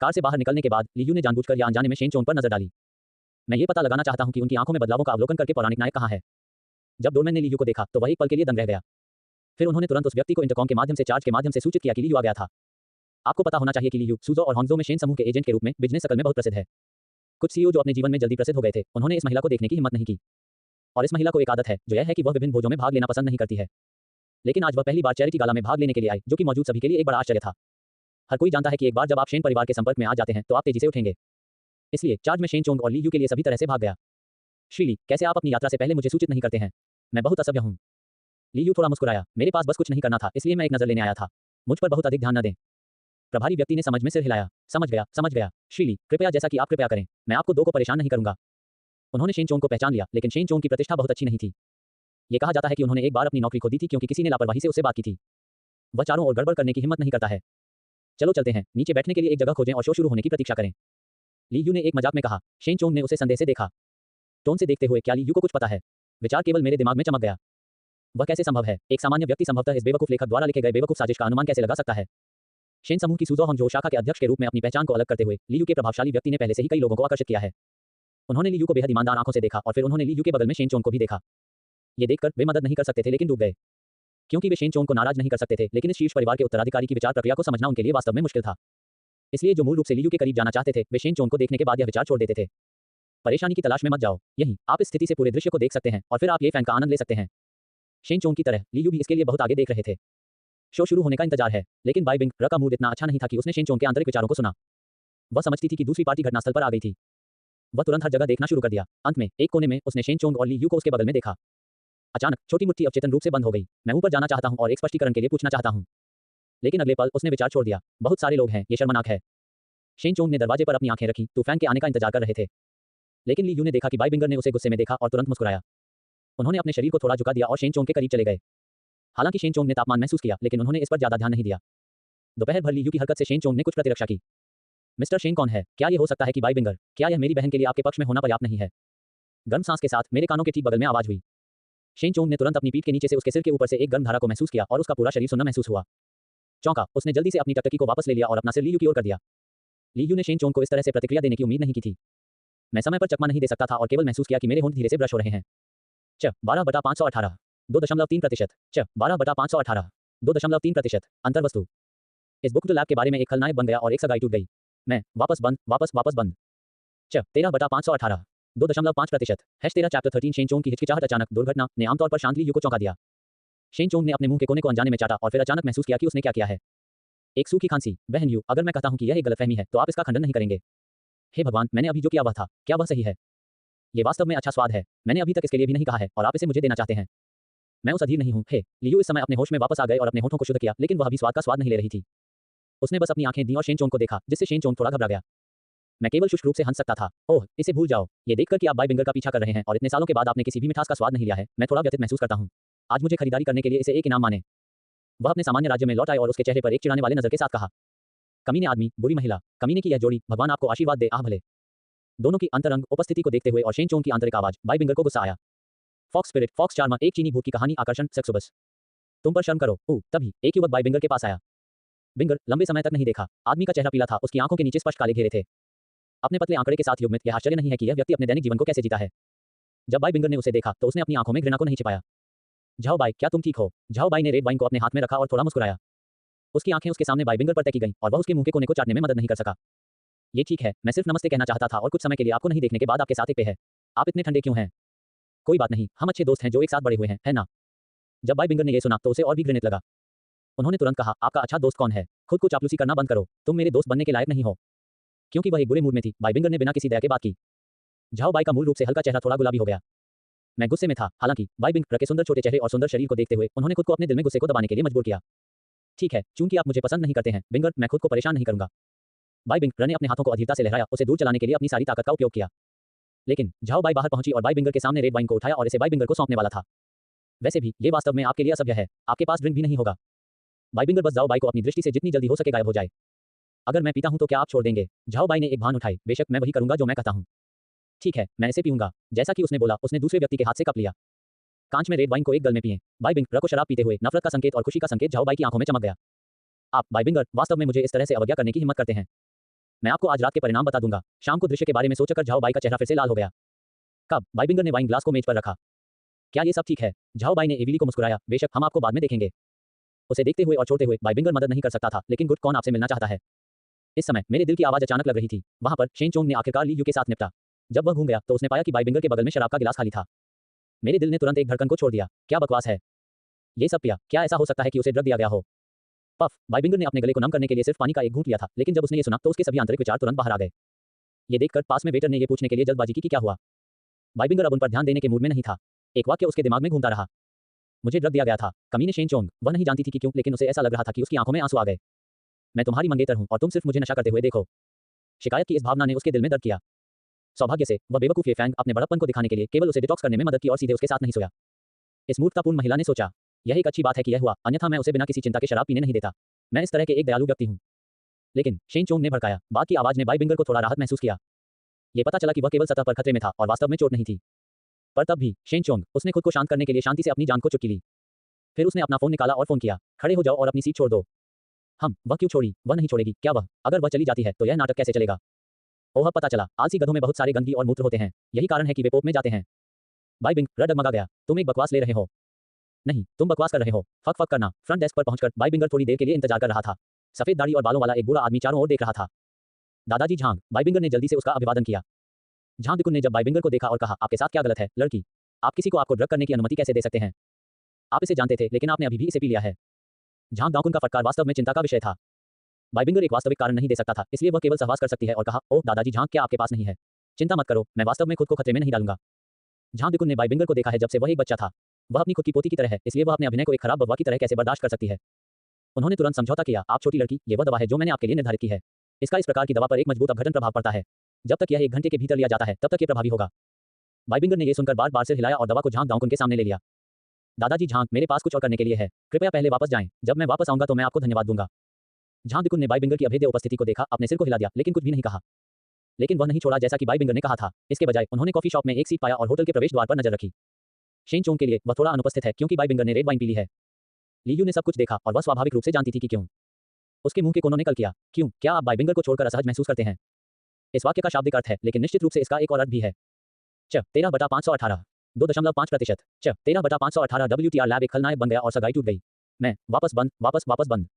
कार से बाहर निकलने के बाद ली यू ने जानबूझकर या अनजाने में शेन चोंग पर नजर डाली। मैं ये पता लगाना चाहता हूं कि उनकी आंखों में बदलावों का अवलोकन करके पौराणिक नायक कहाँ है। जब डोरमैन ने ली यू को देखा तो वह एक पल के लिए दंग रह गया। फिर उन्होंने तुरंत उस व्यक्ति को इंटरकॉम के माध्यम से चार्ज के माध्यम से सूचित किया कि ली यू आ गया था। आपको पता होना चाहिए कि ली यू सूजो और हॉन्गजो में शेन समूह के एजेंट के रूप में बिजनेस सर्कल में बहुत प्रसिद्ध है। कुछ सीईओ जो अपने जीवन में जल्दी प्रसिद्ध हो गए थे, उन्होंने इस महिला को देखने की हिम्मत नहीं की। और इस महिला को एक आदत है जो यह है कि वह विभिन्न भोजों में भाग लेना पसंद नहीं करती है। लेकिन आज वह पहली बार चैरिटी गाला में भाग लेने के लिए आई, जो कि मौजूद सभी के लिए एक बड़ा आश्चर्य था। हर कोई जानता है कि एक बार जब आप शेन परिवार के संपर्क में आ जाते हैं तो आप तेजी से उठेंगे। इसलिए चार्ज में शेन चोंग और ली यू के लिए सभी तरह से भाग गया। श्रीली, कैसे आप अपनी यात्रा से पहले मुझे सूचित नहीं करते हैं? मैं बहुत असभ्य हूँ। ली यू थोड़ा मुस्कुराया। मेरे पास बस कुछ नहीं करना था, इसलिए मैं एक नजर लेने आया था। मुझ पर बहुत अधिक ध्यान न दें। प्रभारी व्यक्ति ने समझ में सिर हिलाया। समझ गया, समझ गया। श्रीली, कृपया जैसा कि आप कृपया करें, मैं आपको दो को परेशान नहीं करूंगा। उन्होंने शेन चोंग को पहचान लिया, लेकिन शेन चोंग की प्रतिष्ठा बहुत अच्छी नहीं थी। ये कहा जाता है कि उन्होंने एक बार अपनी नौकरी खो दी थी क्योंकि किसी ने लापरवाही से उससे बात की थी। वह चारों ओर गड़बड़ करने की हिम्मत नहीं करता है। चलो चलते हैं, नीचे बैठने के लिए एक जगह खोजें और शो शुरू होने की प्रतीक्षा करें। ली यू ने एक मजाक में कहा। शेन चोंग ने उसे संदेह से देखा। टोन से देखते हुए, क्या ली यू को कुछ पता है? विचार केवल मेरे दिमाग में चमक गया। वह कैसे संभव है? एक सामान्य व्यक्ति संभवतः इस बेवकूफ लेखक द्वारा लिखे गए बेवकूफ साजिश का अनुमान कैसे लगा सकता है? शेन समूह की सूजो हॉन्गजो शाखा के अध्यक्ष के रूप में अपनी पहचान को अलग करते हुए ली यू के प्रभावशाली व्यक्ति ने पहले से ही कई लोगों को आकर्षित किया है। उन्होंने ली यू को बेहद ईमानदार आंखों से देखा और फिर उन्होंने ली यू के बगल में शेन चोंग को भी देखा। ये देखकर वे मदद नहीं कर सकते थे लेकिन डूब गए, क्योंकि वे शेन चोंग को नाराज नहीं कर सकते थे, लेकिन इस शीर्ष परिवार के उत्तराधिकारी की विचार प्रक्रिया को समझना उनके लिए वास्तव में मुश्किल था। इसलिए जो मूल रूप से ली यू के करीब जाना चाहते थे, वे शेन चोंग को देखने के बाद यह विचार छोड़ देते थे। परेशानी की तलाश में मत जाओ। यही आप इस स्थिति से पूरे दृश्य को देख सकते हैं और फिर आप ये फैन का आनंद ले सकते हैं। शेन चोंग की तरह ली यू भी इसके लिए बहुत आगे देख रहे थे। शो शुरू होने का इंतजार है, लेकिन बाई बिंग र का मूड इतना अच्छा नहीं था कि उसने शेन चोंग के आंतरिक विचारों को सुना। वह समझती थी कि दूसरी पार्टी घटनास्थल पर आ गई थी। वह तुरंत हर जगह देखना शुरू कर दिया। अंत में एक कोने में उसने शेन चोंग और ली यू को उसके बगल में देखा। अचानक छोटी मुट्ठी अवचेतन रूप से बंद हो गई। मैं ऊपर जाना चाहता हूं और एक स्पष्टीकरण के लिए पूछना चाहता हूं। लेकिन अगले पल उसने विचार छोड़ दिया। बहुत सारे लोग हैं, ये शर्मनाक है। शेन चोंग ने दरवाजे पर अपनी आंखें रखी, तूफान के आने का इंतजार कर रहे थे। लेकिन ली यू ने देखा कि बाई बिंगर ने उसे गुस्से में देखा और तुरंत मुस्कुराया। उन्होंने अपने शरीर को थोड़ा झुका दिया और शेन चोंग के करीब चले गए। हालांकि शेन चोंग ने तापमान महसूस किया, लेकिन उन्होंने इस पर ज्यादा ध्यान नहीं दिया। दोपहर भर ली यू की हरकत से शेन चोंग ने कुछ प्रतिरक्षा की। मिस्टर शेन कौन है? क्या यह हो सकता है कि बाई बिंगर? क्या यह मेरी बहन के लिए आपके पक्ष में होना पर्याप्त नहीं है? गर्म सांस के साथ मेरे कानों के ठीक बगल में आवाज हुई। शेन चोंग ने तुरंत अपनी पीठ के नीचे से उसके सिर के ऊपर से एक गर्म धारा को महसूस किया और उसका पूरा शरीर सुन्ना महसूस हुआ। चौंका, उसने जल्दी से अपनी टकटकी को वापस ले लिया और अपना सिर ली यू की ओर कर दिया। ली यू ने शेन चोंग को इस तरह से प्रतिक्रिया देने की उम्मीद नहीं की थी। मैं समय पर चकमा नहीं दे सकता था और केवल महसूस किया कि मेरे होंठ धीरे से ब्रश हो रहे हैं। 12/518 2.3%। 12/518 2.3%। अंतर्वस्तु। इस बुक टू लैब के बारे में एक खलनायक बन गया और एक सगाई टूट गई। मैं वापस बंद 13/518 2.5%। #13 चैप्टर 13 शेन चोंग की हिचकिचाहट अचानक दुर्घटना ने आमतौर पर शांत ली यू को चौंका दिया। शेन चोंग ने अपने मुंह के कोने को अनजाने में चाटा और फिर अचानक महसूस किया कि उसने क्या किया है। एक सूखी खांसी। बहन यू, अगर मैं कहता हूं कि यह एक गलतफहमी है तो आप इसका खंडन नहीं करेंगे। हे भगवान, मैंने अभी जो किया वह था, क्या वह सही है? ये वास्तव में अच्छा स्वाद है। मैंने अभी तक इसके लिए भी नहीं कहा है और आप इसे मुझे देना चाहते हैं। मैं उस अधीर नहीं हूं। हे ली यू इस समय अपने होश में वापस आ गए और अपने होठों को शुद्ध किया, लेकिन वह अभी स्वाद का स्वाद नहीं ले रही थी। उसने बस अपनी आंखें दी और शेन चोंग को देखा, जिससे शेन चोंग थोड़ा घबरा गया। मैं केवल शुष्क रूप से हंस सकता था। ओह, इसे भूल जाओ। ये देखकर कि आप बाई बिंगर का पीछा कर रहे हैं और इतने सालों के बाद आपने किसी भी मिठास का स्वाद नहीं लिया है, मैं थोड़ा व्यथित महसूस करता हूं। आज मुझे खरीदारी करने के लिए इसे एक इनाम माने। वह अपने सामान्य राज्य में लौट आए और उसके चेहरे पर एक चिढ़ाने वाले नजर के साथ कहा। कमीने आदमी, बुरी महिला। कमीने की यह जोड़ी, भगवान आपको आशीर्वाद दे, आह भले। दोनों की अंतरंग उपस्थिति को देखते हुए और शेन चोंग की आंतरिक आवाज, बाई बिंगर को गुस्सा आया। फॉक्स स्पिरिट, फॉक्स चार्मा, एक चीनी भूत की कहानी, आकर्षण, सेक्सुबस। तुम पर शर्म करो। तभी एक युवक बाई बिंगर के पास आया। बिंगर लंबे समय तक नहीं देखा। आदमी का चेहरा पीला था, उसकी आंखों के नीचे स्पष्ट काले घेरे थे। अपने पतले आंकड़े के साथ युग्मित, यह आश्चर्य नहीं है कि यह व्यक्ति अपने दैनिक जीवन को कैसे जीता है। जब बाई बिंगर ने उसे देखा तो उसने अपनी आंखों में घृणा को नहीं छिपाया। झाओ बाई, क्या तुम ठीक हो? झाओ बाई ने रेड वाइन को अपने हाथ में रखा और थोड़ा मुस्कुराया। उसकी आंखें उसके सामने बाई बिंगर पर तकी गईं और वह उसके मुंह के कोने को चाटने में मदद नहीं कर सका। ये ठीक है, मैं सिर्फ नमस्ते कहना चाहता था और कुछ समय के लिए आपको नहीं देखने के बाद आपके साथ एक पे है। आप इतने ठंडे क्यों हैं? कोई बात नहीं, हम अच्छे दोस्त हैं जो एक साथ बड़े हुए हैं, है ना? जब बाई बिंगर ने यह सुना तो उसे और भी घृणित लगा। उन्होंने तुरंत कहा, आपका अच्छा दोस्त कौन है? खुद को चापलूसी करना बंद करो, तुम मेरे दोस्त बनने के लायक नहीं हो। क्योंकि वह एक बुरे मूड में थी, बाई बिंगर ने बिना किसी दया के बात की। झाओ बाई का मूल रूप से हल्का चेहरा थोड़ा गुलाबी हो गया। मैं गुस्से में था, हालांकि बाई बिंगर के सुंदर छोटे चेहरे और सुंदर शरीर को देखते हुए उन्होंने खुद को अपने दिल में गुस्से को दबाने के लिए मजबूर किया। ठीक है, चूंकि आप मुझे पसंद नहीं करते हैं, बिंगर, मैं खुद को परेशान नहीं करूंगा। बाई बिंगर ने अपने हाथों को अधीरता से लहराया, उसे दूर चलाने के लिए अपनी सारी ताकत का उपयोग किया। लेकिन झाओ बाई बाहर पहुंची और बाई बिंगर के सामने रेड वाइन को उठाया और इसे बाई बिंगर को सौंपने वाला था। वैसे भी ये वास्तव में आपके लिए असभ्य है, आपके पास ड्रिंक भी नहीं होगा। बाई बिंगर, बस झाओ बाई को अपनी दृष्टि से जितनी जल्दी हो सके गायब हो जाए। अगर मैं पीता हूं तो क्या आप छोड़ देंगे? झाओ बाई ने एक भान उठाई, बेशक मैं वही करूंगा जो मैं कहता हूं। ठीक है, मैं इसे पीऊंगा। जैसा कि उसने बोला, उसने दूसरे व्यक्ति के हाथ से कप लिया। कांच में रेड वाइन को एक गल में पिए। बाई बिंगर को शराब पीते हुए नफरत का संकेत और खुशी का संकेत झाओ बाई की आंखों में चमक गया। आप, बाई बिंगर, वास्तव में मुझे इस तरह से अवज्ञा करने की हिम्मत करते हैं। मैं आपको आज रात के परिणाम बता दूंगा। शाम को दृश्य के बारे में सोचकर झाओ बाई का चेहरा फिर से लाल हो गया। कब? बाई बिंगर ने वाइन ग्लास को मेज पर रखा। क्या ये सब ठीक है? झाओ बाई ने एविली को मुस्कुराया, बेशक हम आपको बाद में देखेंगे। उसे देखते हुए और छोड़ते हुए बाई बिंगर मदद नहीं कर सकता था, लेकिन गुड, कौन आपसे मिलना चाहता है? इस समय मेरे दिल की आवाज अचानक लग रही थी। वहां पर शेन चोंग ने आखिरकार ली यू के साथ निपटा। जब वह घूम गया तो उसने पाया कि बाई बिंगर के बगल में शराब का गिलास खाली था। मेरे दिल ने तुरंत एक धड़कन को छोड़ दिया। क्या बकवास है? ये सब पिया? क्या ऐसा हो सकता है कि उसे ड्रग दिया गया हो? पफ, बाई बिंगर ने अपने गले को नम करने के लिए सिर्फ पानी का एक घूंट लिया था, लेकिन जब उसने ये सुना तो उसके सभी आंतरिक विचार तुरंत बाहर आ गए। ये देखकर पास में वेटर ने ये पूछने के लिए जल्दबाजी की कि क्या हुआ। बाई बिंगर अब उन पर ध्यान देने के मूड में नहीं था। एक वाक्य उसके दिमाग में घूमता रहा। मुझे ड्रग दिया गया था। कमीने शेन चोंग, वह नहीं जानती थी कि क्यों, लेकिन उसे ऐसा लग रहा था कि उसकी आंखों में आंसू आ गए। मैं तुम्हारी मंगेतर हूं और तुम सिर्फ मुझे नशा करते हुए देखो। शिकायत की इस भावना ने उसके दिल में दर्द किया। सौभाग्य से वह बेवकूफ ये फैंग अपने बड़प्पन को दिखाने के लिए केवल उसे डिटॉक्स करने में मदद की और सीधे उसके साथ नहीं सोया। इस मूर्खतापूर्ण महिला ने सोचा, यह एक अच्छी बात है कि यह हुआ, अन्यथा मैं उसे बिना किसी चिंता के शराब पीने नहीं देता। मैं इस तरह के एक दयालु व्यक्ति हूं। लेकिन शेन चोंग ने भड़काया। बात की आवाज ने बाई बिंगर को थोड़ा राहत महसूस किया। ये पता चला कि वह केवल सतह पर खतरे में था और वास्तव में चोट नहीं थी। पर तब भी शेन चोंग, उसने खुद को शांत करने के लिए शांति से अपनी जान को चुटकी ली। फिर उसने अपना फोन निकाला और फोन किया। खड़े हो जाओ और अपनी सीट छोड़ दो। वह क्यों छोड़ी? वह नहीं छोड़ेगी। क्या वह? अगर वह चली जाती है तो यह नाटक कैसे चलेगा? ओह, पता चला, आलसी गधों में बहुत सारे गंदगी और मूत्र होते हैं, यही कारण है कि वे पोप में जाते हैं। बाई बिंगर डगमगा गया। तुम एक बकवास ले रहे हो। नहीं, तुम बकवास कर रहे हो। फक फक करना। फ्रंट डेस्क पर पहुंचकर बाई बिंगर थोड़ी देर के लिए इंतजार कर रहा था। सफेद दाढ़ी और बालों वाला एक बूढ़ा आदमी चारों ओर देख रहा था। दादाजी झांग, बाई बिंगर ने जल्दी से उसका अभिवादन किया। झांग दिकुन ने जब बाई बिंगर को देखा और कहा, आपके साथ क्या गलत है, लड़की? आप किसी को आपको ड्रग करने की अनुमति कैसे दे सकते हैं? आप इसे जानते थे, लेकिन आपने अभी भी इसे पी लिया है। झांग दाकुन का फटकार वास्तव में चिंता का विषय था। बाई बिंगर एक वास्तविक कारण नहीं दे सकता था, इसलिए वह केवल सहवास कर सकती है और कहा, ओह दादाजी झांग, क्या आपके पास नहीं है? चिंता मत करो, मैं वास्तव में खुद को खतरे में नहीं डालूंगा। झांग दिकुन ने बाई बिंगर को देखा है जब से वह एक बच्चा था। वह अपनी खुद की पोती की तरह है, इसलिए वह अपने अभिनय को एक खराब बवा की तरह कैसे बर्दाश्त कर सकती है। उन्होंने तुरंत समझौता किया। आप छोटी लड़की, ये वह दवा है जो मैंने आपके लिए निर्धारित की है। इसका इस प्रकार की दवा पर एक मजबूत अपघटन प्रभाव पड़ता है। जब तक यह 1 घंटे के भीतर लिया जाता है तब तक ये प्रभावी होगा। बाई बिंगर ने यह सुनकर बार बार सिर हिलाया और दवा को झांग दाकुन के सामने ले लिया। दादाजी झांग, मेरे पास कुछ और करने के लिए है, कृपया पहले वापस जाएं। जब मैं वापस आऊंगा तो मैं आपको धन्यवाद दूंगा। झांग दिकुन ने बाई बिंगर की अभेद्य उपस्थिति को देखा, अपने सिर को हिला दिया, लेकिन कुछ भी नहीं कहा। लेकिन वह नहीं छोड़ा जैसा कि बाई बिंगर ने कहा था। इसके बजाय उन्होंने कॉफी शॉप में एक सीट पाया और होटल के प्रवेश द्वार पर नजर रखी। शेन चोंग के लिए वह थोड़ा अनुपस्थित है क्योंकि बाई बिंगर ने रेड वाइन पी ली है। लीयू ने सब कुछ देखा और वह स्वाभाविक रूप से जानती थी कि क्यों। उसके मुंह के कोनों ने कल किया। क्यों? क्या आप बाई बिंगर को छोड़कर असहज महसूस करते हैं? इस वाक्य का शाब्दिक अर्थ है, लेकिन निश्चित रूप से इसका एक और अर्थ भी है। 13/518 2.5%। 13/518 WTR लैब एक खलनायक बन गया और सगाई टूट गई। मैं वापस बंद, वापस बंद।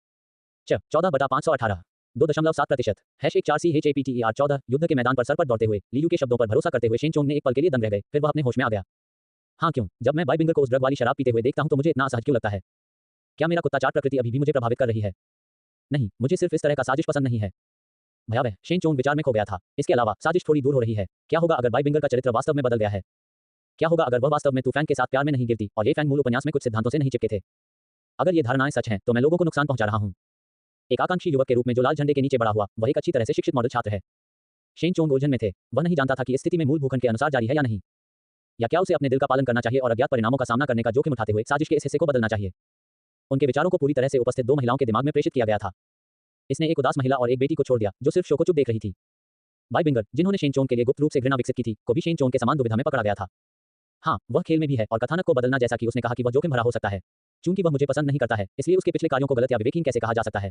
14/518 2.7%। #1 14 युद्ध के मैदान पर सर पर दौड़ते हुए लीयू के शब्दों पर भरोसा करते हुए शेन चोंग ने एक पल के लिए दंग रह गए, फिर वह अपने होश में आ गया। हाँ, क्यों? जब मैं बाई बिंगर को उस ड्रग वाली शराब पीते हुए देखता हूं तो मुझे इतना असहज क्यों लगता है? क्या मेरा कुत्ता चाट प्रकृति अभी भी मुझे प्रभावित कर रही है? नहीं, मुझे सिर्फ इस तरह का साजिश पसंद नहीं है। भयावह, शेन चोंग विचार में खो गया था। इसके अलावा साजिश थोड़ी दूर हो रही है। क्या होगा अगर बाई बिंगर का चरित्र वास्तव में बदल गया है? क्या होगा अगर वह वास्तव में तू फैंग के साथ प्यार में नहीं गिरती और ये फैंग मूल उपन्यास में कुछ सिद्धांतों से नहीं चिपके थे? अगर ये धारणाएं सच हैं तो मैं लोगों को नुकसान पहुंचा रहा हूं। एक आकांक्षी युवक के रूप में जो लाल झंडे के नीचे बड़ा हुआ, वह एक अच्छी तरह से शिक्षित मॉडल छात्र है। शेन चोंग उलझन में थे। वह नहीं जानता था कि इस स्थिति में मूल भूखंड के अनुसार जारी है या नहीं, या क्या उसे अपने दिल का पालन करना चाहिए और अज्ञात परिणामों का सामना करने का जोखिम उठाते हुए साजिश के इस हिस्से को बदलना चाहिए। उनके विचारों को पूरी तरह से उपस्थित 2 महिलाओं के दिमाग में प्रेषित किया गया था। इसने एक उदास महिला और एक बेटी को छोड़ दिया जो सिर्फ शो को चुप देख रही थी। बाई बिंगर, जिन्होंने शेन चोंग के लिए गुप्त रूप से घृणा विकसित की थी, को भी शेन चोंग के समान दुविधा में पकड़ा गया था। हाँ, वह खेल में भी है और कथानक को बदलना, जैसा कि उसने कहा कि वह जोखिम भरा हो सकता है। चूंकि वह मुझे पसंद नहीं करता है, इसलिए उसके पिछले कार्यों को गलत या विवेकहीन कैसे कहा जा सकता है?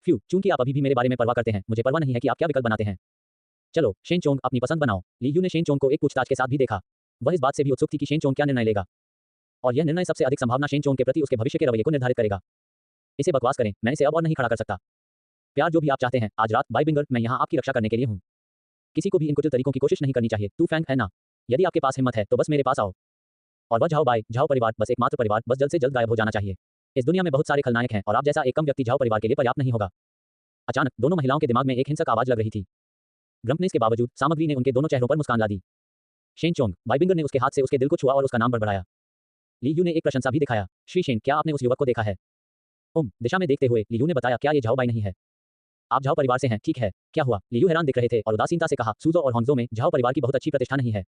फ्यू, चूंकि आप अभी भी मेरे बारे में परवाह करते हैं, मुझे परवाह नहीं है कि आप क्या विकल्प बनाते हैं। चलो, शेन चोंग, अपनी पसंद बनाओ। ली यू ने शेन चोंग को एक पूछताछ के साथ भी देखा। वह इस बात से भी उत्सुक थी कि शेन चोंग क्या निर्णय लेगा, और यह निर्णय सबसे अधिक संभावना शेन चोंग के प्रति उसके भविष्य के रवैये को निर्धारित करेगा। इसे बकवास करें, मैं इसे अब और नहीं खड़ा कर सकता। प्यार जो भी आप चाहते हैं, आज रात बाय बिंगर, मैं यहाँ आपकी रक्षा करने के लिए हूँ। किसी को भी इन कुटिल तरीकों की कोशिश नहीं करनी चाहिए। तू फैंग है ना? यदि आपके पास हिम्मत है तो बस मेरे पास आओ। और वह झाओ बाय, झाओ परिवार, बस एकमात्र परिवार, बस जल्द से जल्द गायब हो जाना चाहिए। इस दुनिया में बहुत सारे खलनायक हैं और आप जैसा एक कम व्यक्ति झाओ परिवार के लिए पर्याप्त नहीं होगा। अचानक दोनों महिलाओं के दिमाग में एक हिंसक आवाज लग रही थी। ग्रम्पनेस के बावजूद सामग्री ने उनके दोनों चेहरों पर मुस्कान ला दी। शेन चोंग, बाइबिंगर ने उसके हाथ से उसके दिल को छुआ और उसका नाम बड़बड़ाया। ली यू ने एक प्रशंसा भी दिखाया। श्री शेन, क्या आपने उस युवक को देखा है? दिशा में देखते हुए ली यू ने बताया, क्या ये झाओ बाई नहीं है? आप झाओ परिवार से हैं, ठीक है, क्या हुआ? ली यू हैरान दिख रहे थे और उदासीनता से कहा, सूजो और होंजो में झाओ परिवार की बहुत अच्छी प्रतिष्ठा नहीं है।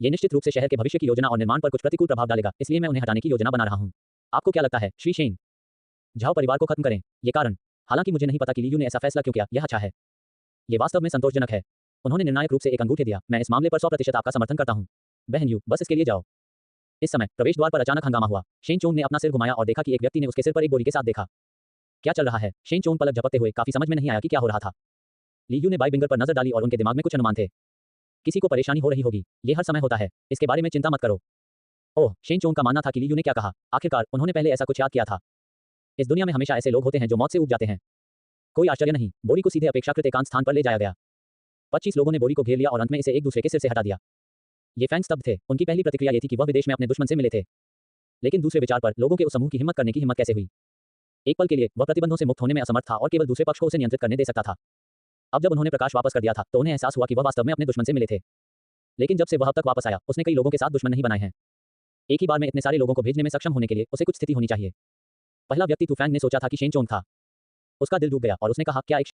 ये निश्चित रूप से शहर के भविष्य की योजना और निर्माण पर कुछ प्रतिकूल प्रभाव डालेगा, इसलिए मैं उन्हें हटाने की योजना बना रहा हूँ। आपको क्या लगता है, श्री शेन? झाओ परिवार को खत्म करें? ये कारण? हालांकि मुझे नहीं पता कि ली यू ने ऐसा फैसला क्यों किया, यह अच्छा है। ये वास्तव में संतोषजनक है। उन्होंने निर्णायक रूप से एक अंगूठे दिया। मैं इस मामले पर 100% आपका समर्थन करता हूँ। बहन यू, बस इसके लिए जाओ। इस समय प्रवेश द्वार पर अचानक हंगामा हुआ। शेन चोंग ने अपना सिर घुमाया और देखा कि एक व्यक्ति ने उसके सिर पर एक बोरी के साथ देखा। क्या चल रहा है? शेन चोंग पलक झपकते हुए काफी समझ में नहीं आया कि क्या हो रहा था। ली यू ने बाई बिंगर पर नजर डाली और उनके दिमाग में कुछ अनुमान थे। किसी को परेशानी हो रही होगी, ये हर समय होता है, इसके बारे में चिंता मत करो। ओह, शेन चोंग का मानना था कि ली यू ने क्या कहा, आखिरकार उन्होंने पहले ऐसा कुछ याद किया था। इस दुनिया में हमेशा ऐसे लोग होते हैं जो मौत से ऊब जाते हैं। कोई आश्चर्य नहीं, बोरी को सीधे अपेक्षाकृत एकांत स्थान पर ले जाया गया। 25 लोगों ने बोरी को घेर लिया और अंत में इसे एक दूसरे के सिर से हटा दिया। ये फैंग स्तब्ध थे। उनकी पहली प्रतिक्रिया ये थी कि वह विदेश में अपने दुश्मन से मिले थे, लेकिन दूसरे विचार पर लोगों के उस समूह की हिम्मत करने की हिम्मत कैसे हुई? एक पल के लिए वह प्रतिबंधों से मुक्त होने में असमर्थ था और केवल दूसरे पक्ष को उसे नियंत्रित करने दे सकता था। अब जब उन्होंने प्रकाश वापस कर दिया था तो उन्हें एहसास हुआ कि वह वास्तव में अपने दुश्मन से मिले थे। लेकिन जब से वह अब तक वापस आया, उसने कई लोगों के साथ दुश्मन नहीं बनाए हैं। एक ही बार में इतने सारे लोगों को भेजने में सक्षम होने के लिए उसे कुछ स्थिति होनी चाहिए। पहला व्यक्ति तूफैंग ने सोचा था कि शेन चोंग था। उसका दिल डूब गया और उसने कहा, क्या एक